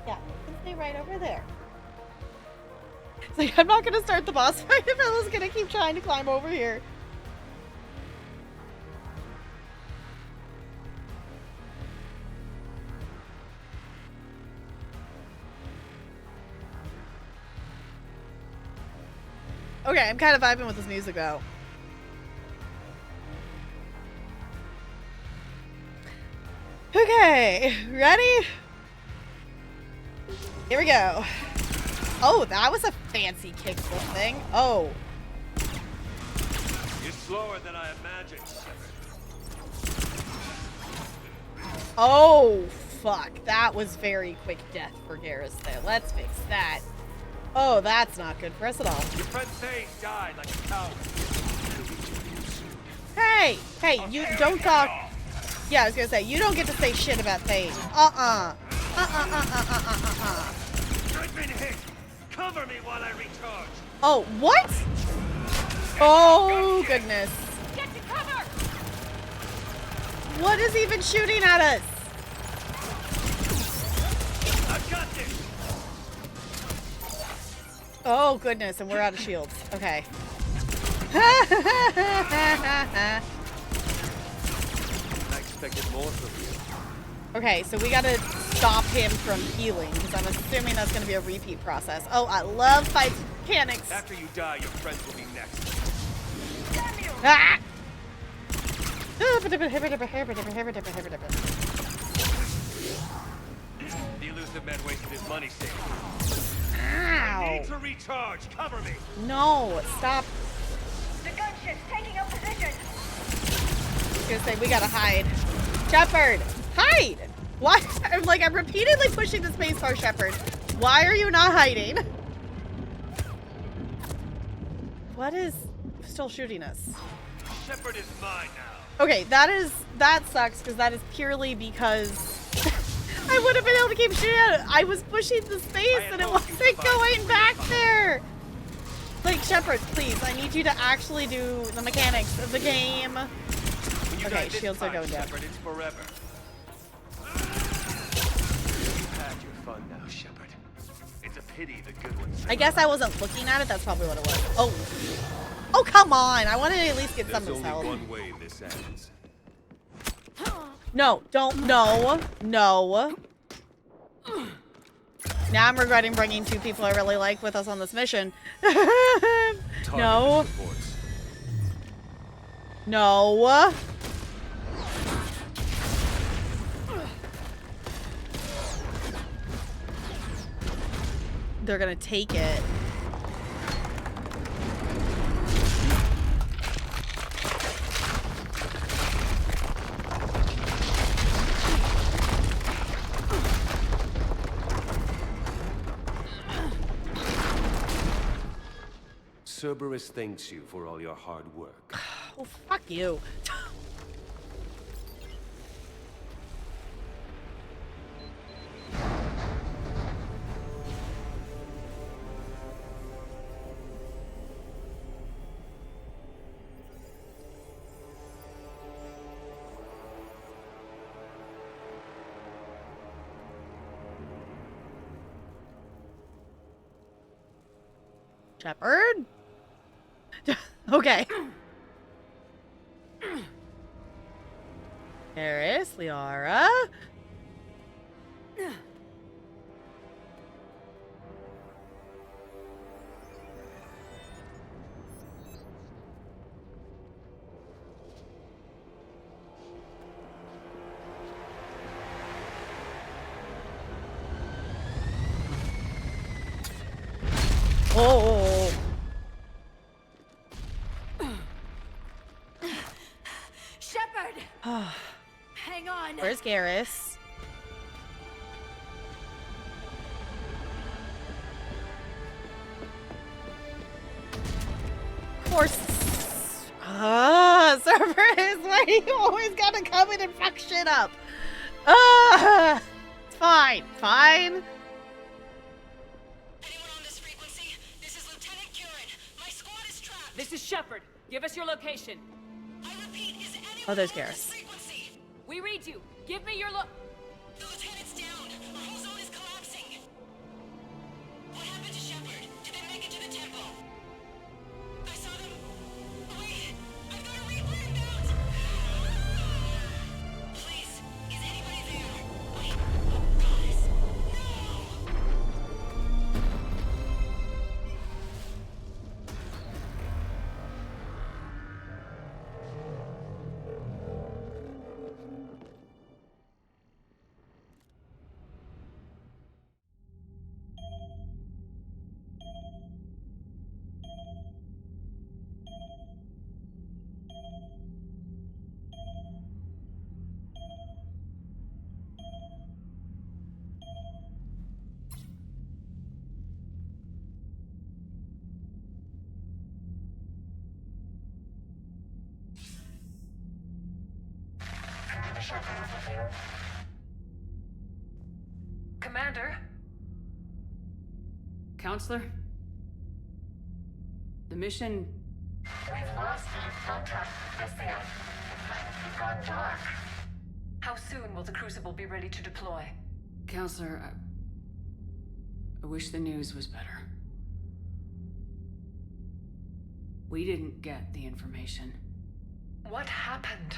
Yeah, you can stay right over there. It's like, I'm not gonna start the boss fight if Ella's gonna keep trying to climb over here. Okay, I'm kind of vibing with this music though. Okay, ready? Here we go. Oh, that was a fancy kickflip thing. Oh. You're slower than I imagined. Oh, fuck. That was very quick death for Garrus there. Let's fix that. Oh, that's not good for us at all. Your friend Sage died like a coward. Hey! Hey, you don't talk. Yeah, I was gonna say, you don't get to say shit about Sage. I've been hit. Cover me while I recharge. Oh, what? Oh, goodness. Get to cover! What is even shooting at us? I've got this. Oh, goodness, and we're out of shields. Okay. I expected more from you. Okay, so we gotta stop him from healing, because I'm assuming that's gonna be a repeat process. Oh, I love fight mechanics. After you die, your friends will be next. Ah! The elusive man wasted his money saving. Ow. I need to recharge. Cover me. No, stop. The gunship's taking up position. I was gonna say, we gotta hide. Shepard, hide! Why? I'm repeatedly pushing the spacebar, Shepard. Why are you not hiding? What is still shooting us? Shepard is mine now. Okay, that sucks, because that is purely because I would have been able to keep shooting at it. I was pushing the space and it wasn't going back there. Like, Shepard, please, I need you to actually do the mechanics of the game. Okay, shields are going down. Shepard, it's forever. You've had your fun now, Shepard. It's a pity the good ones. I guess I wasn't looking at it. That's probably what it was. Oh. Oh, come on. I wanted to at least get some of this health. There's only one way this ends. No, don't. No. No. Now I'm regretting bringing two people I really like with us on this mission. No. No. They're gonna take it. Cerberus thanks you for all your hard work. Oh, fuck you. Shepard? Okay. Eris, Liara. Oh. Shepard! Hang on. Where's Garrus? Of course. Cerberus, why you always gotta come in and fuck shit up? It's fine. Fine. This is Shepard. Give us your location. Oh, there's Garrus. We read you. Give me your The lieutenant's down. Our whole zone is collapsing. What happened to Shepard? Did they make it to the temple? I saw them. Wait, I've got a Reaper inbound. Please, is anybody there? Wait, oh goddess, no! Commander? Counselor? The mission... We've lost contact with Thessia. It's gone dark. How soon will the Crucible be ready to deploy? Counselor, I wish the news was better. We didn't get the information. What happened?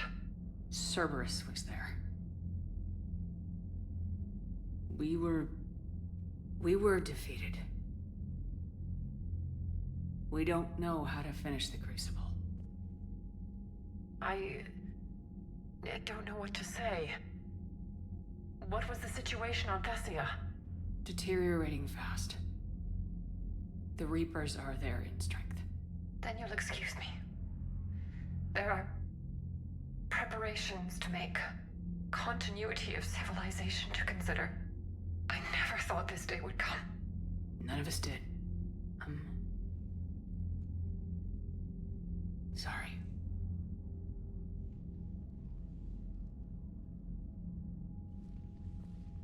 Cerberus was there. We were defeated. We don't know how to finish the Crucible. I don't know what to say. What was the situation on Thessia? Deteriorating fast. The Reapers are there in strength. Then you'll excuse me. There are preparations to make, continuity of civilization to consider. I never thought this day would come. None of us did. Sorry.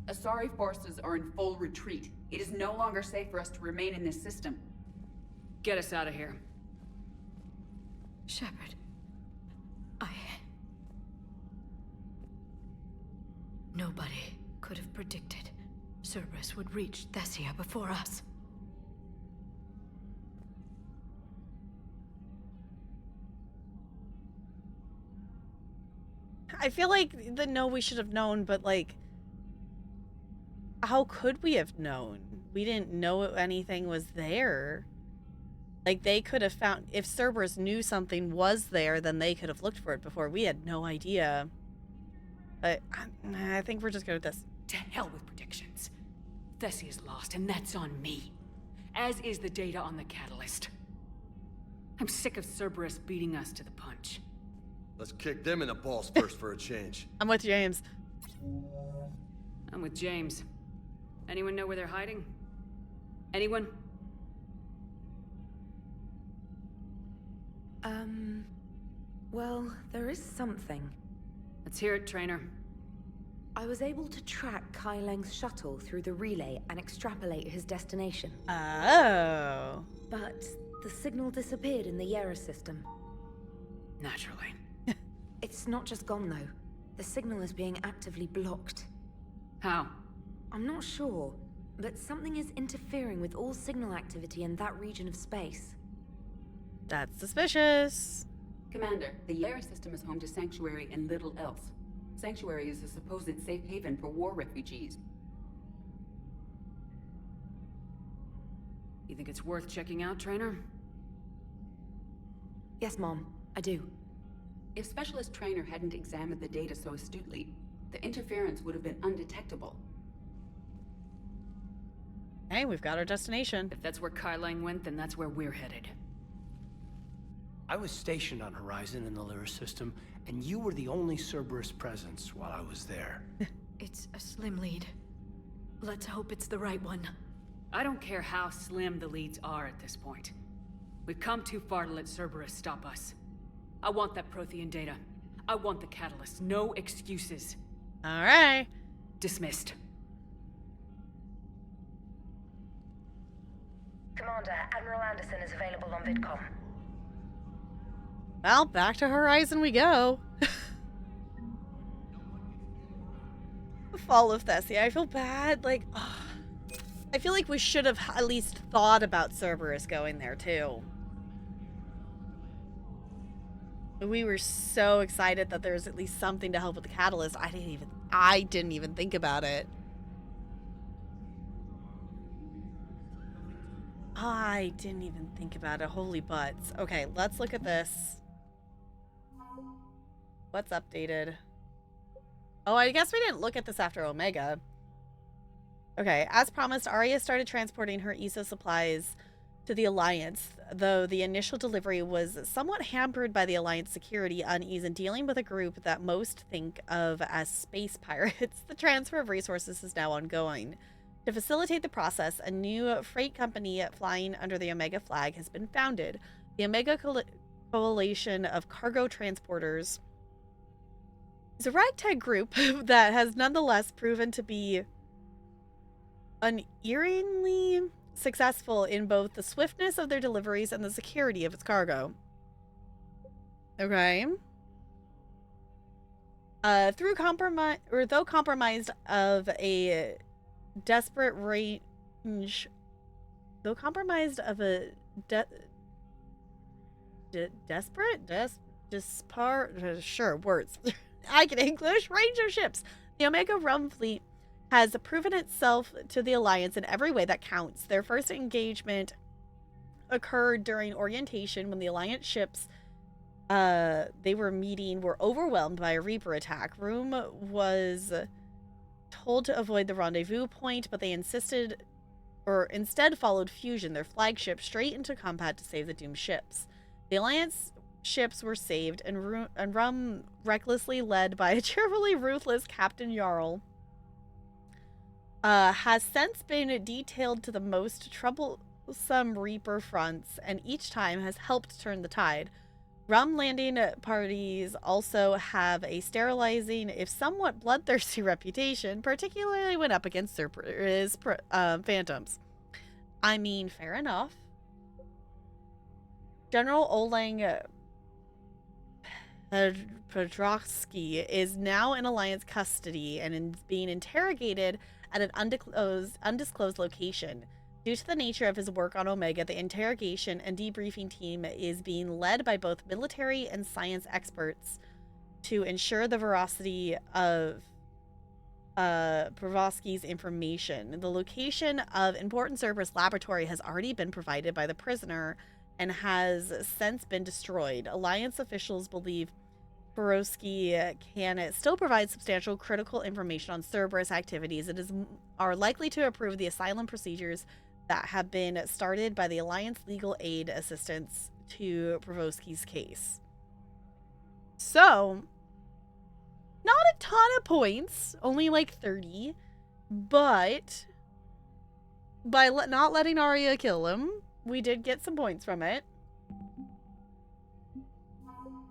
Asari forces are in full retreat. It is no longer safe for us to remain in this system. Get us out of here. Shepard, Nobody could have predicted Cerberus would reach Thessia before us. I feel like we should have known, but like, how could we have known? We didn't know anything was there. Like, they could have found, if Cerberus knew something was there, then they could have looked for it before. We had no idea. But I think we're just good at this. To hell with predictions. Thessia's lost, and that's on me. As is the data on the catalyst. I'm sick of Cerberus beating us to the punch. Let's kick them in the balls first for a change. I'm with James. I'm with James. Anyone know where they're hiding? Anyone? Well, there is something. Let's hear it, Trainer. I was able to track Kai Leng's shuttle through the relay and extrapolate his destination. Oh. But the signal disappeared in the Yera system. Naturally. It's not just gone, though. The signal is being actively blocked. How? I'm not sure, but something is interfering with all signal activity in that region of space. That's suspicious. Commander, the Yera system is home to Sanctuary and little else. Sanctuary is a supposed safe haven for war refugees. You think it's worth checking out, Trainer? Yes, Mom, I do. If Specialist Trainer hadn't examined the data so astutely, the interference would have been undetectable. Hey, we've got our destination. If that's where Kai Lang went, then that's where we're headed. I was stationed on Horizon in the Lyra system, and you were the only Cerberus presence while I was there. It's a slim lead. Let's hope it's the right one. I don't care how slim the leads are at this point. We've come too far to let Cerberus stop us. I want that Prothean data. I want the catalyst. No excuses. All right. Dismissed. Commander, Admiral Anderson is available on VidCom. Well, back to Horizon we go. The fall of Thessia. I feel bad. Like, I feel like we should have at least thought about Cerberus going there, too. We were so excited that there was at least something to help with the catalyst. I didn't even think about it. I didn't even think about it. Holy butts. Okay, let's look at this. What's updated? Oh, I guess we didn't look at this after Omega. Okay, as promised, Arya started transporting her ESO supplies to the Alliance, though the initial delivery was somewhat hampered by the Alliance security unease in dealing with a group that most think of as space pirates. The transfer of resources is now ongoing. To facilitate the process, a new freight company flying under the Omega flag has been founded. The Omega Coalition of Cargo Transporters It's a ragtag group that has nonetheless proven to be unerringly successful in both the swiftness of their deliveries and the security of its cargo. Okay. Though compromised of a desperate range, sure, words. I can English range of ships. The Omega Rum fleet has proven itself to the Alliance in every way that counts. Their first engagement occurred during orientation when the Alliance ships they were meeting were overwhelmed by a Reaper attack. Room was told to avoid the rendezvous point, but they instead followed Fusion, their flagship, straight into combat to save the doomed ships. The Alliance ships were saved, and Rum, recklessly led by a cheerfully ruthless Captain Jarl, has since been detailed to the most troublesome Reaper fronts, and each time has helped turn the tide. Rum landing parties also have a sterilizing, if somewhat bloodthirsty reputation, particularly when up against Cerberus phantoms. I mean, fair enough. General Oleg Pedrovsky is now in Alliance custody and is being interrogated at an undisclosed location. Due to the nature of his work on Omega, the interrogation and debriefing team is being led by both military and science experts to ensure the veracity of Pedrovsky's information. The location of important Cerberus laboratory has already been provided by the prisoner and has since been destroyed. Alliance officials believe Pedrovsky can still provide substantial critical information on Cerberus activities and are likely to approve the asylum procedures that have been started by the Alliance legal aid assistance to Pedrovsky's case. So, not a ton of points, only like 30, but by not letting Arya kill him, we did get some points from it.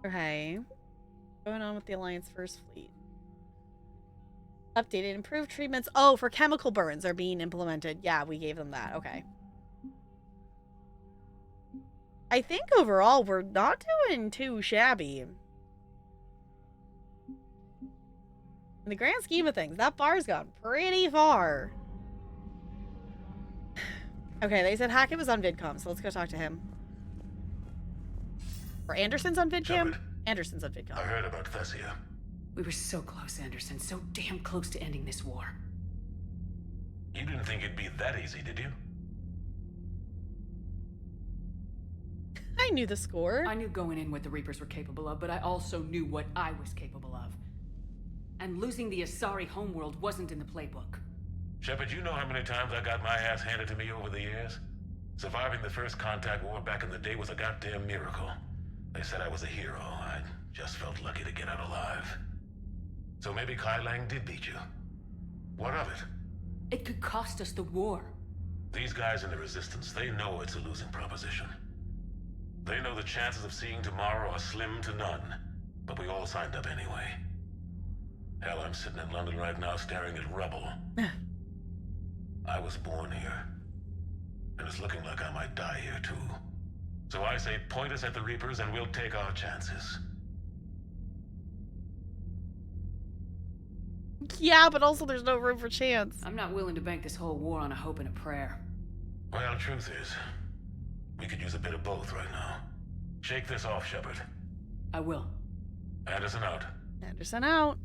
Okay. What's going on with the Alliance First Fleet? Updated, improved treatments. Oh, for chemical burns are being implemented. Yeah, we gave them that. Okay. I think overall we're not doing too shabby. In the grand scheme of things, that bar's gone pretty far. Okay, they said Hackett was on VidCom, so let's go talk to him. Or Anderson's on VidCam? Shepard. Anderson's on VidCom. I heard about Thessia. We were so close, Anderson. So damn close to ending this war. You didn't think it'd be that easy, did you? I knew the score. I knew going in what the Reapers were capable of, but I also knew what I was capable of. And losing the Asari homeworld wasn't in the playbook. Shepard, you know how many times I got my ass handed to me over the years? Surviving the first contact war back in the day was a goddamn miracle. They said I was a hero. I just felt lucky to get out alive. So maybe Kai Lang did beat you. What of it? It could cost us the war. These guys in the Resistance, they know it's a losing proposition. They know the chances of seeing tomorrow are slim to none. But we all signed up anyway. Hell, I'm sitting in London right now staring at rubble. I was born here. And it's looking like I might die here too. So I say point us at the Reapers and we'll take our chances. Yeah, but also there's no room for chance. I'm not willing to bank this whole war on a hope and a prayer. Well, truth is, we could use a bit of both right now. Shake this off, Shepard. I will. Anderson out. Anderson out.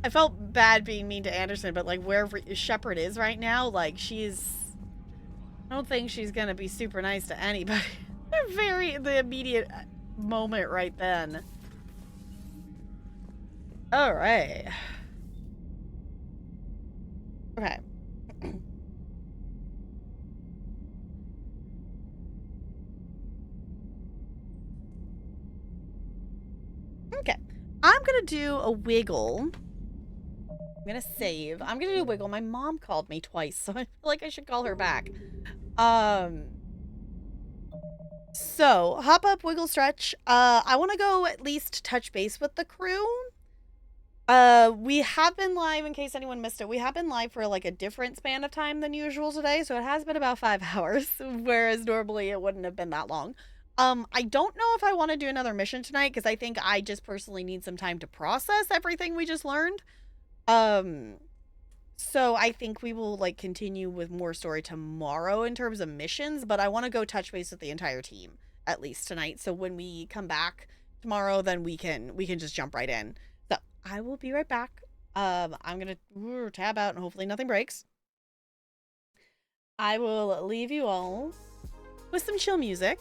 I felt bad being mean to Anderson, but like wherever Shepard is right now, like I don't think she's gonna be super nice to anybody. The immediate moment right then. All right. Okay. Okay. I'm gonna do a wiggle. I'm gonna save. I'm gonna do a wiggle. My mom called me twice, so I feel like I should call her back. So, hop up, wiggle, stretch. I want to go at least touch base with the crew. We have been live, in case anyone missed it, we have been live for like a different span of time than usual today, so it has been about 5 hours, whereas normally it wouldn't have been that long. I don't know if I want to do another mission tonight, because I think I just personally need some time to process everything we just learned. So I think we will like continue with more story tomorrow in terms of missions, but I want to go touch base with the entire team at least tonight. So when we come back tomorrow, then we can just jump right in. So I will be right back. I'm gonna tab out and hopefully nothing breaks. I will leave you all with some chill music,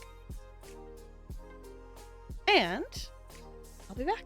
and I'll be back.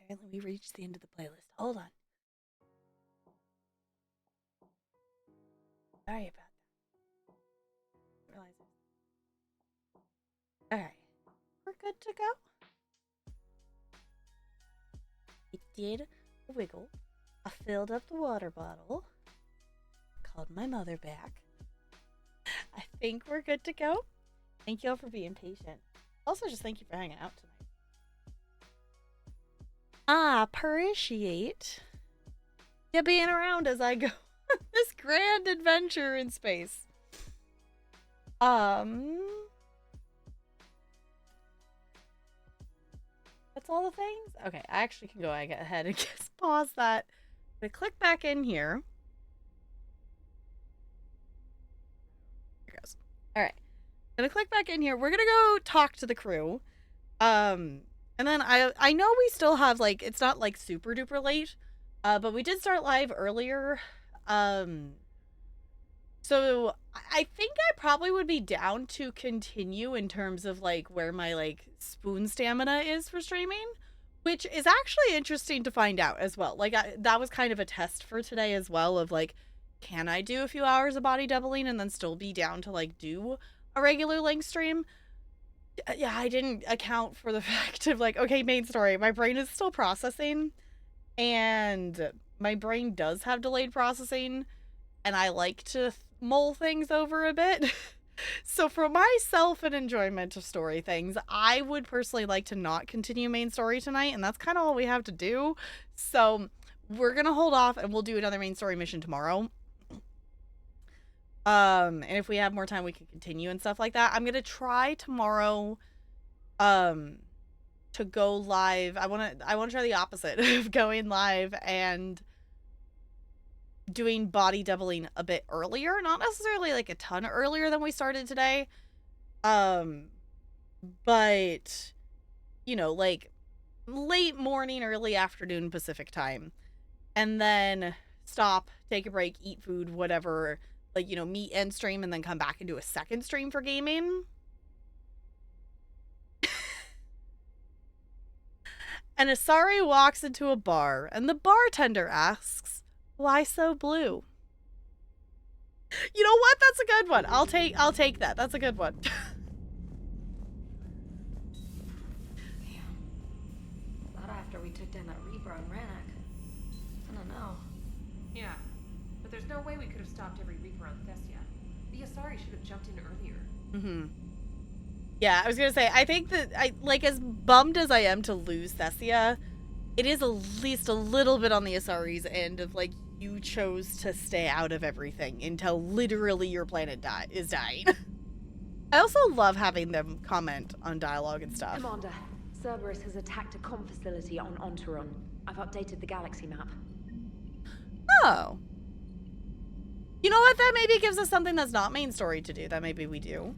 Apparently we reached the end of the playlist. Hold on. Sorry about that. Realize it. Alright. We're good to go. It did a wiggle. I filled up the water bottle. Called my mother back. I think we're good to go. Thank you all for being patient. Also, just thank you for hanging out tonight. I appreciate you being around as I go this grand adventure in space. That's all the things? Okay, I actually can go ahead and just pause that. I'm gonna click back in here. There it goes. Alright. I'm gonna click back in here. We're gonna go talk to the crew. And then I know we still have, like, it's not, like, super duper late. But we did start live earlier. So I think I probably would be down to continue in terms of, like, where my, like, spoon stamina is for streaming, which is actually interesting to find out as well. Like, that was kind of a test for today as well of, like, can I do a few hours of body doubling and then still be down to, like, do a regular length stream? Yeah, I didn't account for the fact of, like, okay, main story. My brain is still processing, and my brain does have delayed processing, and I like to mull things over a bit. So for myself and enjoyment of story things, I would personally like to not continue main story tonight, and that's kind of all we have to do. So we're gonna hold off, and we'll do another main story mission tomorrow. And if we have more time, we can continue and stuff like that. I'm gonna try tomorrow, to go live. I wanna try the opposite of going live and doing body doubling a bit earlier. Not necessarily like a ton earlier than we started today. But you know, like late morning, early afternoon Pacific time. And then stop, take a break, eat food, whatever. Like, you know, meet end stream and then come back and do a second stream for gaming. And Asari walks into a bar and the bartender asks, "Why so blue?" You know what? That's a good one. I'll take that. That's a good one. Not after we took down that Reaper on Rannoch. I don't know. Yeah, but there's no way we could have stopped every Reaper on Thessia. The Asari should have jumped in earlier. Mm-hmm. Yeah, I was gonna say, I think that, like, as bummed as I am to lose Thessia, it is at least a little bit on the Asari's end of, like, you chose to stay out of everything until literally your planet is dying. I also love having them comment on dialogue and stuff. Commander, Cerberus has attacked a comm facility on Ontaron. I've updated the galaxy map. Oh. You know what? That maybe gives us something that's not main story to do. That maybe we do.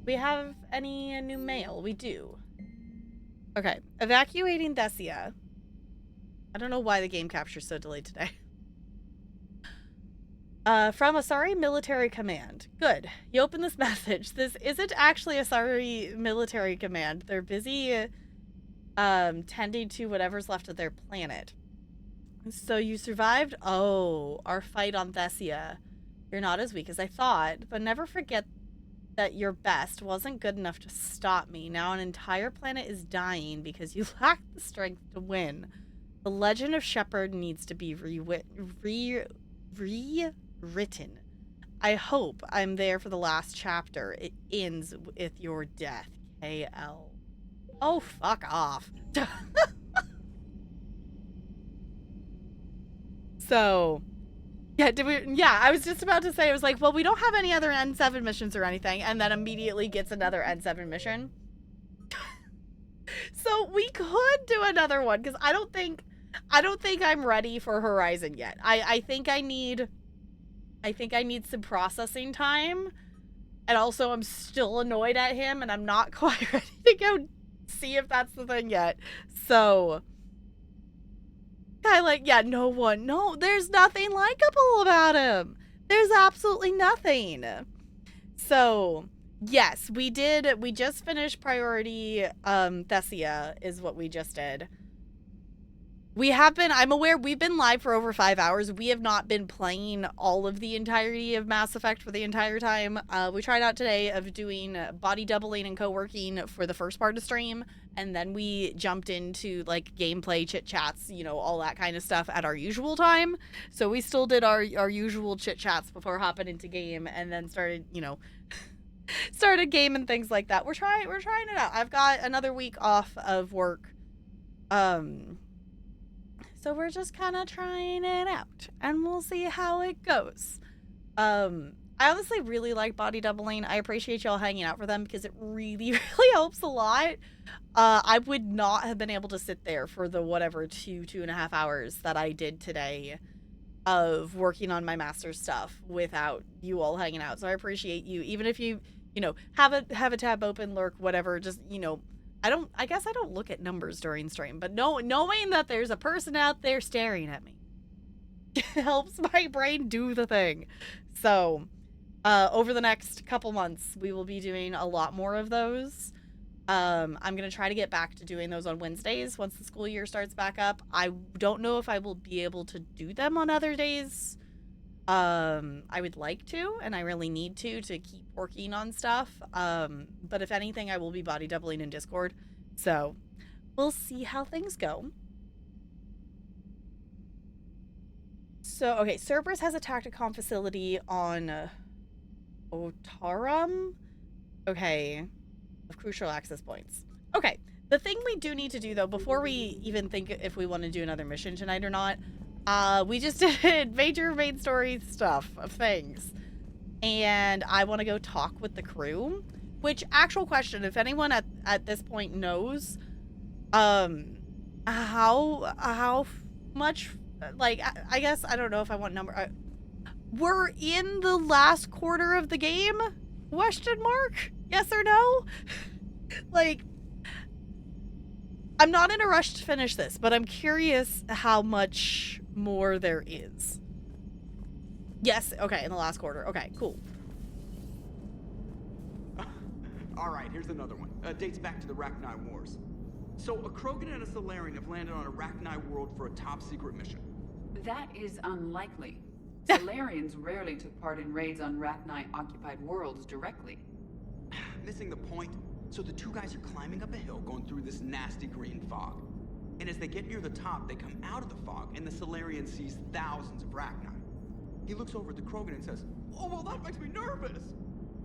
We have any new mail? We do. Okay. Evacuating Thessia. I don't know why the game capture's so delayed today. From Asari Military Command. Good. You open this message. This isn't actually Asari Military Command. They're busy tending to whatever's left of their planet. So you survived? Oh, our fight on Thessia. You're not as weak as I thought, but never forget that your best wasn't good enough to stop me. Now an entire planet is dying because you lack the strength to win. The legend of Shepard needs to be rewritten. I hope I'm there for the last chapter. It ends with your death. KL. Oh, fuck off. So, yeah, I was just about to say, I was like, well, we don't have any other N7 missions or anything, and then immediately gets another N7 mission. So we could do another one, because I don't think I'm ready for Horizon yet. I think I need some processing time, and also I'm still annoyed at him, and I'm not quite ready to go see if that's the thing yet. So no, there's nothing likable about him. There's absolutely nothing. So, yes, we just finished Priority Thessia is what we just did. We have been, I'm aware, we've been live for over 5 hours. We have not been playing all of the entirety of Mass Effect for the entire time. We tried out today of doing body doubling and co-working for the first part of stream, and then we jumped into like gameplay, chit chats, you know, all that kind of stuff at our usual time. So we still did our usual chit chats before hopping into game, and then started, you know, started game and things like that. We're trying it out. I've got another week off of work. So we're just kind of trying it out, and we'll see how it goes. I honestly really like body doubling. I appreciate y'all hanging out for them because it really, really helps a lot. I would not have been able to sit there for the whatever 2.5 hours that I did today of working on my master's stuff without you all hanging out. So I appreciate you, even if you know, have a tab open, lurk, whatever. Just, you know, I guess I don't look at numbers during stream, but knowing that there's a person out there staring at me helps my brain do the thing. So, over the next couple months, we will be doing a lot more of those. I'm going to try to get back to doing those on Wednesdays once the school year starts back up. I don't know if I will be able to do them on other days. I would like to, and I really need to keep working on stuff. But if anything, I will be body doubling in Discord. So we'll see how things go. So, okay, Cerberus has attacked a comm facility on Otarum. Okay, of crucial access points. Okay, the thing we do need to do, though, before we even think if we want to do another mission tonight or not, we just did major main story stuff of things. And I want to go talk with the crew. Which, actual question, if anyone at this point knows, how much, like, I guess, I don't know if I want number, we're in the last quarter of the game? Question mark? Yes or no? Like, I'm not in a rush to finish this, but I'm curious how much more there is. Yes, okay, in the last quarter. Okay, cool. Alright, here's another one. Dates back to the Rachni Wars. So, a Krogan and a Solarian have landed on a Rachni world for a top-secret mission. That is unlikely. Solarians rarely took part in raids on Rachni-occupied worlds directly. Missing the point? So the two guys are climbing up a hill going through this nasty green fog. And as they get near the top, they come out of the fog, and the Solarian sees thousands of Rachni. He looks over at the Krogan and says, "Oh, well, that makes me nervous!"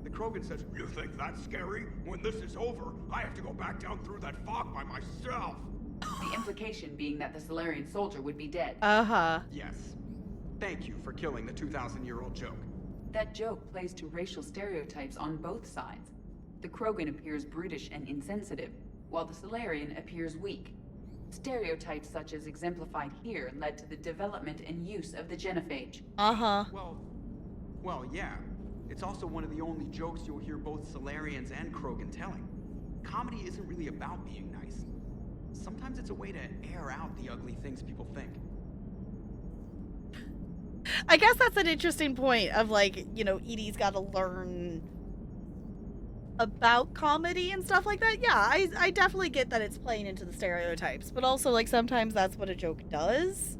The Krogan says, "You think that's scary? When this is over, I have to go back down through that fog by myself!" The implication being that the Solarian soldier would be dead. Uh-huh. Yes. Thank you for killing the 2,000-year-old joke. That joke plays to racial stereotypes on both sides. The Krogan appears brutish and insensitive, while the Solarian appears weak. Stereotypes such as exemplified here led to the development and use of the genophage. Uh-huh. Well, yeah. It's also one of the only jokes you'll hear both Solarians and Krogan telling. Comedy isn't really about being nice. Sometimes it's a way to air out the ugly things people think. I guess that's an interesting point of, like, you know, Edie's got to learn about comedy and stuff like that. Yeah, I definitely get that it's playing into the stereotypes, but also, like, sometimes that's what a joke does.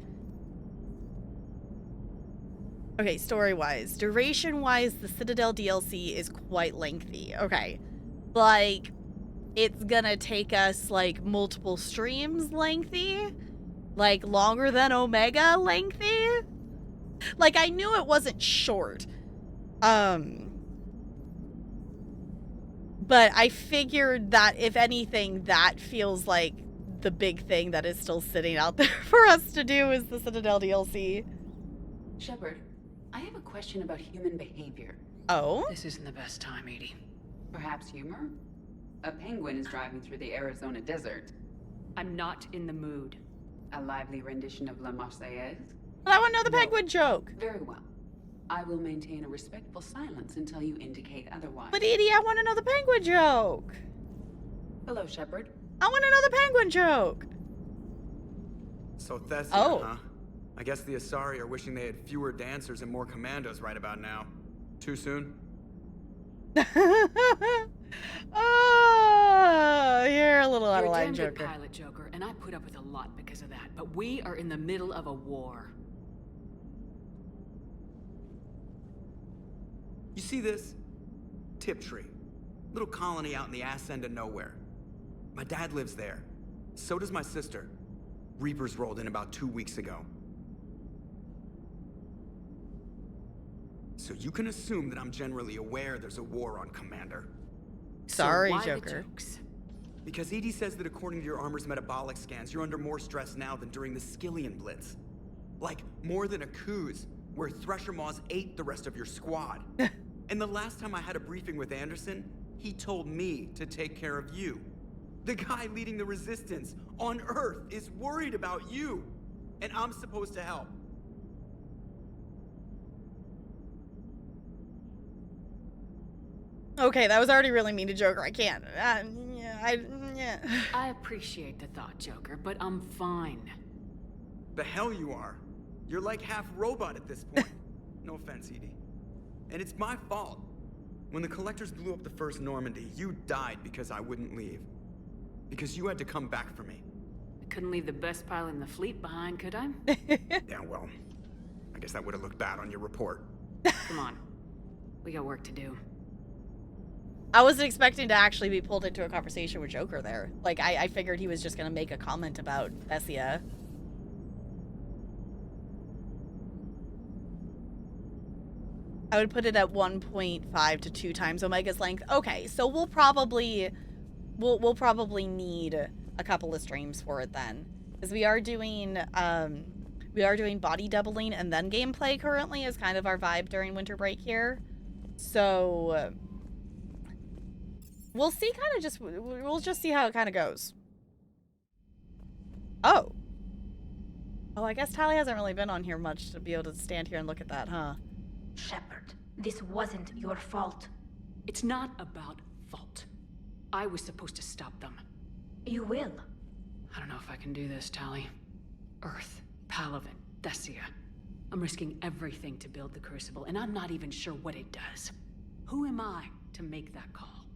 Okay, story-wise. Duration-wise, the Citadel DLC is quite lengthy. Okay. Like, it's gonna take us, like, multiple streams lengthy? Like, longer than Omega lengthy? Like, I knew it wasn't short. But I figured that, if anything, that feels like the big thing that is still sitting out there for us to do is the Citadel DLC. Shepard, I have a question about human behavior. Oh? This isn't the best time, Edie. Perhaps humor? A penguin is driving through the Arizona desert. I'm not in the mood. A lively rendition of La Marseillaise? I want to know the penguin joke. Very well. I will maintain a respectful silence until you indicate otherwise. But Edie, I want to know the penguin joke. Hello, Shepard. I want to know the penguin joke. So Thessia, huh? I guess the Asari are wishing they had fewer dancers and more commandos right about now. Too soon? Oh, you're a little out of line, You're a damn Joker. good pilot, Joker, and I put up with a lot because of that. But we are in the middle of a war. You see this? Tiptree. Little colony out in the ass end of nowhere. My dad lives there. So does my sister. Reapers rolled in about 2 weeks ago. So you can assume that I'm generally aware there's a war on, Commander. Sorry, so why Joker. The jokes? Because Edie says that according to your armor's metabolic scans, you're under more stress now than during the Skillian Blitz. Like, more than a Coos, where Thresher Maws ate the rest of your squad. And the last time I had a briefing with Anderson, he told me to take care of you. The guy leading the resistance on Earth is worried about you, and I'm supposed to help. Okay, that was already really mean to Joker. I can't. I appreciate the thought, Joker, but I'm fine. The hell you are. You're like half robot at this point. No offense, Edie. And it's my fault. When the Collectors blew up the first Normandy, you died because I wouldn't leave. Because you had to come back for me. I couldn't leave the best pilot in the fleet behind, could I? Yeah, well, I guess that would have looked bad on your report. Come on. We got work to do. I wasn't expecting to actually be pulled into a conversation with Joker there. Like, I figured he was just going to make a comment about Thessia. I would put it at 1.5 to 2 times Omega's length. Okay, so we'll probably need a couple of streams for it then, because we are doing body doubling and then gameplay currently is kind of our vibe during winter break here. So we'll see. We'll just see how it kind of goes. Oh, I guess Tally hasn't really been on here much to be able to stand here and look at that, huh? Shepard, this wasn't your fault. It's not about fault. I was supposed to stop them. You will. I don't know if I can do this, Tally. Earth, Palaven, Thessia. I'm risking everything to build the Crucible, and I'm not even sure what it does. Who am I to make that call?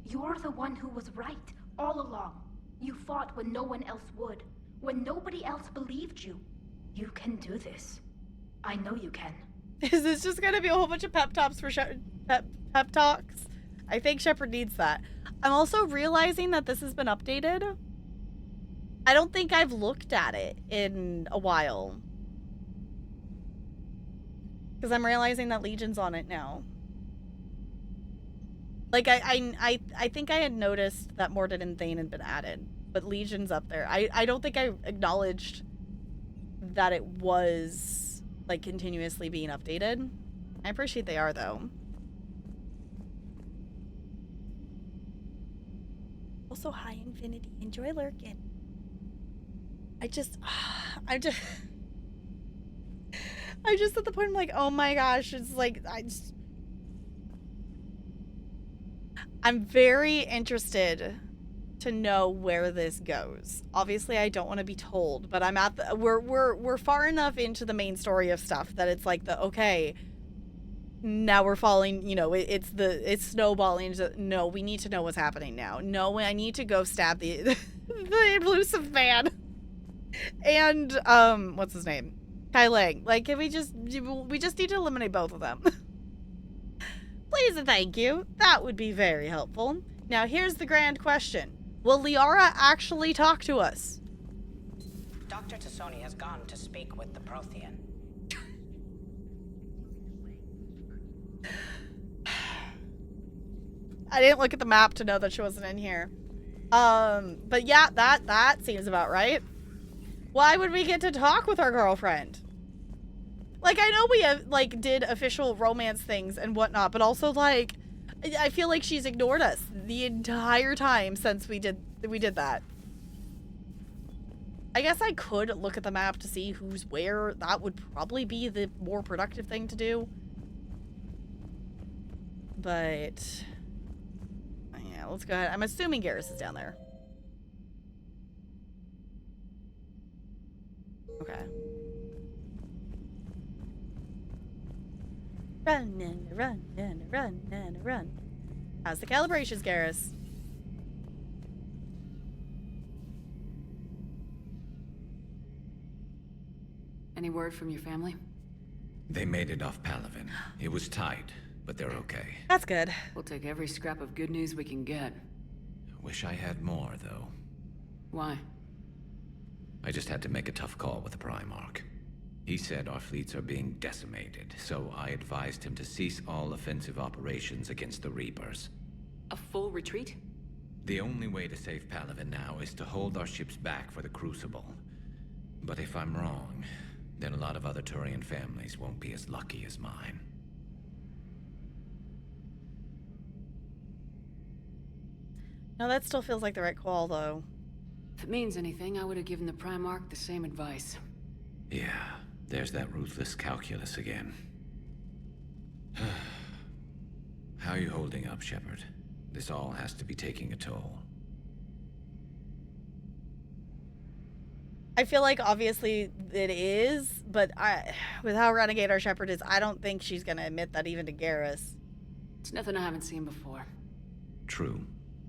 You're the one who was right, all along. You fought when no one else would, when nobody else believed you. You can do this. I know you can. Is this just gonna be a whole bunch of pep talks for pep talks? I think Shepard needs that. I'm also realizing that this has been updated. I don't think I've looked at it in a while, because I'm realizing that Legion's on it now. Like, I think I had noticed that Mordred and Thane had been added, but Legion's up there. I don't think I acknowledged that it was like continuously being updated. I appreciate they are, though. Also, hi Infinity, enjoy lurking. I'm just at the point I'm like, oh my gosh, it's like I'm very interested to know where this goes. Obviously, I don't want to be told, but I'm at the we're far enough into the main story of stuff that it's like okay, now we're falling, you know, it's snowballing. No, we need to know what's happening now. No, I need to go stab the the elusive man. And what's his name? Kai Lang. Like, can we just need to eliminate both of them. Please and thank you. That would be very helpful. Now here's the grand question. Will Liara actually talk to us? Dr. Tassoni has gone to speak with the Prothean. I didn't look at the map to know that she wasn't in here. But yeah, that seems about right. Why would we get to talk with our girlfriend? Like, I know we have, like, did official romance things and whatnot, but also, like, I feel like she's ignored us the entire time since we did that. I guess I could look at the map to see who's where. That would probably be the more productive thing to do. But yeah, let's go ahead. I'm assuming Garrus is down there. Okay. Run and run and run and run. How's the calibrations, Garrus? Any word from your family? They made it off Palaven. It was tight, but they're okay. That's good. We'll take every scrap of good news we can get. Wish I had more, though. Why? I just had to make a tough call with the Primarch. He said our fleets are being decimated, so I advised him to cease all offensive operations against the Reapers. A full retreat? The only way to save Palaven now is to hold our ships back for the Crucible. But if I'm wrong, then a lot of other Turian families won't be as lucky as mine. No, that still feels like the right call, though. If it means anything, I would have given the Primarch the same advice. Yeah, there's that ruthless calculus again. How are you holding up, Shepard? This all has to be taking a toll. I feel like obviously it is, but with how renegade our Shepard is, I don't think she's gonna admit that even to Garrus. It's nothing I haven't seen before. True,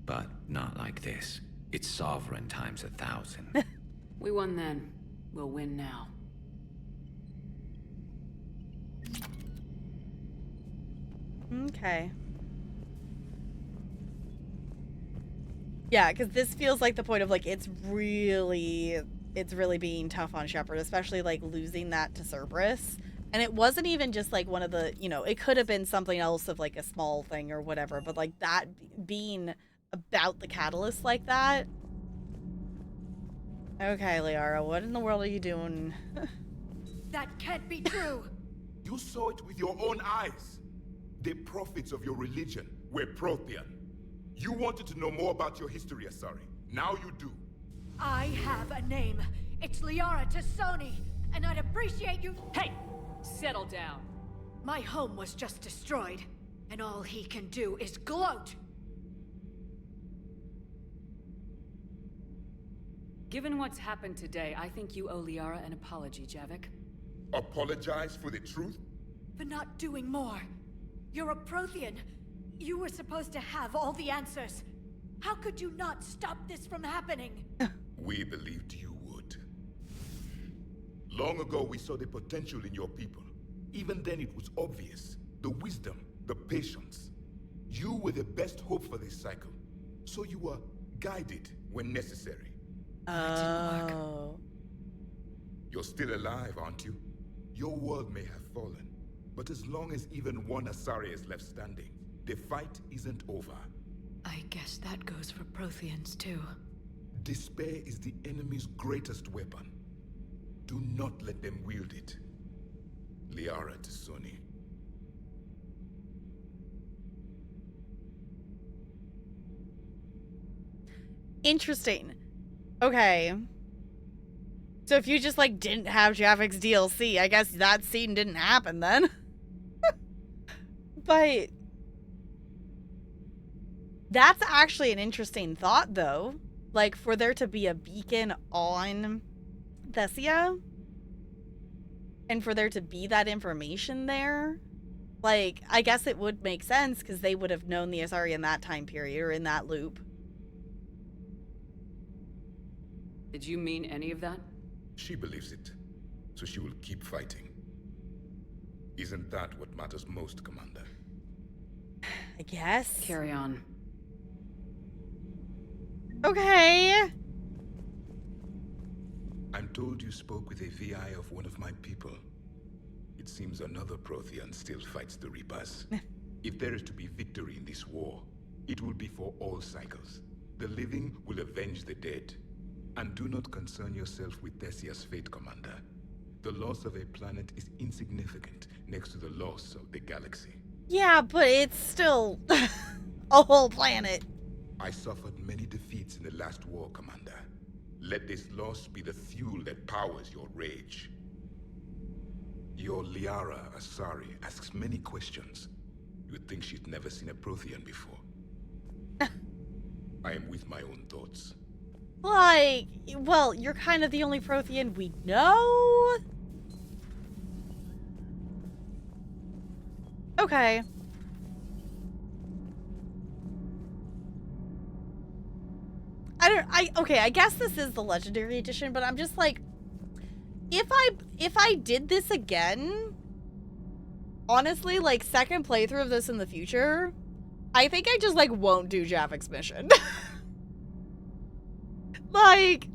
but not like this. It's sovereign times 1,000. We won then. We'll win now. Okay. Yeah, because this feels like the point of, like, it's really being tough on Shepard, especially, like, losing that to Cerberus. And it wasn't even just, like, one of the, you know, it could have been something else of, like, a small thing or whatever, but, like, that being about the catalyst like that. Okay, Liara, what in the world are you doing? That can't be true! You saw it with your own eyes. The prophets of your religion were Prothean. You wanted to know more about your history, Asari. Now you do. I have a name. It's Liara Tassoni, and I'd appreciate you— Hey! Settle down. My home was just destroyed, and all he can do is gloat! Given what's happened today, I think you owe Liara an apology, Javik. Apologize for the truth? For not doing more. You're a Prothean. You were supposed to have all the answers. How could you not stop this from happening? We believed you would. Long ago, we saw the potential in your people. Even then, it was obvious. The wisdom, the patience. You were the best hope for this cycle. So you were guided when necessary. Oh. You're still alive, aren't you? Your world may have fallen, but as long as even one Asari is left standing, the fight isn't over. I guess that goes for Protheans, too. Despair is the enemy's greatest weapon. Do not let them wield it. Liara Tassoni. Interesting. Okay. So if you just, like, didn't have Javik's DLC, I guess that scene didn't happen then. But that's actually an interesting thought, though. Like, for there to be a beacon on Thessia, and for there to be that information there, like, I guess it would make sense, because they would have known the Asari in that time period, or in that loop. Did you mean any of that? She believes it, so she will keep fighting. Isn't that what matters most, Commander? I guess. Carry on. Okay. I'm told you spoke with a VI of one of my people. It seems another Prothean still fights the Reapers. If there is to be victory in this war, it will be for all cycles. The living will avenge the dead. And do not concern yourself with Thessia's fate, Commander. The loss of a planet is insignificant next to the loss of the galaxy. Yeah, but it's still a whole planet. I suffered many defeats in the last war, Commander. Let this loss be the fuel that powers your rage. Your Liara Asari asks many questions. You'd think she'd never seen a Prothean before. I am with my own thoughts. Like, well, you're kind of the only Prothean we know? Okay. Okay, I guess this is the Legendary Edition, but I'm just like, if I did this again, honestly, like, second playthrough of this in the future, I think I just, like, won't do Javik's mission. Like,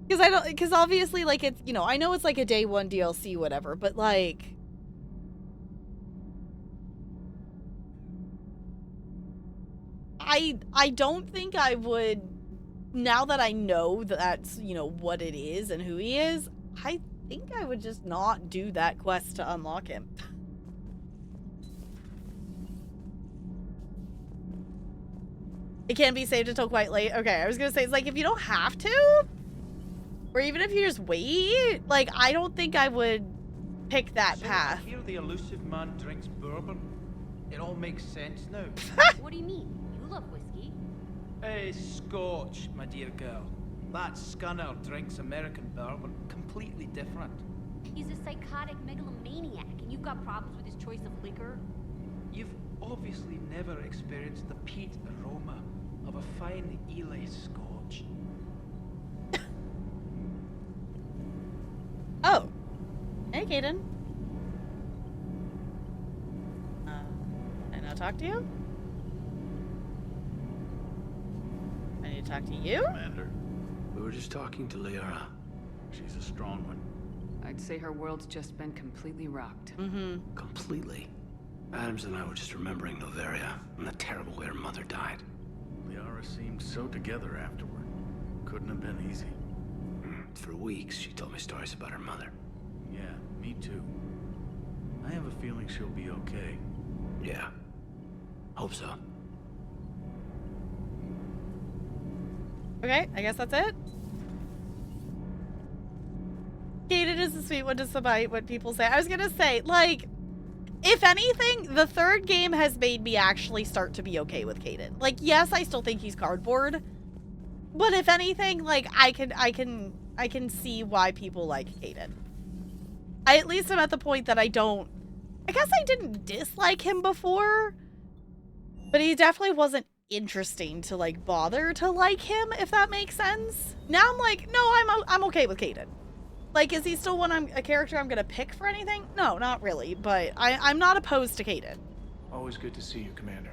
because obviously, like, it's, you know, I know it's, like, a day one DLC, whatever, but, like, I don't think I would, now that I know that that's, you know, what it is and who he is, I think I would just not do that quest to unlock him. It can't be saved until quite late. Okay, I was gonna say, it's like, if you don't have to, or even if you just wait, like, I don't think I would pick that path. I hear the elusive man drinks bourbon. It all makes sense now. What do you mean? You love whiskey. Scotch, my dear girl. That scunner drinks American bourbon. Completely different. He's a psychotic megalomaniac, and you've got problems with his choice of liquor? You've obviously never experienced the peat aroma of a fine Ely Scotch. Oh. Hey, Caden. Can I now talk to you? I need to talk to you? Commander, we were just talking to Liara. She's a strong one. I'd say her world's just been completely rocked. Mm-hmm. Completely. Adams and I were just remembering Noveria and the terrible way her mother died. Liara seemed so together afterward. Couldn't have been easy. For weeks, she told me stories about her mother. Yeah, me too. I have a feeling she'll be okay. Yeah. Hope so. Okay, I guess that's it. Caden is the sweet one despite what people say. I was gonna say, like, if anything, the third game has made me actually start to be okay with Caden. Like, yes, I still think he's cardboard, but if anything, like, I can see why people like Caden. I at least am at the point that I guess I didn't dislike him before, but he definitely wasn't interesting to, like, bother to like him, if that makes sense. Now I'm like, no, I'm okay with Caden. Like, is he still a character I'm gonna pick for anything? No, not really, but I'm not opposed to Caden. Always good to see you, Commander.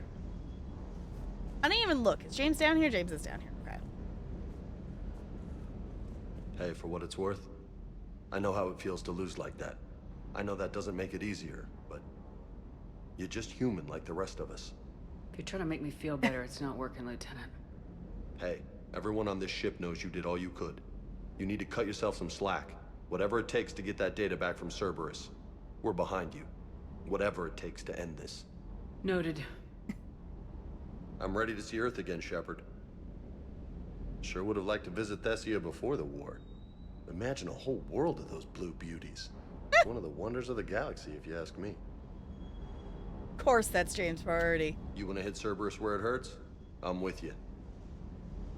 I didn't even look. Is James down here? James is down here. Okay. Hey, for what it's worth, I know how it feels to lose like that. I know that doesn't make it easier, but you're just human like the rest of us. If you're trying to make me feel better, it's not working, Lieutenant. Hey, everyone on this ship knows you did all you could. You need to cut yourself some slack. Whatever it takes to get that data back from Cerberus. We're behind you. Whatever it takes to end this. Noted. I'm ready to see Earth again, Shepard. Sure would have liked to visit Thessia before the war. Imagine a whole world of those blue beauties. One of the wonders of the galaxy, if you ask me. Of course, that's James' priority. You want to hit Cerberus where it hurts? I'm with you.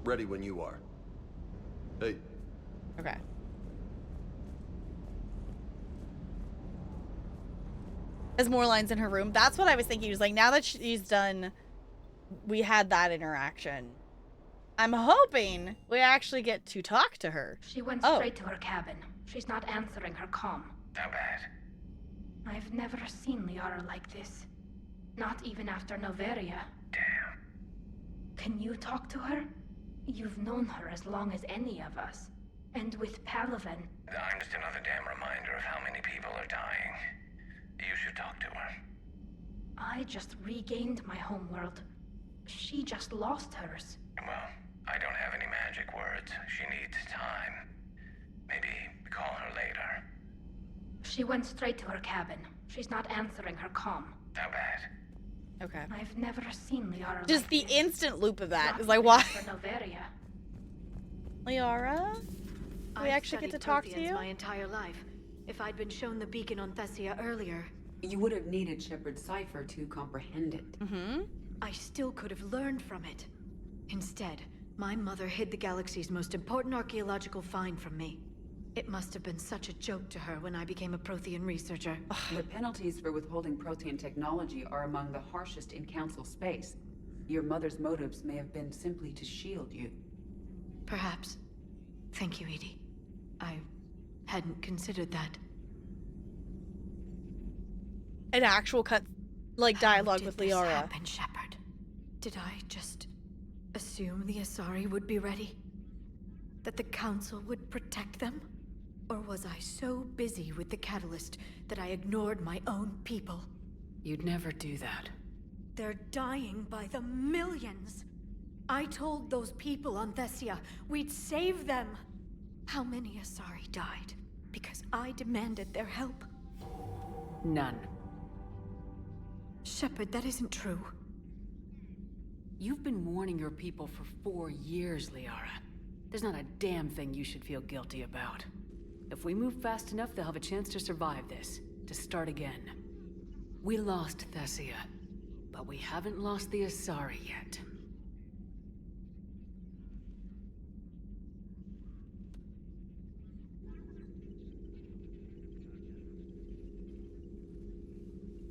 Ready when you are. Hey. Okay. Has more lines in her room. That's what I was thinking. It was like, now that she's done, we had that interaction. I'm hoping we actually get to talk to her. She went straight to her cabin. She's not answering her comm. How bad? I've never seen Liara like this. Not even after Noveria. Damn. Can you talk to her? You've known her as long as any of us. And with Palaven. I'm just another damn reminder of how many people are dying. You should talk to her. I just regained my homeworld. She just lost hers. Well, I don't have any magic words. She needs time. Maybe call her later. She went straight to her cabin. She's not answering her comm. How bad? Okay. I've never seen Liara Just like the this. instant loop of that Not is like, even why? after Noveria. Liara? Do we actually get to talk to you? My entire life. If I'd been shown the beacon on Thessia earlier, You would have needed Shepard's cipher to comprehend it. Mm-hmm. I still could have learned from it. Instead, my mother hid the galaxy's most important archaeological find from me. It must have been such a joke to her when I became a Prothean researcher. The penalties for withholding Protean technology are among the harshest in Council space. Your mother's motives may have been simply to shield you. Perhaps. Thank you, Edie. I hadn't considered that. An actual cut, like, dialogue with How did this Liara. happen, Shepard? Did I just assume the Asari would be ready? That the Council would protect them? Or was I so busy with the Catalyst that I ignored my own people? You'd never do that. They're dying by the millions. I told those people on Thessia we'd save them. How many Asari died because I demanded their help? None. Shepard, that isn't true. You've been warning your people for 4 years, Liara. There's not a damn thing you should feel guilty about. If we move fast enough, they'll have a chance to survive this, to start again. We lost Thessia, but we haven't lost the Asari yet.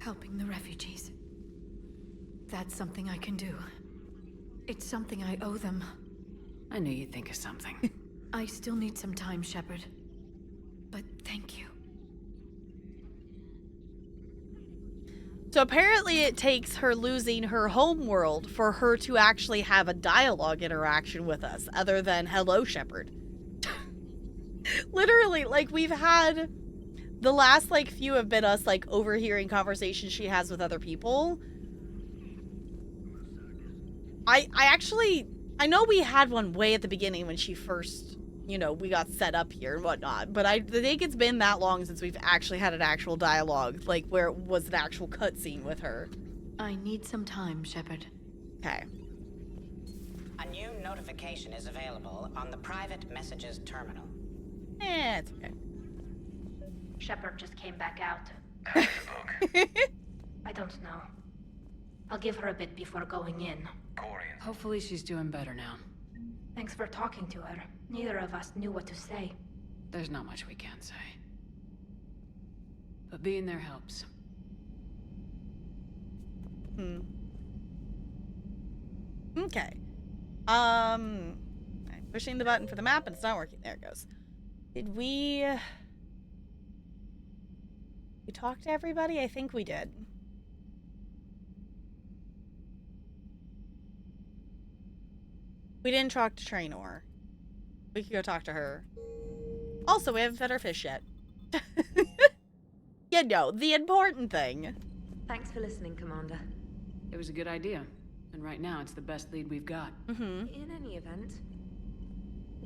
Helping the refugees. That's something I can do. It's something I owe them. I knew you'd think of something. I still need some time, Shepard. But thank you. So apparently it takes her losing her home world for her to actually have a dialogue interaction with us, other than hello, Shepard. Literally, like, we've had... The last, like, few have been us, like, overhearing conversations she has with other people. I know we had one way at the beginning when she first, you know, we got set up here and whatnot, but I think it's been that long since we've actually had an actual dialogue, like, where it was an actual cutscene with her. I need some time, Shepard. Okay. A new notification is available on the private messages terminal. It's okay. Shepard just came back out. I don't know. I'll give her a bit before going in. Hopefully she's doing better now. Thanks for talking to her. Neither of us knew what to say. There's not much we can say. But being there helps. Okay. I'm pushing the button for the map and it's not working. There it goes. Did we talk to everybody? I think we did. We didn't talk to Trainor. We could go talk to her. Also, we haven't fed our fish yet. You know, the important thing. Thanks for listening, Commander. It was a good idea. And right now, it's the best lead we've got. In any event,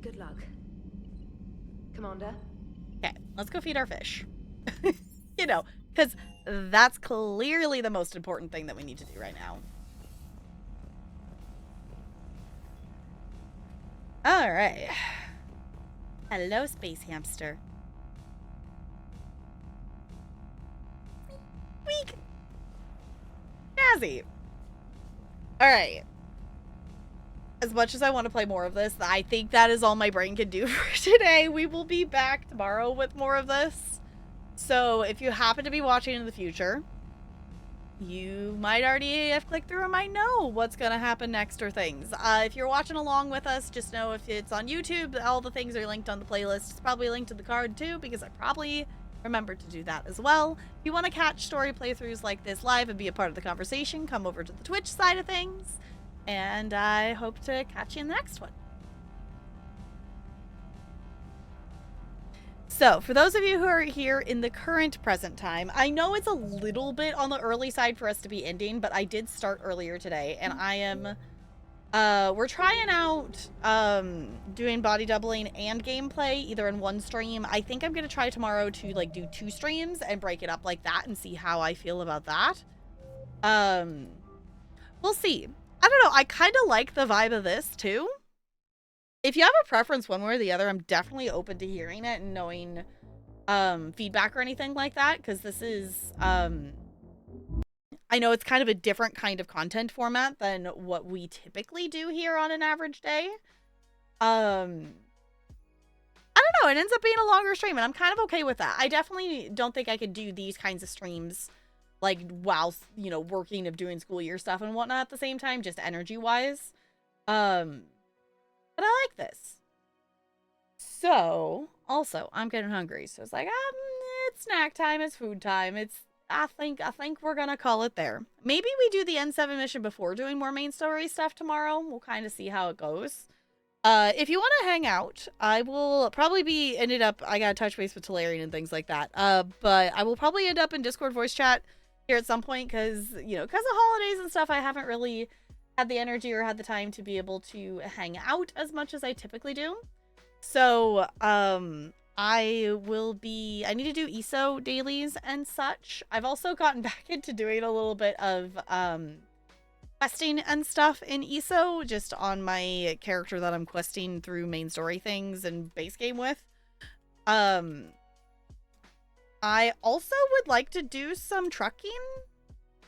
good luck. Commander? Okay, let's go feed our fish. You know, because that's clearly the most important thing that we need to do right now. Alright. Hello, space hamster. Weak. Jazzy. Alright. As much as I want to play more of this, I think that is all my brain can do for today. We will be back tomorrow with more of this. So if you happen to be watching in the future, you might already have clicked through and might know what's going to happen next or things. If you're watching along with us, just know if it's on YouTube, all the things are linked on the playlist. It's probably linked to the card too, because I probably remembered to do that as well. If you want to catch story playthroughs like this live and be a part of the conversation, come over to the Twitch side of things. And I hope to catch you in the next one. So, for those of you who are here in the current present time, I know it's a little bit on the early side for us to be ending, but I did start earlier today, and I am, we're trying out, doing body doubling and gameplay, either in one stream. I think I'm going to try tomorrow to, like, do 2 streams and break it up like that and see how I feel about that. We'll see. I don't know, I kind of like the vibe of this, too. If you have a preference one way or the other, I'm definitely open to hearing it and knowing feedback or anything like that, because this is, I know it's kind of a different kind of content format than what we typically do here on an average day. I don't know, it ends up being a longer stream, and I'm kind of okay with that. I definitely don't think I could do these kinds of streams, like, while, you know, working of doing school year stuff and whatnot at the same time, just energy-wise. But I like this. So, Also, I'm getting hungry, so it's like, it's snack time, it's food time. I think we're gonna call it there. Maybe we do the N7 mission before doing more main story stuff tomorrow. We'll kind of see how it goes. If you want to hang out, I will probably be I gotta touch base with Talarian and things like that. But I will probably end up in Discord voice chat here at some point because of holidays and stuff, I haven't really had the energy or had the time to be able to hang out as much as I typically do. So, I need to do ESO dailies and such. I've also gotten back into doing a little bit of, questing and stuff in ESO, just on my character that I'm questing through main story things and base game with. I also would like to do some trucking,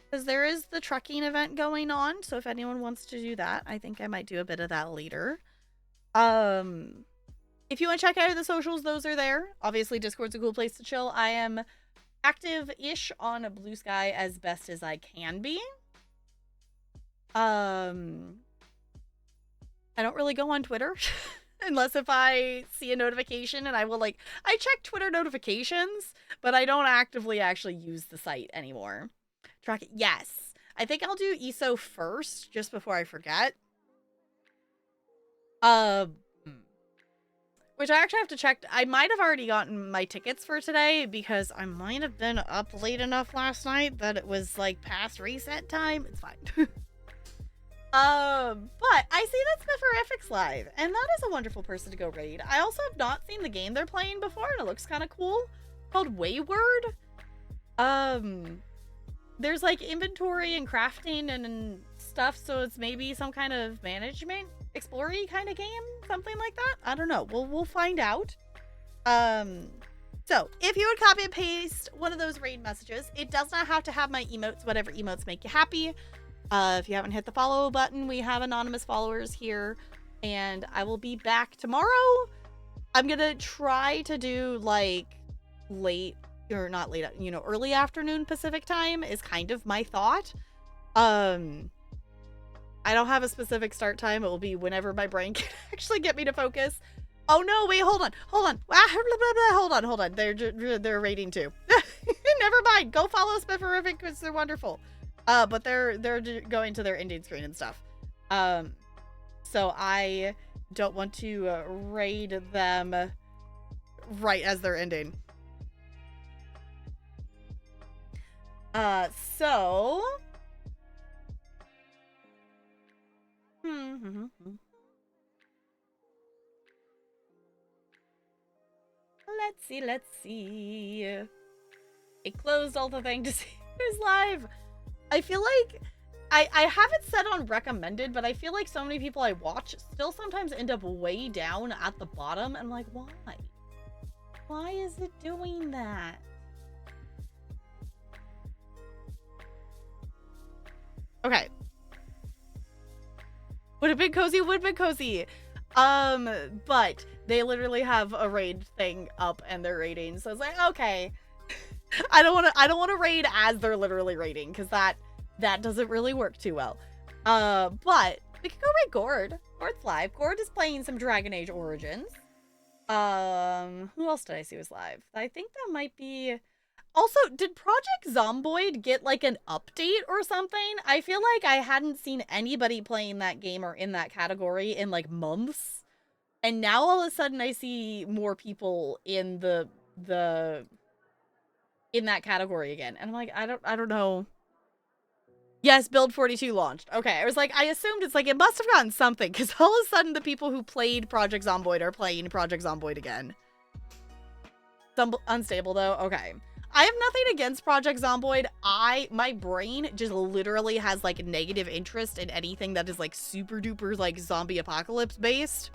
because there is the trucking event going on, so if anyone wants to do that, I think I might do a bit of that later. If you want to check out the socials, those are there. Obviously, Discord's a cool place to chill. I am active-ish on Blue Sky as best as I can be. I don't really go on Twitter unless if I see a notification, and I check Twitter notifications, but I don't actively actually use the site anymore. Yes. I think I'll do ESO first, just before I forget. Which I actually have to check. I might have already gotten my tickets for today because I might have been up late enough last night that it was like past reset time. It's fine. But I see that Spifferific's live, and that is a wonderful person to go raid. I also have not seen the game they're playing before, and it looks kind of cool. Called Wayward. There's like inventory and crafting and stuff, so it's maybe some kind of management explory kind of game, something like that. I don't know. We'll find out. So if you would copy and paste one of those raid messages, it does not have to have my emotes, whatever emotes make you happy. If you haven't hit the follow button, we have anonymous followers here, and I will be back tomorrow. I'm gonna try to do like early afternoon Pacific time is kind of my thought. I don't have a specific start time. It will be whenever my brain can actually get me to focus. Oh no, wait, hold on. Hold on. They're rating too. Never mind. Go follow Spifferific because they're wonderful. But they're going to their ending screen and stuff. So I don't want to raid them right as they're ending. So let's see. It closed all the thing to see who's live. I feel like I have it set on recommended, but I feel like so many people I watch still sometimes end up way down at the bottom. And I'm like, why? Why is it doing that? Okay. Would have been cozy. But they literally have a raid thing up and they're rating. So it's like, okay. I don't want to raid as they're literally raiding, because that doesn't really work too well. But we could go raid Gord. Gord's live. Gord is playing some Dragon Age Origins. Who else did I see was live? I think that might be. Also, did Project Zomboid get like an update or something? I feel like I hadn't seen anybody playing that game or in that category in like months. And now all of a sudden I see more people in in that category again. And I'm like, I don't know. Yes, Build 42 launched. Okay, I was like, I assumed it's like, it must have gotten something, because all of a sudden the people who played Project Zomboid are playing Project Zomboid again. Unstable though? Okay. I have nothing against Project Zomboid. My brain just literally has like negative interest in anything that is like super duper like zombie apocalypse based.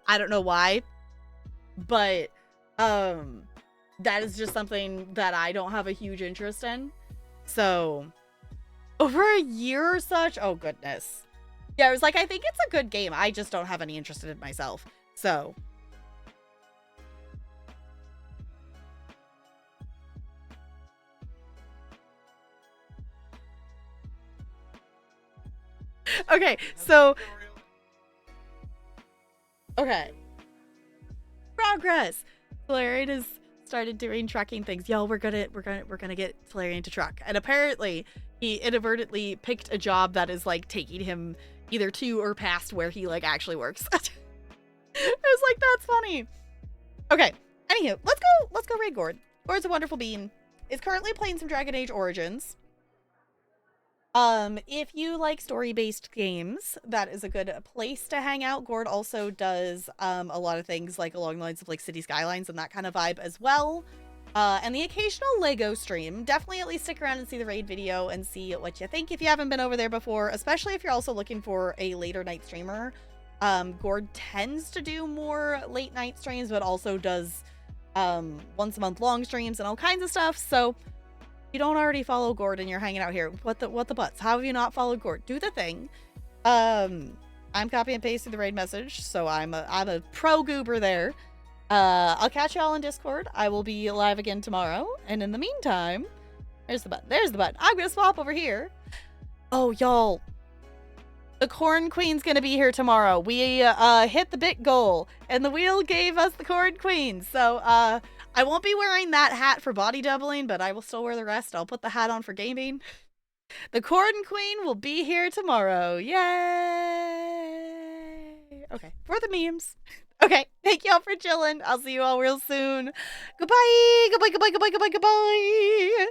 I don't know why, but that is just something that I don't have a huge interest in. So over a year or such, oh goodness. Yeah, I was like, I think it's a good game. I just don't have any interest in it myself. So okay, so okay. Progress. Solarian has started doing trucking things. Yo, we're gonna get Solarian to truck. And apparently he inadvertently picked a job that is like taking him either to or past where he like actually works. I was like, that's funny. Okay. Anywho, let's go raid Gord. Gord's a wonderful being. Is currently playing some Dragon Age Origins. If you like story-based games, that is a good place to hang out. Gord also does a lot of things like along the lines of like City Skylines and that kind of vibe as well. And the occasional Lego stream. Definitely at least stick around and see the raid video and see what you think if you haven't been over there before, especially if you're also looking for a later night streamer. Gord tends to do more late night streams, but also does once a month long streams and all kinds of stuff. So you don't already follow Gord and you're hanging out here, what the butts? How have you not followed Gord? Do the thing. I'm copy and pasting the raid message, so I'm a pro goober there. I'll catch y'all on Discord. I will be live again tomorrow, and in the meantime, there's the button. I'm gonna swap over here. Oh, y'all, the Corn Queen's gonna be here tomorrow. We hit the bit goal, and the wheel gave us the Corn Queen. So I won't be wearing that hat for body doubling, but I will still wear the rest. I'll put the hat on for gaming. The Corn Queen will be here tomorrow. Yay! Okay, for the memes. Okay, thank y'all for chilling. I'll see you all real soon. Goodbye. Goodbye.